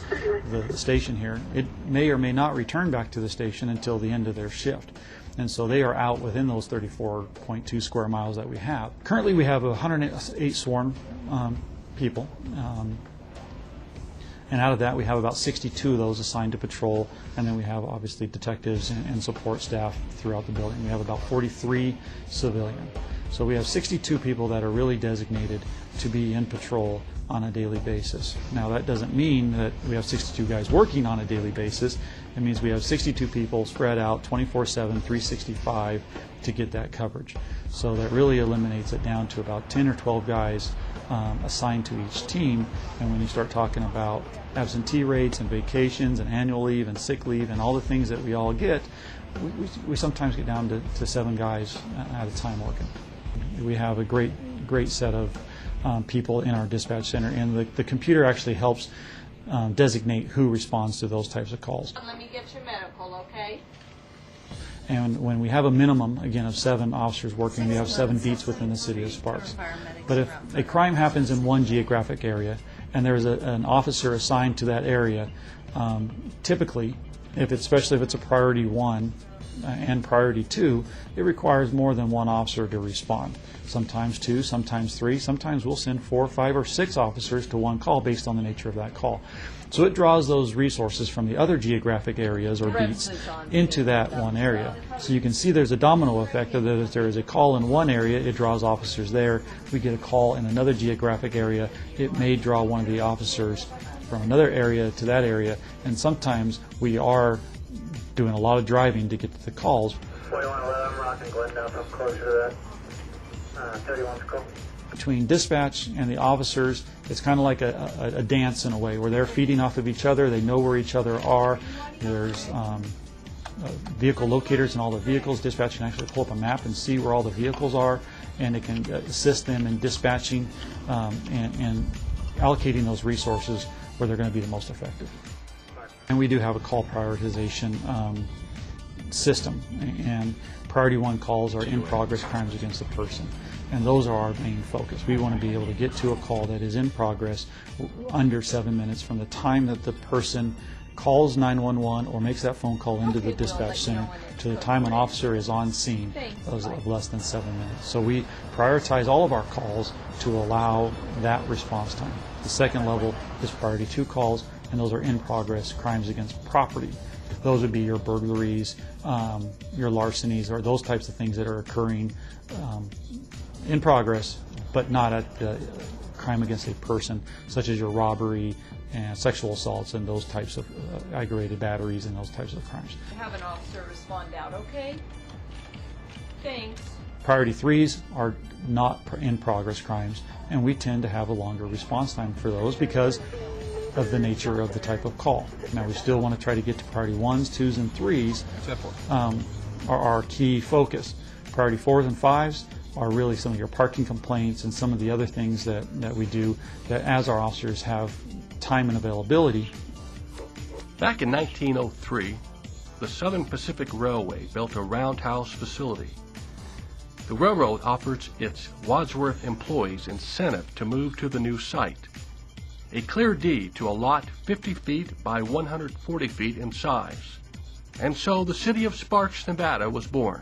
the station here, it may or may not return back to the station until the end of their shift. And so they are out within those 34.2 square miles that we have. Currently, we have 108 sworn people. And out of that, we have about 62 of those assigned to patrol, and then we have obviously detectives and support staff throughout the building. We have about 43 civilian. So we have 62 people that are really designated to be in patrol on a daily basis. Now, that doesn't mean that we have 62 guys working on a daily basis. It means we have 62 people spread out 24/7, 365 to get that coverage. So that really eliminates it down to about 10 or 12 guys assigned to each team. And when you start talking about absentee rates and vacations and annual leave and sick leave and all the things that we all get, we sometimes get down to 7 guys at a time working. We have a great set of people in our dispatch center, and the computer actually helps designate who responds to those types of calls. Let me get your medical, okay? And when we have a minimum, again, of 7 officers working, we have 7 beats within the city of Sparks. But if a crime happens in one geographic area and there's an officer assigned to that area, typically, especially if it's a priority 1, and priority 2, it requires more than one officer to respond. Sometimes 2, sometimes 3, sometimes we'll send 4, 5, or 6 officers to one call based on the nature of that call. So it draws those resources from the other geographic areas or beats into that one area. So you can see there's a domino effect of that. If there is a call in one area, it draws officers there. We get a call in another geographic area, it may draw one of the officers from another area to that area, and sometimes we are doing a lot of driving to get to the calls. 4111, Rock and Glendale, come closer to that. 31's cool. Between dispatch and the officers, it's kind of like a dance in a way, where they're feeding off of each other, they know where each other are. There's vehicle locators in all the vehicles. Dispatch can actually pull up a map and see where all the vehicles are, and it can assist them in dispatching and allocating those resources where they're going to be the most effective. And we do have a call prioritization system, and priority 1 calls are in progress crimes against the person, and those are our main focus. We want to be able to get to a call that is in progress under 7 minutes from the time that the person calls 911 or makes that phone call into the dispatch center to the time an officer is on scene of less than 7 minutes. So we prioritize all of our calls to allow that response time. The second level is priority 2 calls, and those are in progress crimes against property. Those would be your burglaries, your larcenies, or those types of things that are occurring in progress, but not at the crime against a person, such as your robbery and sexual assaults and those types of aggravated batteries and those types of crimes. Have an officer respond out, okay? Thanks. Priority 3s are not in progress crimes, and we tend to have a longer response time for those because of the nature of the type of call. Now, we still want to try to get to priority 1s, 2s, and 3s are our key focus. Priority 4s and 5s are really some of your parking complaints and some of the other things that we do that, as our officers have time and availability. Back in 1903, the Southern Pacific Railway built a roundhouse facility. The railroad offered its Wadsworth employees incentive to move to the new site. A clear deed to a lot 50 feet by 140 feet in size. And so the city of Sparks, Nevada was born.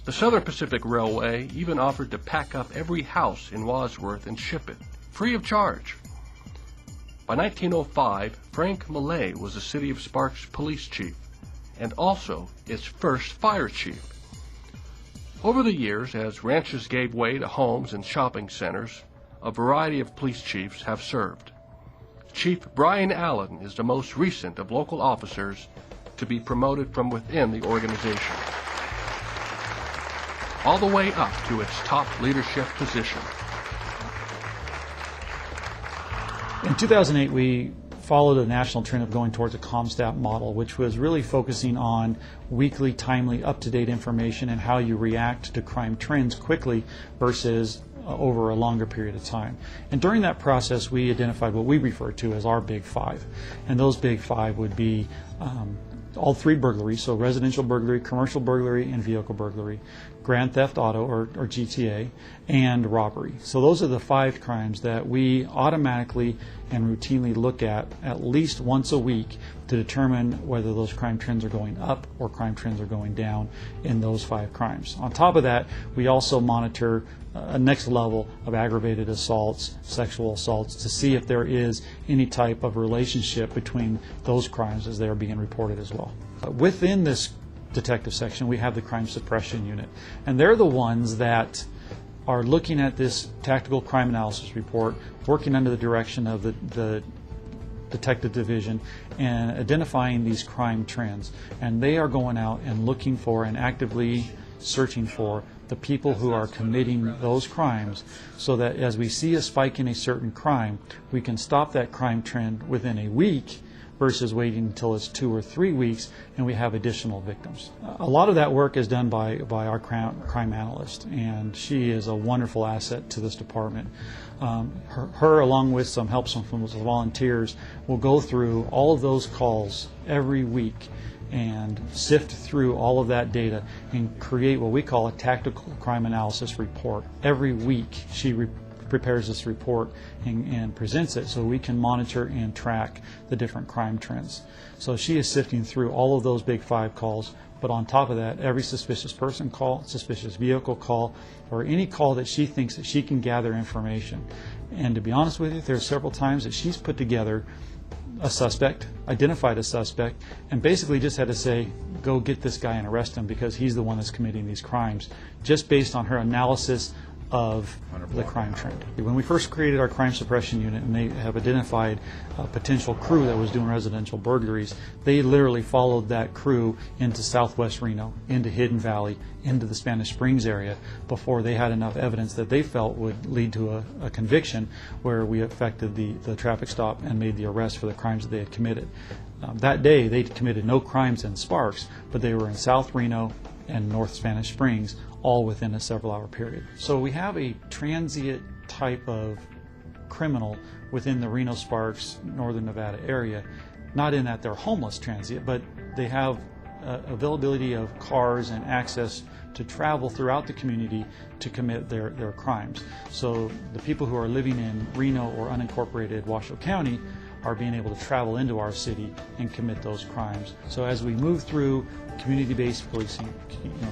The Southern Pacific Railway even offered to pack up every house in Wadsworth and ship it, free of charge. By 1905, Frank Millay was the city of Sparks police chief, and also its first fire chief. Over the years, as ranches gave way to homes and shopping centers, a variety of police chiefs have served. Chief Brian Allen is the most recent of local officers to be promoted from within the organization, all the way up to its top leadership position. In 2008, we followed a national trend of going towards a CommStat model, which was really focusing on weekly, timely, up-to-date information and how you react to crime trends quickly versus over a longer period of time. And during that process, we identified what we refer to as our Big Five. And those Big Five would be all 3 burglaries, so residential burglary, commercial burglary, and vehicle burglary, grand theft auto, or GTA, and robbery. So those are the 5 crimes that we automatically and routinely look at least once a week to determine whether those crime trends are going up or crime trends are going down in those 5 crimes. On top of that, we also monitor a next level of aggravated assaults, sexual assaults, to see if there is any type of relationship between those crimes as they are being reported as well. Within this detective section, we have the crime suppression unit, and they're the ones that are looking at this tactical crime analysis report, working under the direction of the detective division and identifying these crime trends. And they are going out and looking for and actively searching for the people who are committing those crimes, so that as we see a spike in a certain crime, we can stop that crime trend within a week versus waiting until it's 2 or 3 weeks and we have additional victims. A lot of that work is done by our crime analyst, and she is a wonderful asset to this department. Her along with some help from the volunteers, will go through all of those calls every week and sift through all of that data and create what we call a tactical crime analysis report. Every week she prepares this report and presents it so we can monitor and track the different crime trends. So she is sifting through all of those Big Five calls But on top of that, every suspicious person call, suspicious vehicle call, or any call that she thinks that she can gather information. And to be honest with you, there are several times that she's put together a suspect, identified a suspect, and basically just had to say, go get this guy and arrest him because he's the one that's committing these crimes, just based on her analysis of the crime trend. When we first created our crime suppression unit and they have identified a potential crew that was doing residential burglaries, they literally followed that crew into southwest Reno, into Hidden Valley, into the Spanish Springs area before they had enough evidence that they felt would lead to a conviction where we effected the traffic stop and made the arrest for the crimes that they had committed. That day they committed no crimes in Sparks, but they were in South Reno and North Spanish Springs, all within a several-hour period. So we have a transient type of criminal within the Reno, Sparks, Northern Nevada area, not in that they're homeless transient, but they have availability of cars and access to travel throughout the community to commit their crimes. So the people who are living in Reno or unincorporated Washoe County are being able to travel into our city and commit those crimes. So as we move through community-based policing,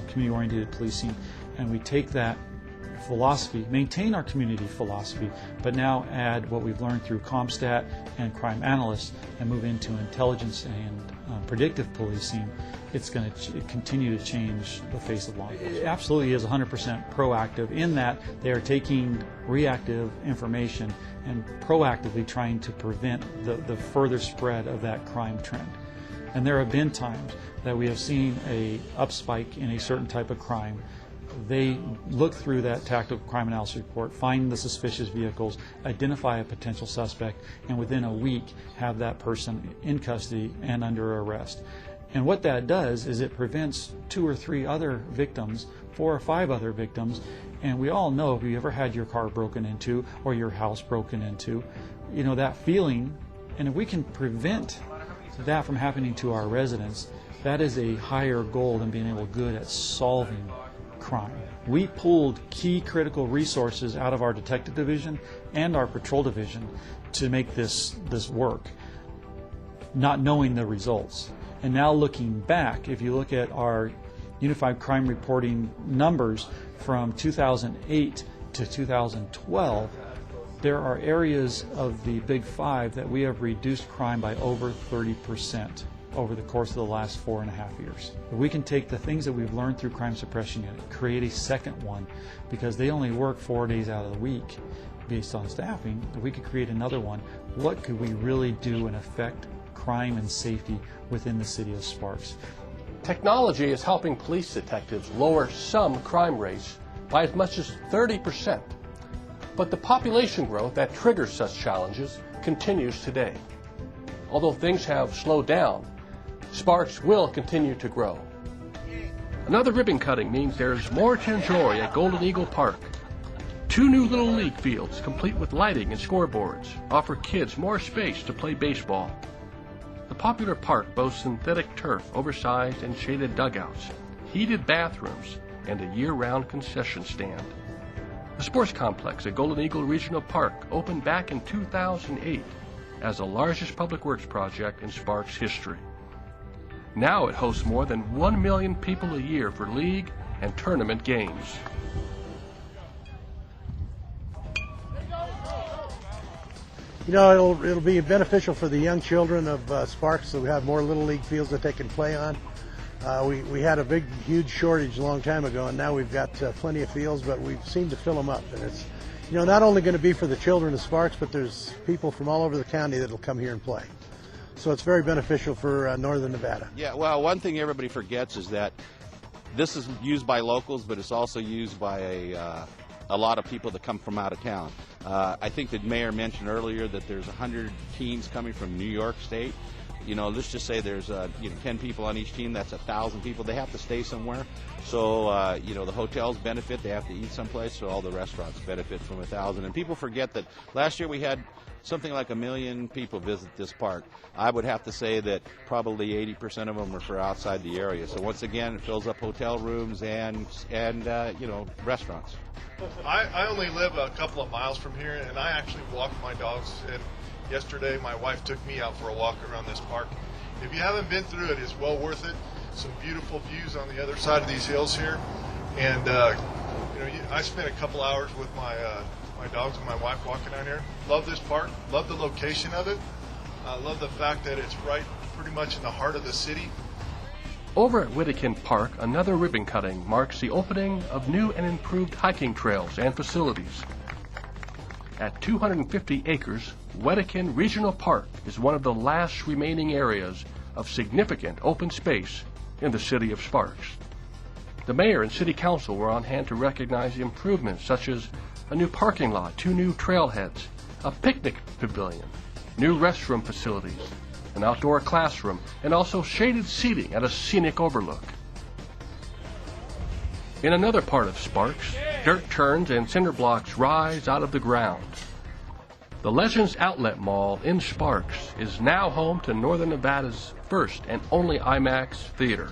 community-oriented policing, and we take that philosophy, maintain our community philosophy, but now add what we've learned through CompStat and crime analysts and move into intelligence and predictive policing, it's going to continue to change the face of law enforcement. It absolutely is 100% proactive in that they are taking reactive information and proactively trying to prevent the further spread of that crime trend. And there have been times that we have seen a upspike in a certain type of crime. They look through that tactical crime analysis report, find the suspicious vehicles, identify a potential suspect, and within a week have that person in custody and under arrest. And what that does is it prevents 2 or 3 other victims, 4 or 5 other victims, and we all know if you ever had your car broken into or your house broken into, you know, that feeling, and if we can prevent that from happening to our residents, that is a higher goal than being able good at solving crime. We pulled key critical resources out of our detective division and our patrol division to make this work, not knowing the results. And now looking back, if you look at our Unified Crime Reporting numbers from 2008 to 2012, there are areas of the Big Five that we have reduced crime by over 30% over the course of the last 4.5 years. If we can take the things that we've learned through Crime Suppression Unit, create a second one, because they only work 4 days out of the week based on staffing, if we could create another one, what could we really do and affect crime and safety within the city of Sparks? Technology is helping police detectives lower some crime rates by as much as 30%. But the population growth that triggers such challenges continues today. Although things have slowed down, Sparks will continue to grow. Another ribbon cutting means there's more to enjoy at Golden Eagle Park. 2 new Little League fields, complete with lighting and scoreboards, offer kids more space to play baseball. The popular park boasts synthetic turf, oversized and shaded dugouts, heated bathrooms, and a year-round concession stand. The sports complex at Golden Eagle Regional Park opened back in 2008 as the largest public works project in Sparks history. Now it hosts more than 1 million people a year for league and tournament games. You know, it'll be beneficial for the young children of Sparks that we have more Little League fields that they can play on. We had a huge shortage a long time ago, and now we've got plenty of fields, but we seem to fill them up. And it's, you know, not only going to be for the children of Sparks, but there's people from all over the county that will come here and play. So it's very beneficial for Northern Nevada. Yeah, well, one thing everybody forgets is that this is used by locals, but it's also used by a lot of people that come from out of town. I think the mayor mentioned earlier that there's 100 teams coming from New York State. You know, let's just say there's 10 people on each team. That's 1,000 people. They have to stay somewhere. So, you know, the hotels benefit. They have to eat someplace. So all the restaurants benefit from 1,000. And people forget that last year we had something like 1 million people visit this park. I would have to say that probably 80% of them are for outside the area. So once again, it fills up hotel rooms and you know, restaurants. I only live a couple of miles from here, and I actually walk my dogs. And yesterday, my wife took me out for a walk around this park. If you haven't been through it, it's well worth it. some beautiful views on the other side of these hills here. And I spent a couple hours with my dogs and my wife walking down here. Love this park. Love the location of it. Love the fact that it's right pretty much in the heart of the city. Over at Wedekind Park, another ribbon cutting marks the opening of new and improved hiking trails and facilities. At 250 acres, Wedekind Regional Park is one of the last remaining areas of significant open space in the city of Sparks. The mayor and city council were on hand to recognize the improvements such as a new parking lot, 2 new trailheads, a picnic pavilion, new restroom facilities, an outdoor classroom, and also shaded seating at a scenic overlook. In another part of Sparks, dirt turns and cinder blocks rise out of the ground. The Legends Outlet Mall in Sparks is now home to Northern Nevada's first and only IMAX theater.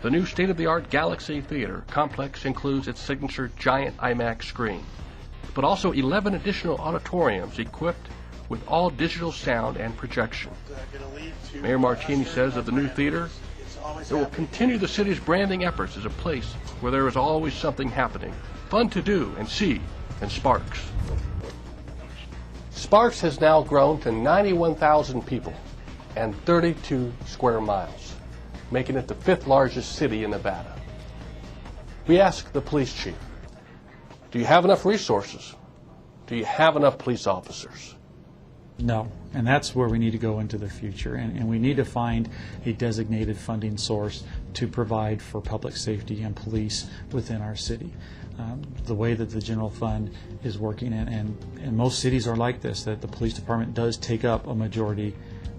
The new state-of-the-art Galaxy Theater complex includes its signature giant IMAX screen, but also 11 additional auditoriums equipped with all digital sound and projection. Mayor Martini says of the new theater, it will continue the city's branding efforts as a place where there is always something happening, fun to do and see in Sparks. Sparks has now grown to 91,000 people and 32 square miles, making it the 5th largest city in Nevada. We asked the police chief, do you have enough resources? Do you have enough police officers? No, and that's where we need to go into the future, and we need to find a designated funding source to provide for public safety and police within our city. The way that the general fund is working, and most cities are like this, that the police department does take up a majority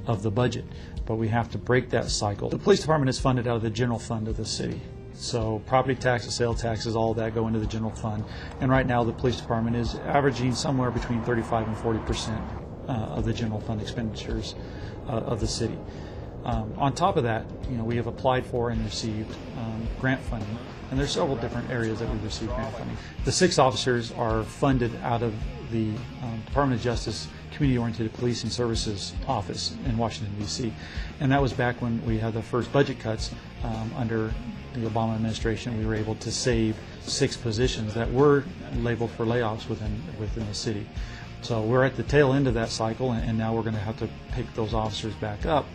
of the budget, but we have to break that cycle. The police department is funded out of the general fund of the city. So property taxes, sales taxes, all of that go into the general fund, and right now the police department is averaging somewhere between 35 and 40% of the general fund expenditures of the city. On top of that, we have applied for and received grant funding, and there's several different areas that we've received grant funding. The 6 officers are funded out of the Department of Justice Community-Oriented Policing Services office in Washington, D.C., and that was back when we had the first budget cuts under the Obama administration. We were able to save 6 positions that were labeled for layoffs within the city. So we're at the tail end of that cycle, and now we're going to have to pick those officers back up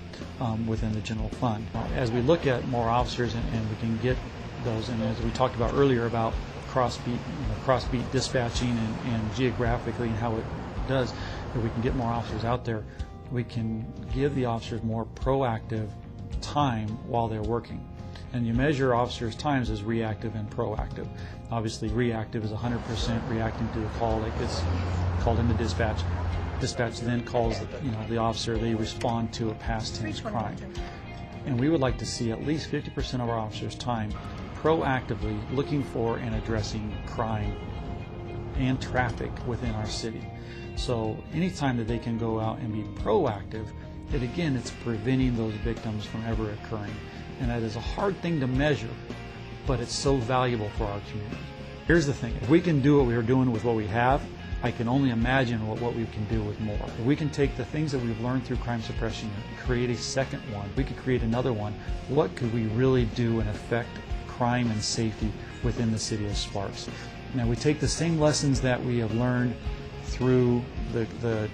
within the general fund. As we look at more officers and we can get those, and as we talked about earlier about cross-beat dispatching and geographically and how it does, if we can get more officers out there, we can give the officers more proactive time while they're working. And you measure officers' times as reactive and proactive. Obviously, reactive is 100% reacting to the call that gets called into dispatch. Dispatch then calls the officer. They respond to a past tense crime. And we would like to see at least 50% of our officers' time proactively looking for and addressing crime and traffic within our city. So anytime that they can go out and be proactive, it's preventing those victims from ever occurring. And that is a hard thing to measure, but it's so valuable for our community. Here's the thing, if we can do what we are doing with what we have, I can only imagine what we can do with more. If we can take the things that we've learned through crime suppression and create a second one, we could create another one. What could we really do and affect crime and safety within the city of Sparks? Now, we take the same lessons that we have learned through the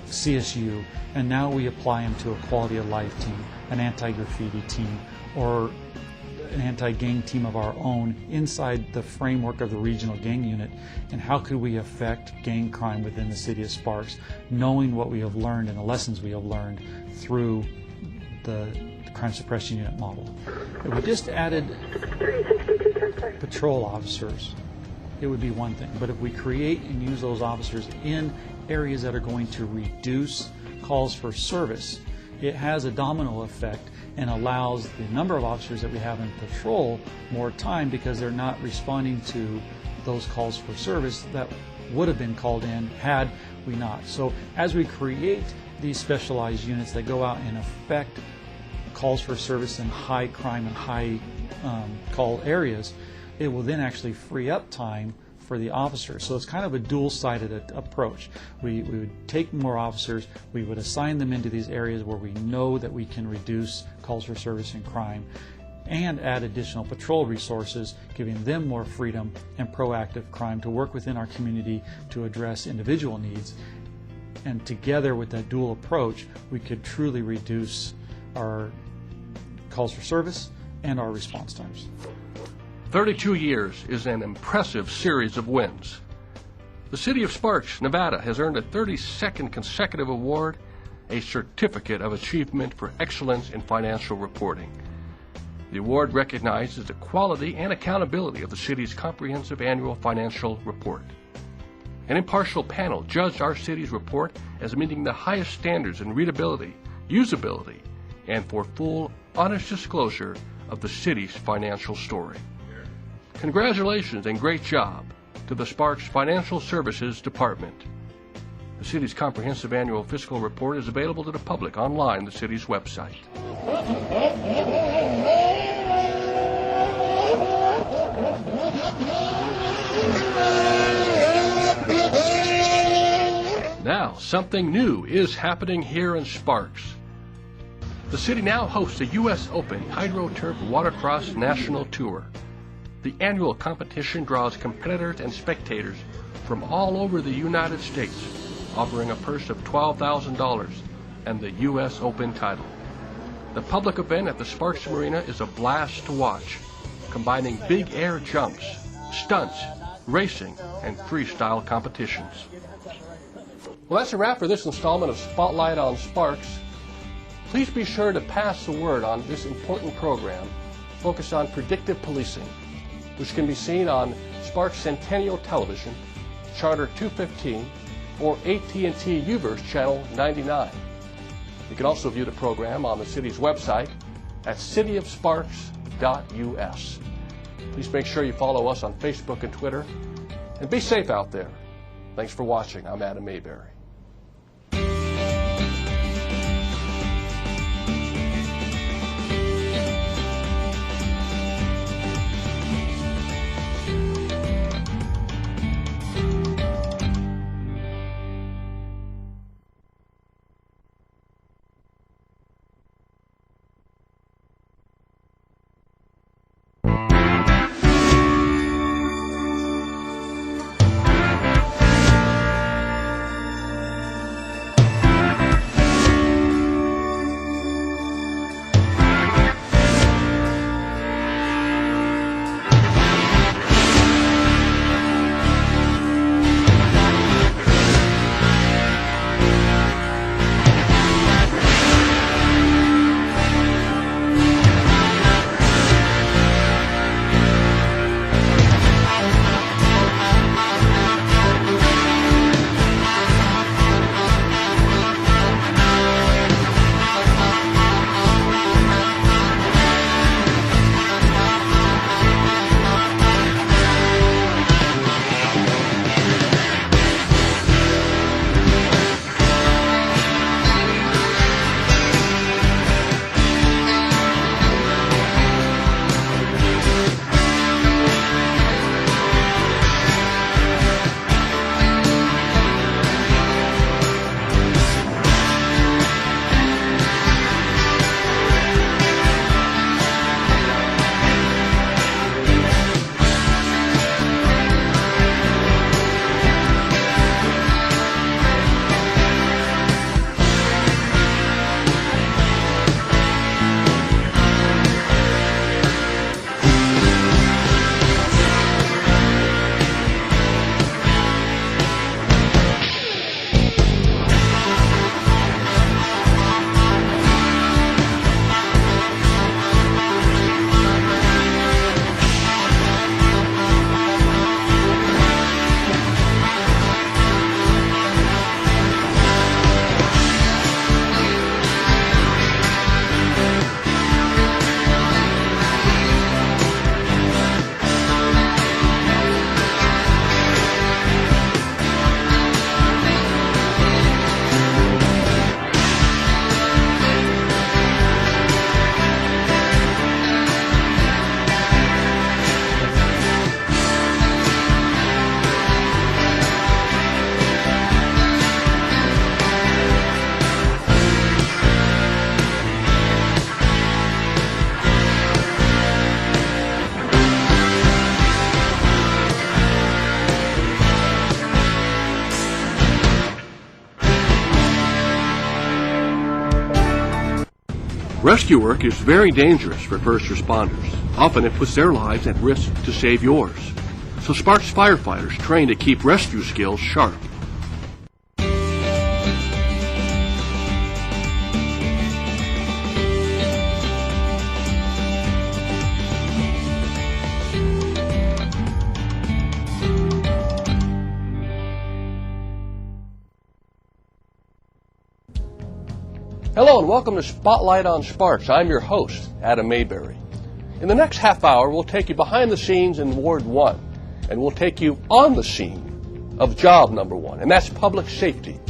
CSU, and now we apply them to a quality of life team, an anti-graffiti team, or an anti-gang team of our own inside the framework of the regional gang unit. And how could we affect gang crime within the city of Sparks, knowing what we have learned and the lessons we have learned through the crime suppression unit model. If we just added patrol officers, it would be one thing. But if we create and use those officers in areas that are going to reduce calls for service, it has a domino effect and allows the number of officers that we have in patrol more time, because they're not responding to those calls for service that would have been called in had we not. So as we create these specialized units that go out and affect calls for service in high crime and high call areas, it will then actually free up time for the officers. So it's kind of a dual-sided approach. We would take more officers, we would assign them into these areas where we know that we can reduce calls for service and crime, and add additional patrol resources, giving them more freedom and proactive crime to work within our community to address individual needs. And together with that dual approach, we could truly reduce our calls for service and our response times. 32 years is an impressive series of wins. The City of Sparks, Nevada has earned a 32nd consecutive award, a Certificate of Achievement for Excellence in Financial Reporting. The award recognizes the quality and accountability of the city's comprehensive annual financial report. An impartial panel judged our city's report as meeting the highest standards in readability, usability, and for full, honest disclosure of the city's financial story. Congratulations and great job to the Sparks Financial Services Department. The city's comprehensive annual fiscal report is available to the public online on the city's website. Now, something new is happening here in Sparks. The city now hosts a U.S. Open HydroTurf Watercross National Tour. The annual competition draws competitors and spectators from all over the United States, offering a purse of $12,000 and the U.S. Open title. The public event at the Sparks Marina is a blast to watch, combining big air jumps, stunts, racing, and freestyle competitions. Well, that's a wrap for this installment of Spotlight on Sparks. Please be sure to pass the word on this important program focused on predictive policing, which can be seen on Sparks Centennial Television, Charter 215, or AT&T UVerse Channel 99. You can also view the program on the city's website at cityofsparks.us. Please make sure you follow us on Facebook and Twitter, and be safe out there. Thanks for watching. I'm Adam Mayberry. Rescue work is very dangerous for first responders. Often it puts their lives at risk to save yours. So Sparks firefighters train to keep rescue skills sharp. Hello and welcome to Spotlight on Sparks. I'm your host, Adam Mayberry. In the next half hour, we'll take you behind the scenes in Ward 1, and we'll take you on the scene of job number 1, and that's public safety.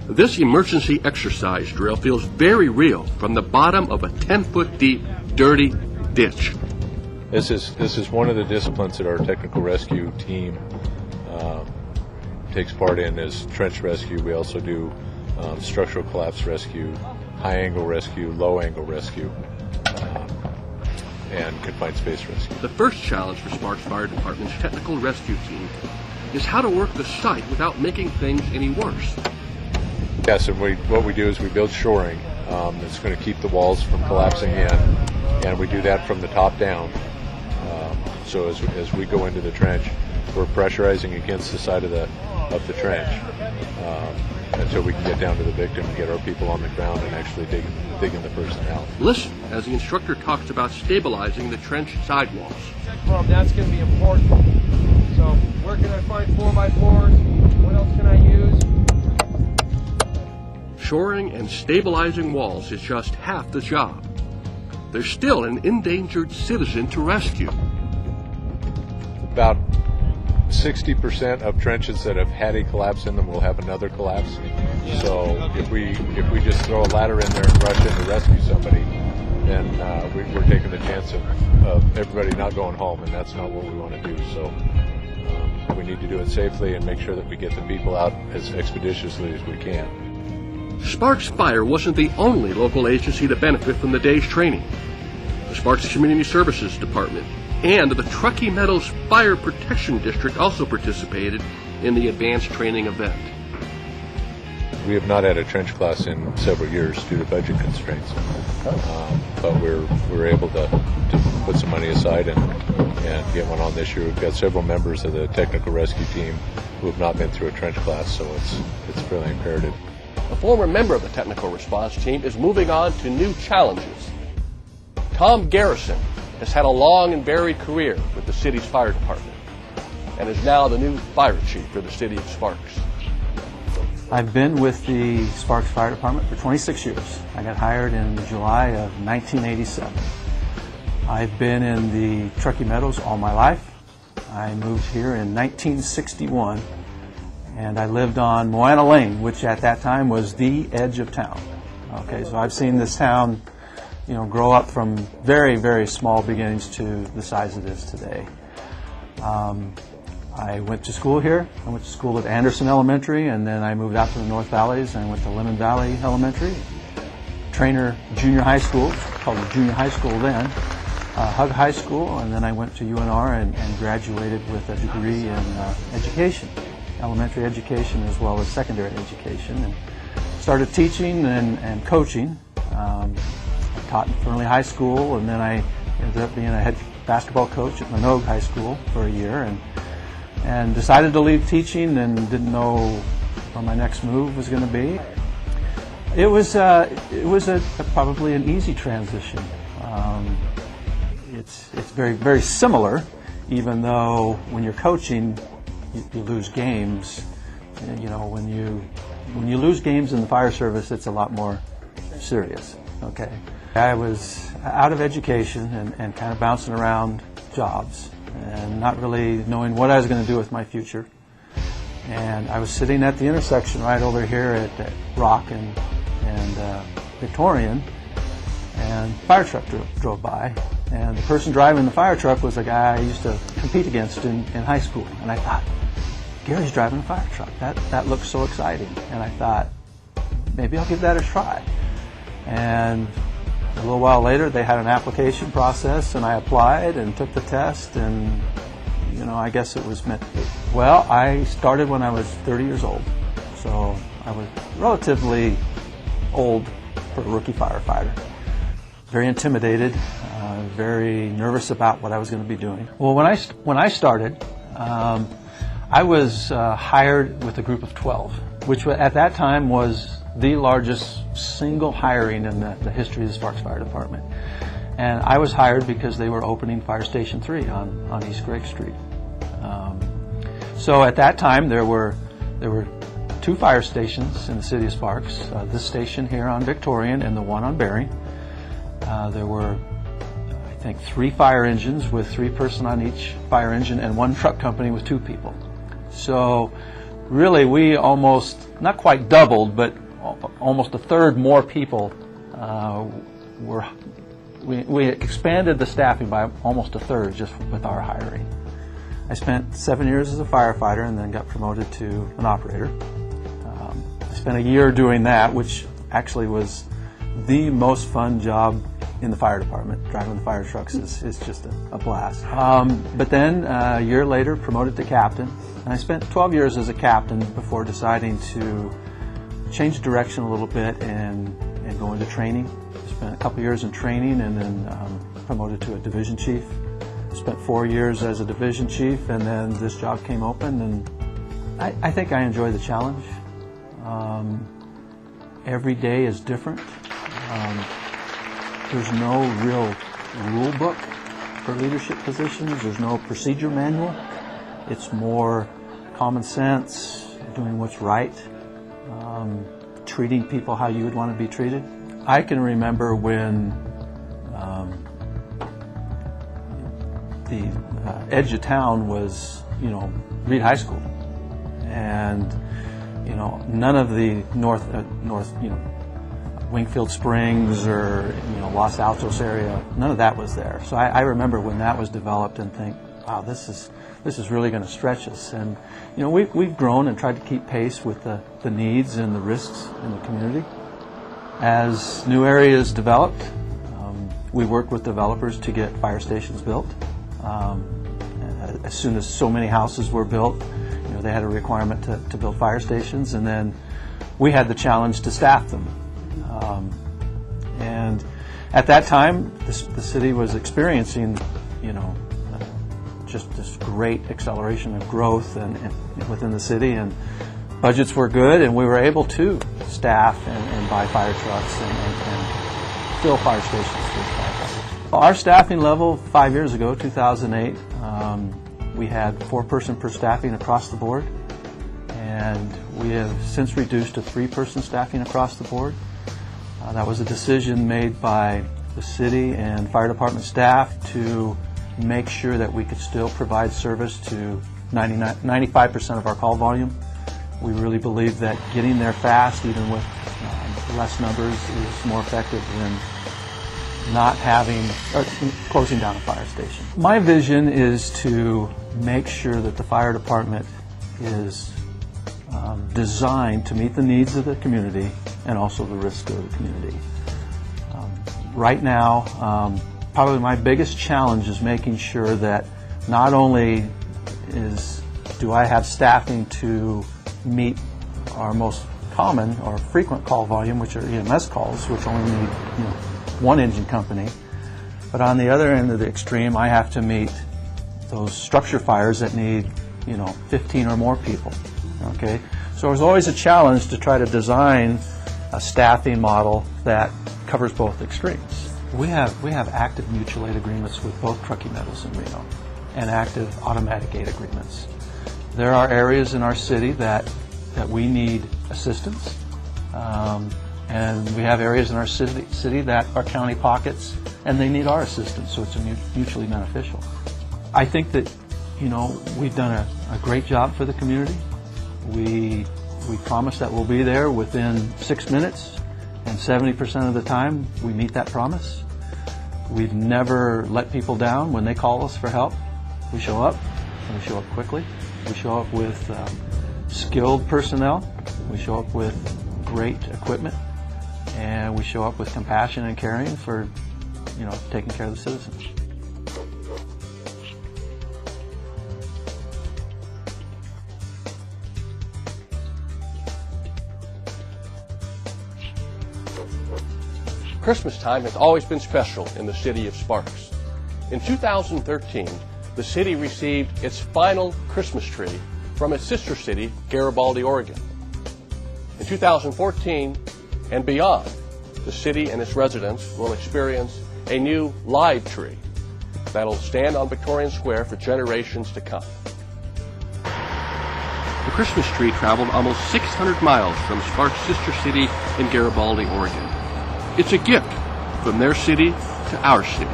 This emergency exercise drill feels very real from the bottom of a 10-foot deep, dirty ditch. This is one of the disciplines that our technical rescue team takes part in is trench rescue. We also do structural collapse rescue, high angle rescue, low angle rescue, and confined space rescue. The first challenge for Sparks Fire Department's technical rescue team is how to work the site without making things any worse. Yes, and what we do is we build shoring that's going to keep the walls from collapsing in, and we do that from the top down. So as we go into the trench, we're pressurizing against the side of the trench until we can get down to the victim and get our people on the ground and actually digging the person out. Listen as the instructor talks about stabilizing the trench sidewalls. Well, that's going to be important. So where can I find 4x4s? What else can I use? Shoring and stabilizing walls is just half the job. There's still an endangered citizen to rescue. About 60% of trenches that have had a collapse in them will have another collapse. So if we just throw a ladder in there and rush in to rescue somebody, then we're taking the chance of everybody not going home, and that's not what we want to do. So we need to do it safely and make sure that we get the people out as expeditiously as we can. Sparks Fire wasn't the only local agency to benefit from the day's training. The Sparks Community Services Department and the Truckee Meadows Fire Protection District also participated in the advanced training event. We have not had a trench class in several years due to budget constraints, but we're able to put some money aside and get one on this year. We've got several members of the technical rescue team who have not been through a trench class, so it's fairly imperative. A former member of the technical response team is moving on to new challenges. Tom Garrison has had a long and varied career with the city's fire department and is now the new fire chief for the city of Sparks. I've been with the Sparks Fire Department for 26 years. I got hired in July of 1987. I've been in the Truckee Meadows all my life. I moved here in 1961 and I lived on Moana Lane, which at that time was the edge of town. Okay, so I've seen this town grow up from very, very small beginnings to the size it is today. I went to school here. I went to school at Anderson Elementary, and then I moved out to the North Valleys and went to Lemon Valley Elementary. Trainer Junior High School, called the Junior High School then, Hug High School, and then I went to UNR and graduated with a degree in education, elementary education as well as secondary education, and started teaching and coaching. I taught in Fernley High School, and then I ended up being a head basketball coach at Minogue High School for a year, and decided to leave teaching and didn't know where my next move was going to be. It was probably an easy transition. It's very, very similar, even though when you're coaching, you lose games. When you lose games in the fire service, it's a lot more serious. Okay. I was out of education and kind of bouncing around jobs and not really knowing what I was going to do with my future. And I was sitting at the intersection right over here at Rock and Victorian, and a fire truck drove by. And the person driving the fire truck was a guy I used to compete against in high school. And I thought, Gary's driving a fire truck. That looks so exciting. And I thought, maybe I'll give that a try. And a little while later, they had an application process, and I applied and took the test, and I guess it was meant to be. Well, I started when I was 30 years old, so I was relatively old for a rookie firefighter. Very intimidated, very nervous about what I was going to be doing. Well, when I started, I was hired with a group of 12, which at that time was the largest single hiring in the history of the Sparks Fire Department. And I was hired because they were opening Fire Station 3 on East Gregg Street. So at that time there were 2 fire stations in the city of Sparks, this station here on Victorian and the one on Berry. There were, I think, 3 fire engines with 3 person on each fire engine and 1 truck company with 2 people. So really we almost, not quite doubled, but almost a third more people we expanded the staffing by almost a third just with our hiring. I spent 7 years as a firefighter and then got promoted to an operator. I spent a year doing that, which actually was the most fun job in the fire department. Driving the fire trucks is just a blast. But then a year later, promoted to captain. And I spent 12 years as a captain before deciding to change direction a little bit and go into training. Spent a couple years in training and then promoted to a division chief. Spent 4 years as a division chief, and then this job came open, and I think I enjoy the challenge. Every day is different. There's no real rule book for leadership positions. There's no procedure manual. It's more common sense, doing what's right, treating people how you would want to be treated. I can remember when the edge of town was, Reed High School, and none of the north, Wingfield Springs or Los Altos area, none of that was there. So I remember when that was developed and think, wow, this is really going to stretch us. And we've grown and tried to keep pace with the needs and the risks in the community. As new areas developed, we worked with developers to get fire stations built. As soon as so many houses were built, they had a requirement to build fire stations, and then we had the challenge to staff them. And at that time, the city was experiencing, just this great acceleration of growth and within the city, and budgets were good, and we were able to staff and buy fire trucks and fill fire stations with firefighters. Our staffing level 5 years ago, 2008, we had 4-person per staffing across the board, and we have since reduced to 3-person staffing across the board. That was a decision made by the city and fire department staff to make sure that we could still provide service to 95% of our call volume. We really believe that getting there fast, even with less numbers, is more effective than not having or closing down a fire station. My vision is to make sure that the fire department is designed to meet the needs of the community and also the risk of the community. Right now, probably my biggest challenge is making sure that not only do I have staffing to meet our most common or frequent call volume, which are EMS calls, which only need one engine company, but on the other end of the extreme, I have to meet those structure fires that need 15 or more people. Okay, so there's always a challenge to try to design a staffing model that covers both extremes. We have active mutual aid agreements with both Truckee Metals and Reno, and active automatic aid agreements. There are areas in our city that we need assistance, and we have areas in our city that are county pockets, and they need our assistance, so it's mutually beneficial. I think that we've done a great job for the community. We promise that we'll be there within 6 minutes, and 70% of the time we meet that promise. We've never let people down when they call us for help. We show up, and we show up quickly. We show up with skilled personnel. We show up with great equipment, and we show up with compassion and caring for taking care of the citizens. Christmas time has always been special in the city of Sparks. In 2013, the city received its final Christmas tree from its sister city, Garibaldi, Oregon. In 2014 and beyond, the city and its residents will experience a new live tree that'll stand on Victorian Square for generations to come. The Christmas tree traveled almost 600 miles from Sparks' sister city in Garibaldi, Oregon. It's a gift from their city to our city.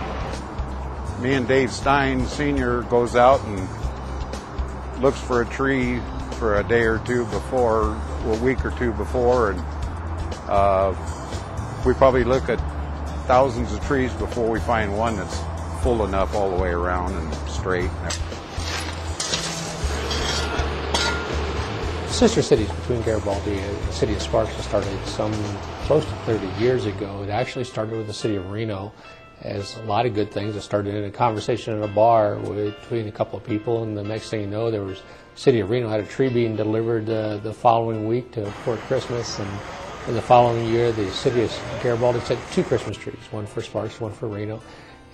Me and Dave Stein Sr. goes out and looks for a tree for a day or two before, a week or two before, and we probably look at thousands of trees before we find one that's full enough all the way around and straight. Sister cities between Garibaldi and the city of Sparks was started some close to 30 years ago. It actually started with the city of Reno, as a lot of good things. It started in a conversation in a bar between a couple of people, and the next thing you know, there was city of Reno had a tree being delivered the following week for Christmas, and in the following year, the city of Garibaldi sent 2 Christmas trees, one for Sparks, one for Reno.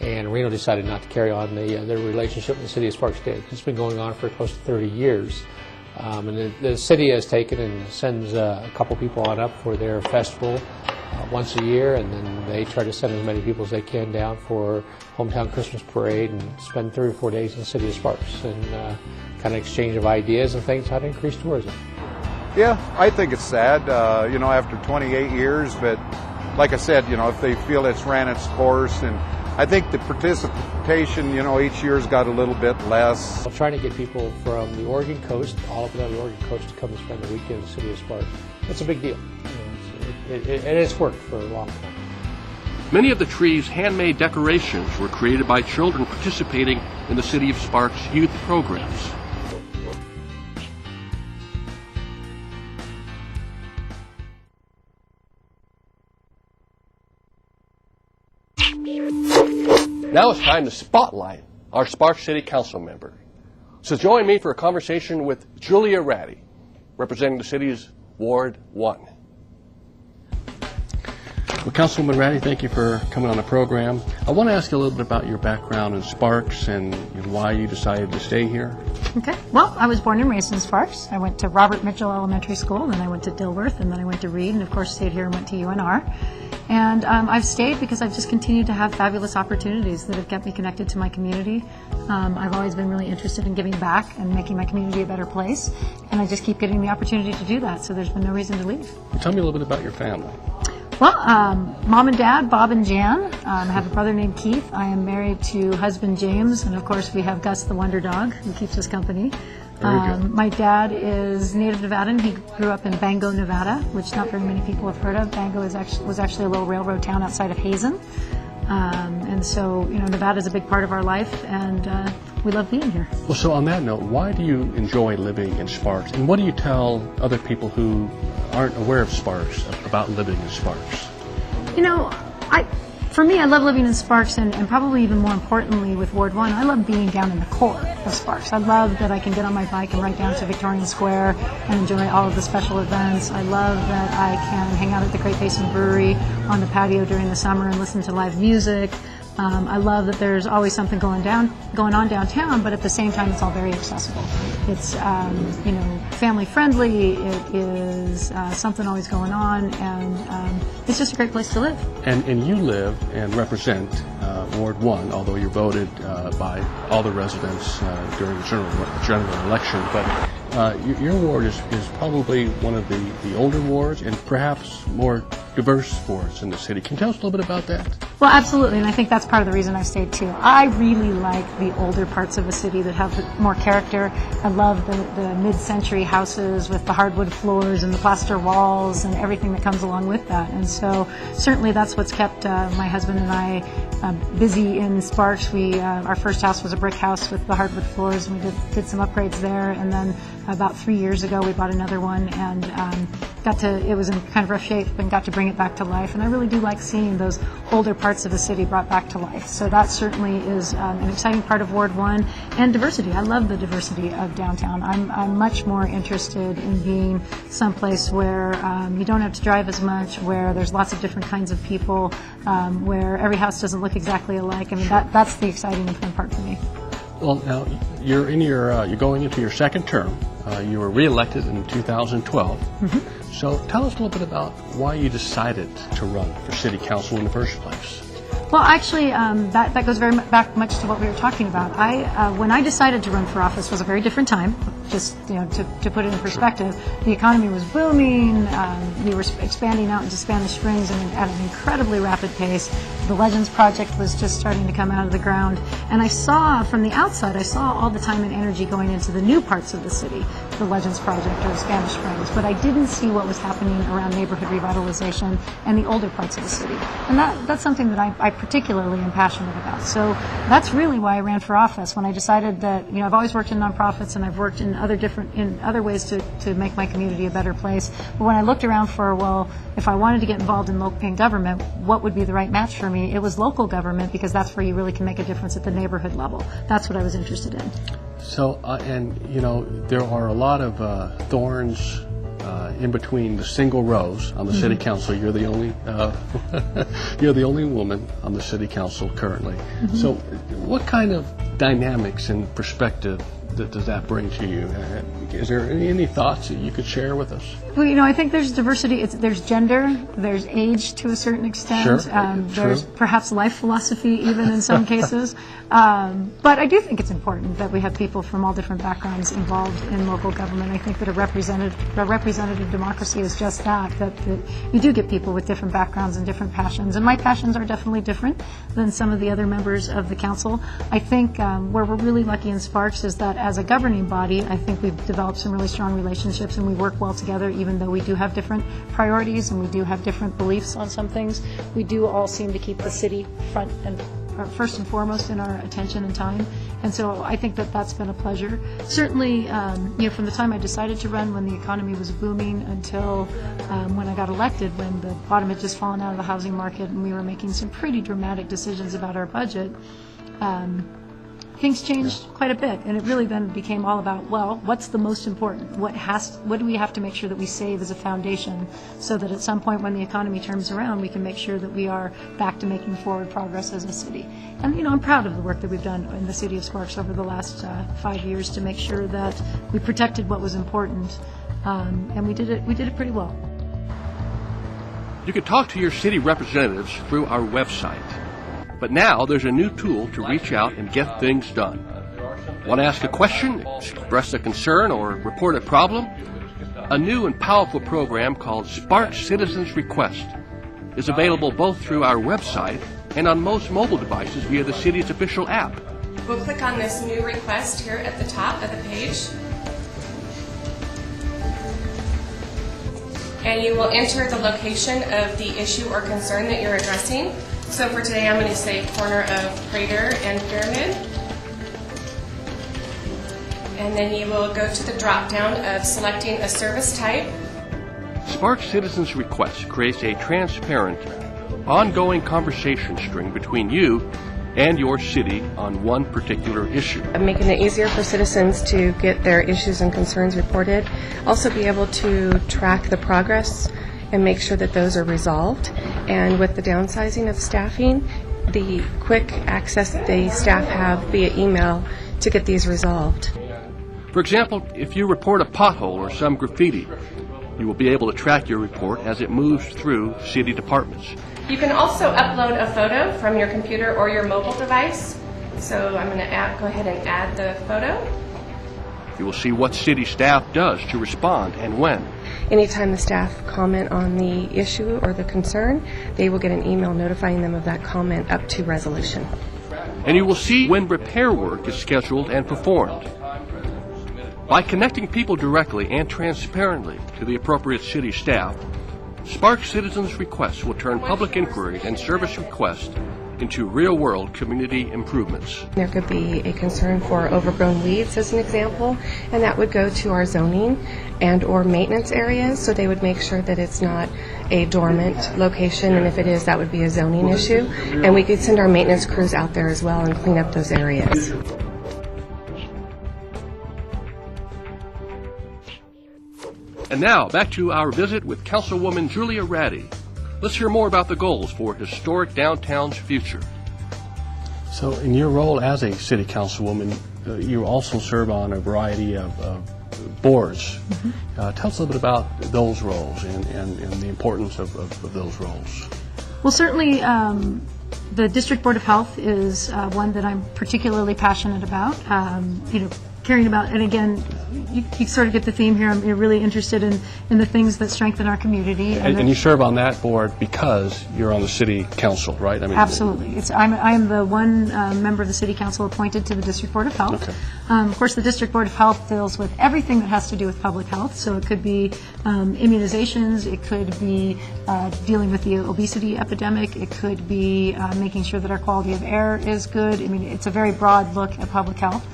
And Reno decided not to carry on their relationship, and the city of Sparks did. It's been going on for close to 30 years. And the city has taken and sends a couple people on up for their festival once a year, and then they try to send as many people as they can down for hometown Christmas parade and spend 3 or 4 days in the city of Sparks and kind of exchange of ideas and things how to increase tourism. Yeah, I think it's sad, after 28 years, but like I said, if they feel it's ran its course, and I think the participation, each year's got a little bit less. I'm trying to get people from the Oregon coast, all up and down the Oregon coast, to come and spend the weekend in the city of Sparks. That's a big deal. And it's worked for a long time. Many of the tree's handmade decorations were created by children participating in the City of Sparks youth programs. Now it's time to spotlight our Sparks City Council member. So join me for a conversation with Julia Ratty, representing the city's Ward 1. Well, Councilwoman Ratty, thank you for coming on the program. I want to ask you a little bit about your background in Sparks and why you decided to stay here. Okay. Well, I was born and raised in Sparks. I went to Robert Mitchell Elementary School, then I went to Dilworth, and then I went to Reed, and of course stayed here and went to UNR. And I've stayed because I've just continued to have fabulous opportunities that have kept me connected to my community. I've always been really interested in giving back and making my community a better place, and I just keep getting the opportunity to do that, so there's been no reason to leave. Tell me a little bit about your family. Well, Mom and Dad, Bob and Jan. I have a brother named Keith. I am married to husband James, and of course we have Gus the Wonder Dog, who keeps us company. My dad is native Nevadan. He grew up in Bango, Nevada, which not very many people have heard of. Bango was actually a little railroad town outside of Hazen. And so, Nevada is a big part of our life, and we love being here. Well, so on that note, why do you enjoy living in Sparks? And what do you tell other people who aren't aware of Sparks about living in Sparks? For me, I love living in Sparks, and probably even more importantly with Ward 1, I love being down in the core of Sparks. I love that I can get on my bike and ride down to Victorian Square and enjoy all of the special events. I love that I can hang out at the Great Basin Brewery on the patio during the summer and listen to live music. I love that there's always something going on downtown, but at the same time, it's all very accessible. It's family friendly. It is something always going on, and it's just a great place to live. And you live and represent Ward 1, although you're voted by all the residents during the general election. But your ward is probably one of the older wards and perhaps more diverse wards in the city. Can you tell us a little bit about that? Well, absolutely, and I think that's part of the reason I stayed too. I really like the older parts of a city that have more character. I love the mid-century houses with the hardwood floors and the plaster walls and everything that comes along with that. And so certainly that's what's kept my husband and I busy in Sparks. Our first house was a brick house with the hardwood floors, and we did some upgrades there. And then about 3 years ago, we bought another one and it was in kind of rough shape, and got to bring bring it back to life. And I really do like seeing those older parts of the city brought back to life. So that certainly is an exciting part of Ward 1. And diversity. I love the diversity of downtown. I'm much more interested in being someplace where you don't have to drive as much, where there's lots of different kinds of people, where every house doesn't look exactly alike. I mean, that's the exciting and fun part for me. Well, now you're going into your second term. You were reelected in 2012. Mm-hmm. So tell us a little bit about why you decided to run for city council in the first place. Well, actually, that goes very back much to what we were talking about. When I decided to run for office was a very different time. Just to put it in perspective, the economy was booming. We were expanding out into Spanish Springs at an incredibly rapid pace. The Legends Project was just starting to come out of the ground, and I saw from the outside, I saw all the time and energy going into the new parts of the city, the Legends Project or Spanish Springs, but I didn't see what was happening around neighborhood revitalization and the older parts of the city, and that's something that I particularly am passionate about. So that's really why I ran for office. When I decided that, I've always worked in nonprofits and I've worked in other ways to make my community a better place. But when I looked around for, if I wanted to get involved in government, what would be the right match for me? It was local government, because that's where you really can make a difference at the neighborhood level. That's what I was interested in. So, there are a lot of thorns in between the single rows on the city council. You're the only woman on the city council currently. Mm-hmm. So, what kind of dynamics and perspective does that bring to you? Is there any thoughts that you could share with us? Well, I think there's diversity. There's gender, there's age to a certain extent. Sure. There's perhaps life philosophy even in some cases. But I do think it's important that we have people from all different backgrounds involved in local government. I think that a representative democracy is just that you do get people with different backgrounds and different passions. And my passions are definitely different than some of the other members of the council. I think where we're really lucky in Sparks is that as a governing body, I think we've developed some really strong relationships and we work well together, even though we do have different priorities and we do have different beliefs on some things. We do all seem to keep the city first and foremost in our attention and time. And so I think that that's been a pleasure. Certainly, from the time I decided to run when the economy was booming until when I got elected, when the bottom had just fallen out of the housing market and we were making some pretty dramatic decisions about our budget, things changed quite a bit, and it really then became all about, what's the most important? What do we have to make sure that we save as a foundation so that at some point when the economy turns around, we can make sure that we are back to making forward progress as a city. And, I'm proud of the work that we've done in the city of Sparks over the last 5 years to make sure that we protected what was important, and we did it pretty well. You can talk to your city representatives through our website. But now there's a new tool to reach out and get things done. Want to ask a question, express a concern, or report a problem? A new and powerful program called Sparks Citizens Request is available both through our website and on most mobile devices via the city's official app. We'll click on this new request here at the top of the page. And you will enter the location of the issue or concern that you're addressing. So for today, I'm going to say corner of Prater and Pyramid. And then you will go to the drop-down of selecting a service type. Sparks Citizens Request creates a transparent, ongoing conversation string between you and your city on one particular issue. Making it easier for citizens to get their issues and concerns reported. Also be able to track the progress and make sure that those are resolved. And with the downsizing of staffing, the quick access that the staff have via email to get these resolved. For example, if you report a pothole or some graffiti, you will be able to track your report as it moves through city departments. You can also upload a photo from your computer or your mobile device. So I'm going to go ahead and add the photo. You will see what city staff does to respond and when. Anytime the staff comment on the issue or the concern, they will get an email notifying them of that comment up to resolution. And you will see when repair work is scheduled and performed. By connecting people directly and transparently to the appropriate city staff, Sparks Citizens Requests will turn public inquiries and service requests into real-world community improvements. There could be a concern for overgrown weeds as an example, and that would go to our zoning and or maintenance areas, so they would make sure that it's not a dormant location, and if it is, that would be a zoning issue. And we could send our maintenance crews out there as well and clean up those areas. And now, back to our visit with Councilwoman Julia Ratty. Let's hear more about the goals for Historic Downtown's future. So, in your role as a city councilwoman, you also serve on a variety of boards. Mm-hmm. Tell us a little bit about those roles and the importance of those roles. Well, certainly the District Board of Health is one that I'm particularly passionate about. Caring about, and again, you sort of get the theme here. I'm really interested in the things that strengthen our community. And you serve on that board because you're on the city council, right? I mean, absolutely. I am the one member of the city council appointed to the District Board of Health. Okay. Of course, the District Board of Health deals with everything that has to do with public health. So it could be immunizations, it could be dealing with the obesity epidemic, it could be making sure that our quality of air is good. I mean, it's a very broad look at public health.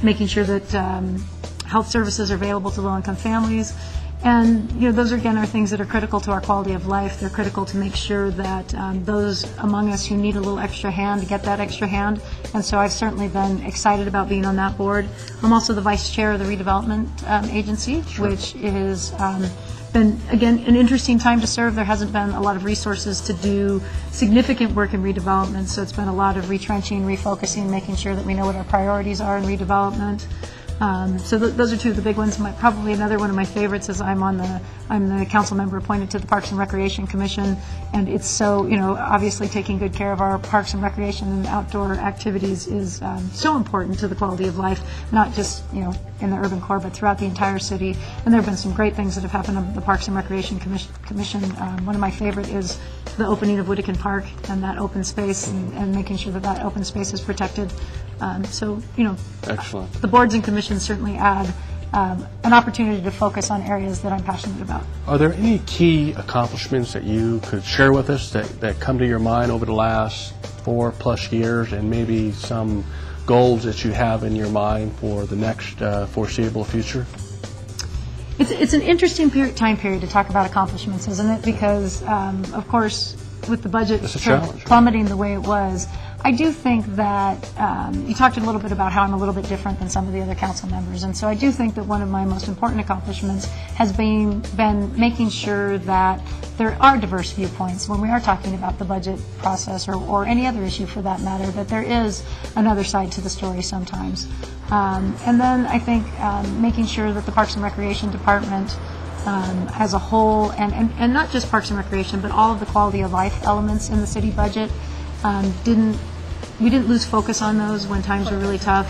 Making sure that health services are available to low-income families. And, those, again, are things that are critical to our quality of life. They're critical to make sure that those among us who need a little extra hand get that extra hand. And so I've certainly been excited about being on that board. I'm also the vice chair of the redevelopment agency, sure, which is been, again, an interesting time to serve. There hasn't been a lot of resources to do significant work in redevelopment, so it's been a lot of retrenching, refocusing, making sure that we know what our priorities are in redevelopment. So those are two of the big ones. Probably another one of my favorites is I'm the council member appointed to the Parks and Recreation Commission, and it's so, obviously taking good care of our parks and recreation and outdoor activities is so important to the quality of life, not just, in the urban core, but throughout the entire city. And there have been some great things that have happened in the Parks and Recreation Commission. One of my favorite is the opening of Whittakin Park and that open space and making sure that that open space is protected. Excellent. The boards and commissions certainly add an opportunity to focus on areas that I'm passionate about. Are there any key accomplishments that you could share with us that come to your mind over the last 4+ years, and maybe some goals that you have in your mind for the next foreseeable future? It's an interesting time period to talk about accomplishments, isn't it? Because, of course, with the budget plummeting the way it was, I do think that you talked a little bit about how I'm a little bit different than some of the other council members, and so I do think that one of my most important accomplishments has been making sure that there are diverse viewpoints when we are talking about the budget process or any other issue for that matter, that there is another side to the story sometimes. And then I think making sure that the Parks and Recreation Department as a whole, and not just Parks and Recreation, but all of the quality of life elements in the city budget, we didn't lose focus on those when times were really tough.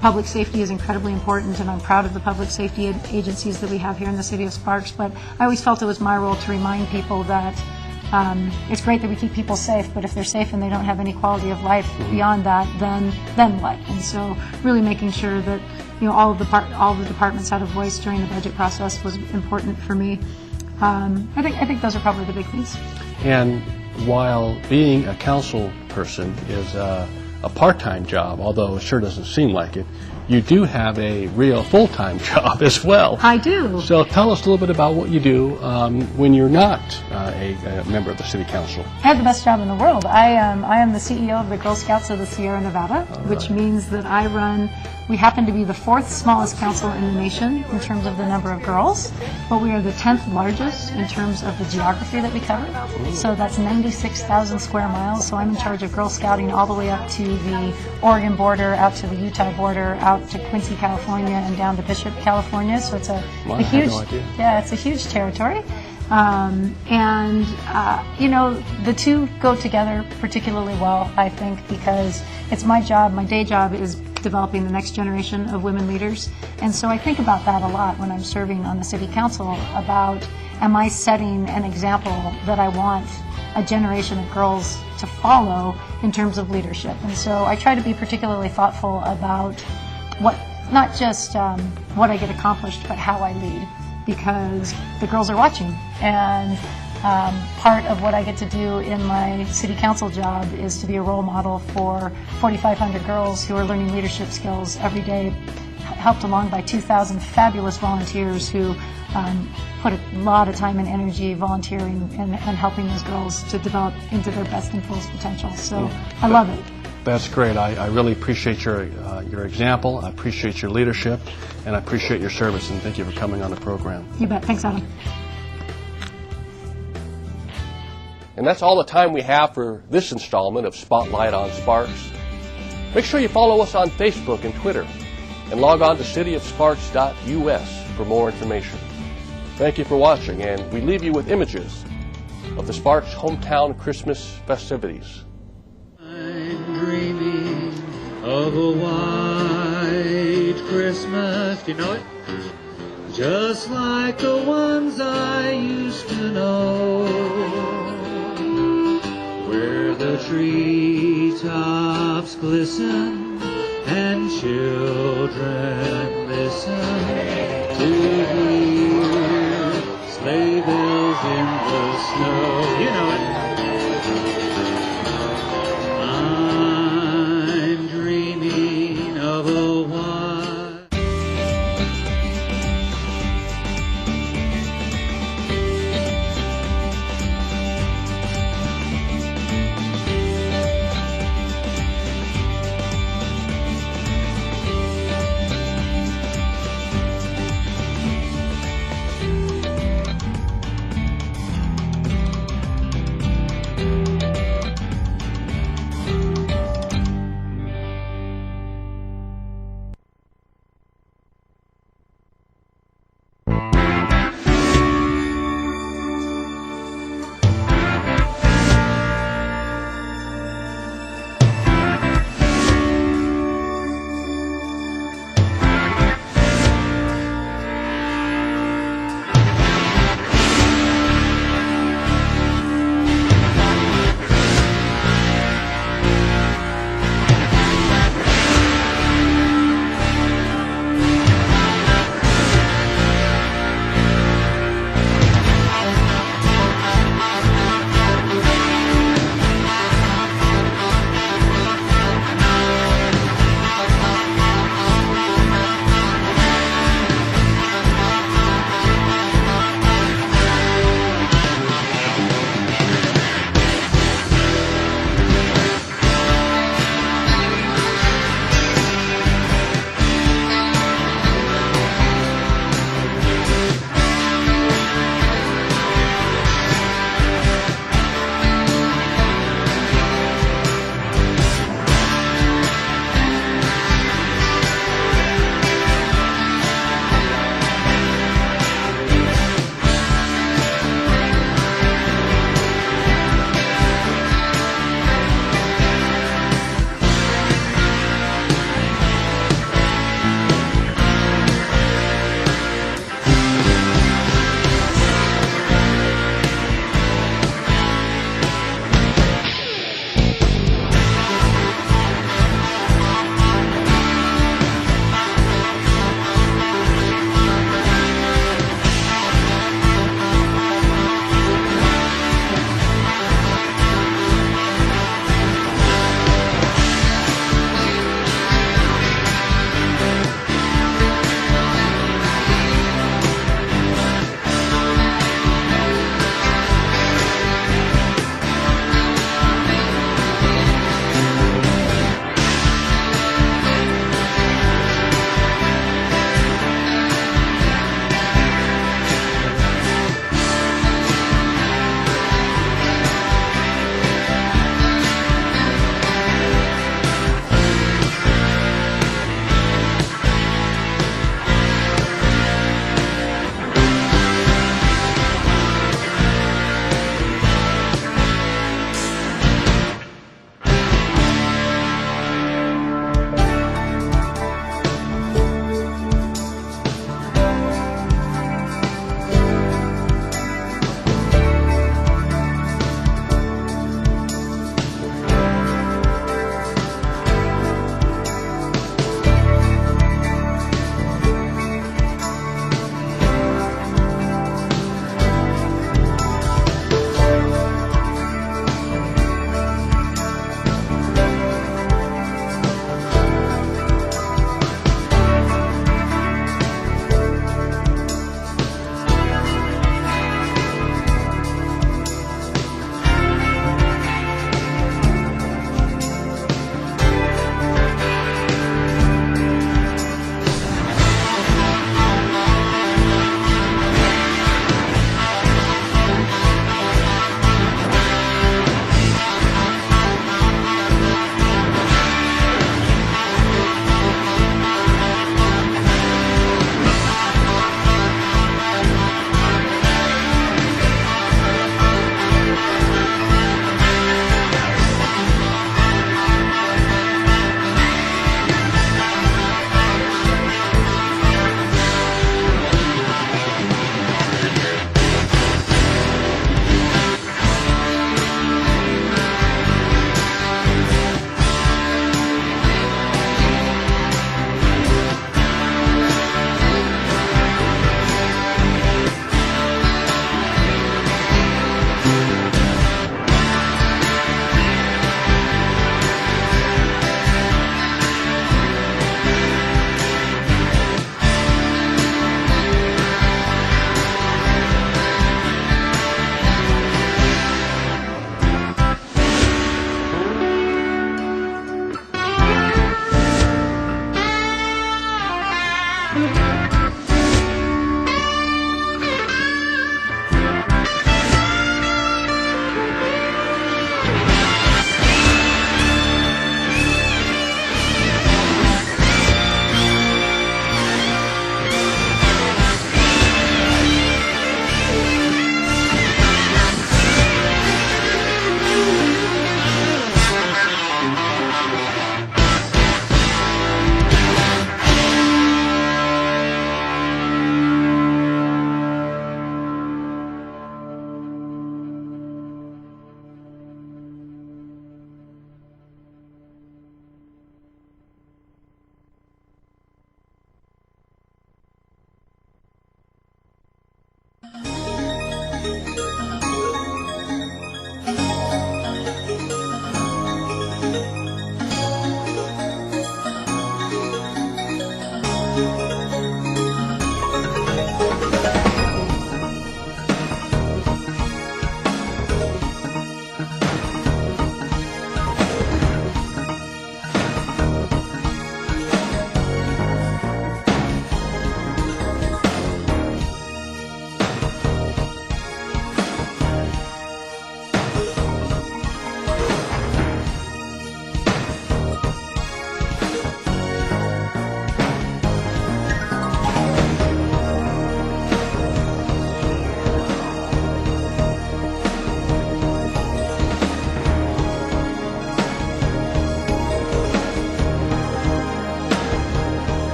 Public safety is incredibly important, and I'm proud of the public safety agencies that we have here in the city of Sparks, but I always felt it was my role to remind people that it's great that we keep people safe, but if they're safe and they don't have any quality of life beyond that, then what? And so really making sure that all of the departments had a voice during the budget process was important for me. I think those are probably the big things. And while being a council person is a part-time job, although it sure doesn't seem like it, you do have a real full-time job as well. I do. So tell us a little bit about what you do when you're not a member of the City Council. I have the best job in the world. I am the CEO of the Girl Scouts of the Sierra Nevada, which means that we happen to be the 4th smallest council in the nation in terms of the number of girls, but we are the 10th largest in terms of the geography that we cover. So that's 96,000 square miles. So I'm in charge of Girl Scouting all the way up to the Oregon border, out to the Utah border, out to Quincy, California, and down to Bishop, California. So it's a huge, it's a huge territory. The two go together particularly well, I think, because it's my job, my day job is developing the next generation of women leaders. And so I think about that a lot when I'm serving on the City Council about, am I setting an example that I want a generation of girls to follow in terms of leadership? And so I try to be particularly thoughtful about not just what I get accomplished, but how I lead, because the girls are watching. And part of what I get to do in my city council job is to be a role model for 4,500 girls who are learning leadership skills every day, helped along by 2,000 fabulous volunteers who put a lot of time and energy volunteering and helping those girls to develop into their best and fullest potential. So I love it. That's great. I really appreciate your example. I appreciate your leadership, and I appreciate your service. And thank you for coming on the program. You bet. Thanks, Adam. And that's all the time we have for this installment of Spotlight on Sparks. Make sure you follow us on Facebook and Twitter, and log on to cityofsparks.us for more information. Thank you for watching, and we leave you with images of the Sparks hometown Christmas festivities. I'm dreaming of a white Christmas, do you know it? Just like the ones I used to know, where the treetops glisten and children listen to hear sleigh bells in the snow. You know it. I'm dreaming of a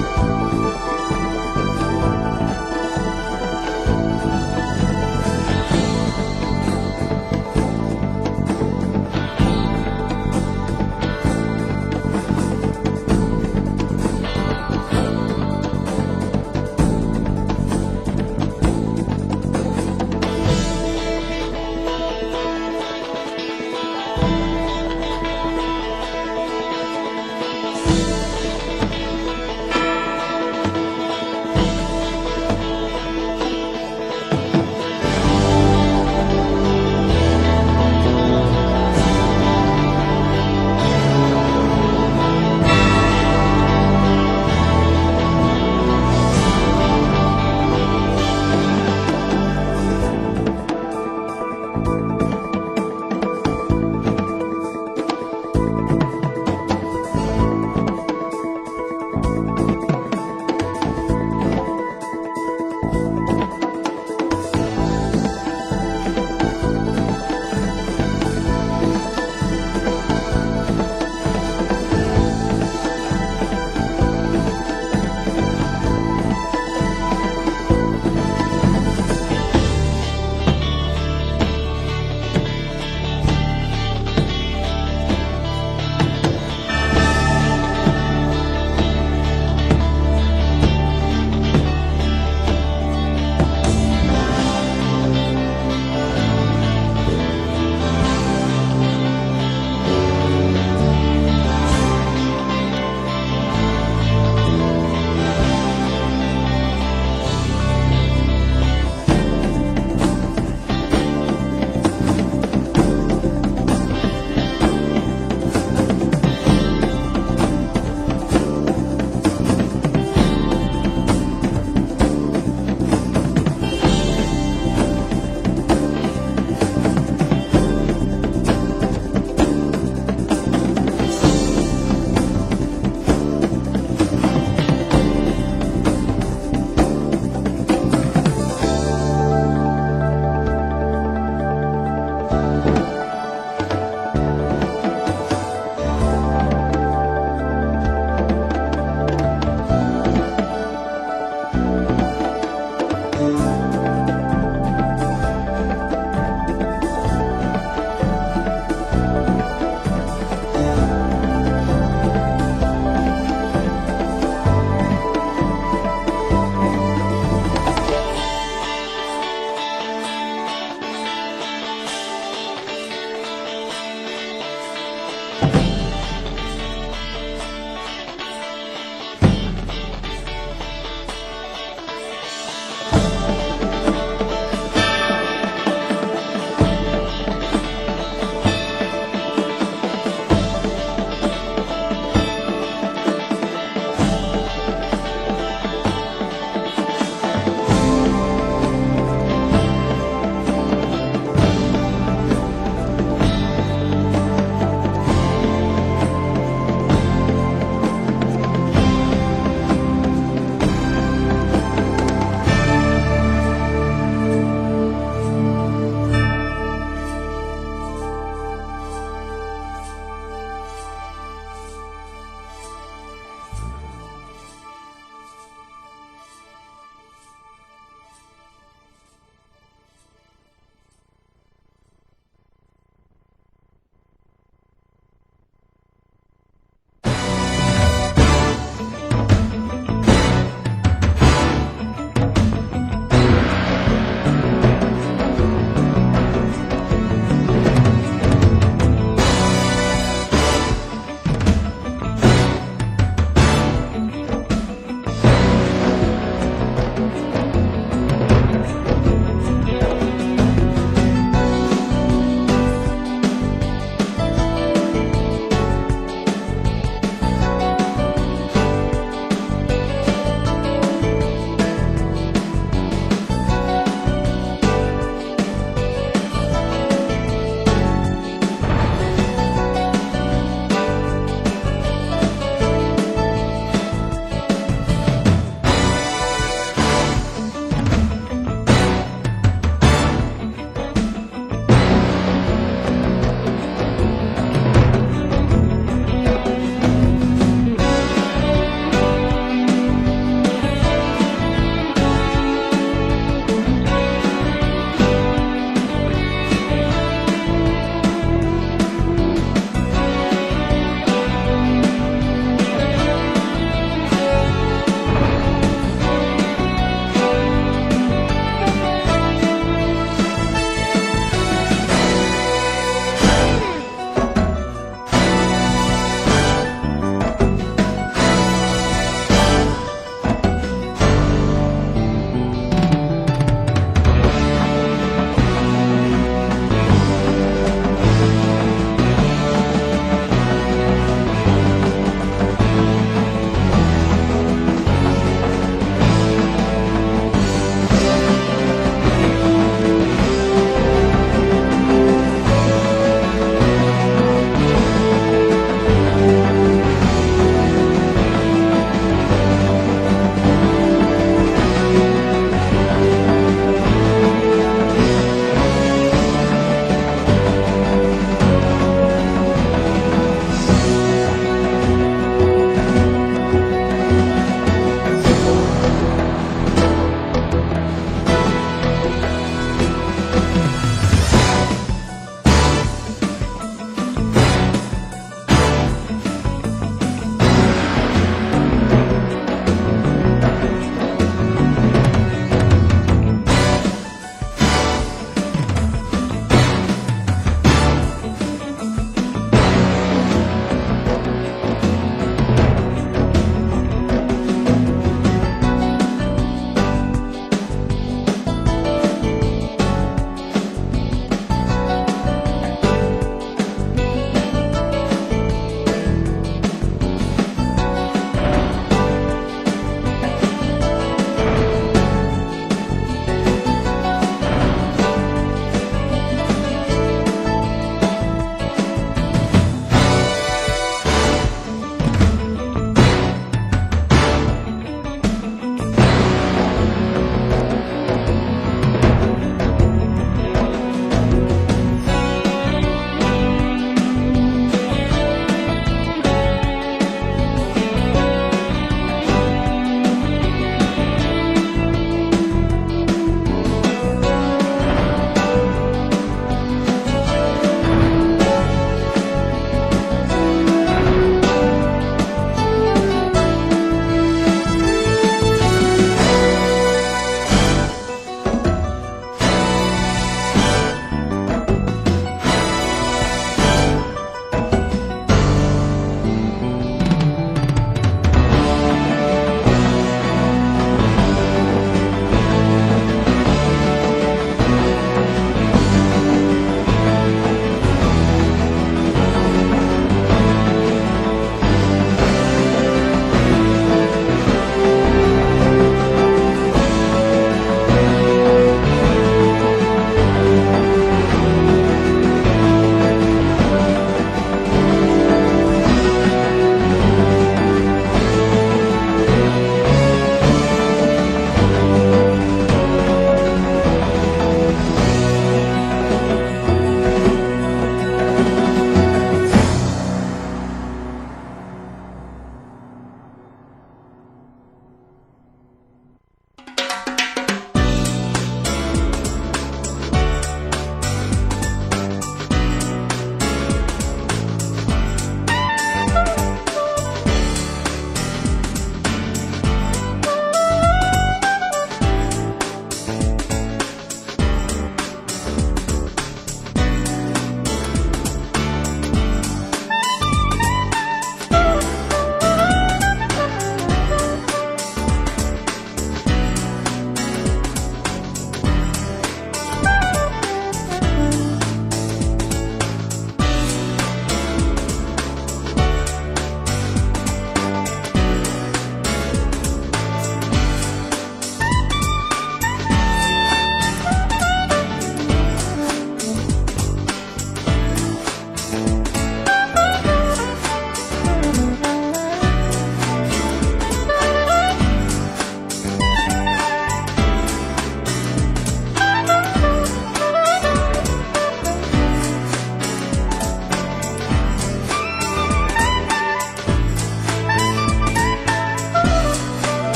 Thank you.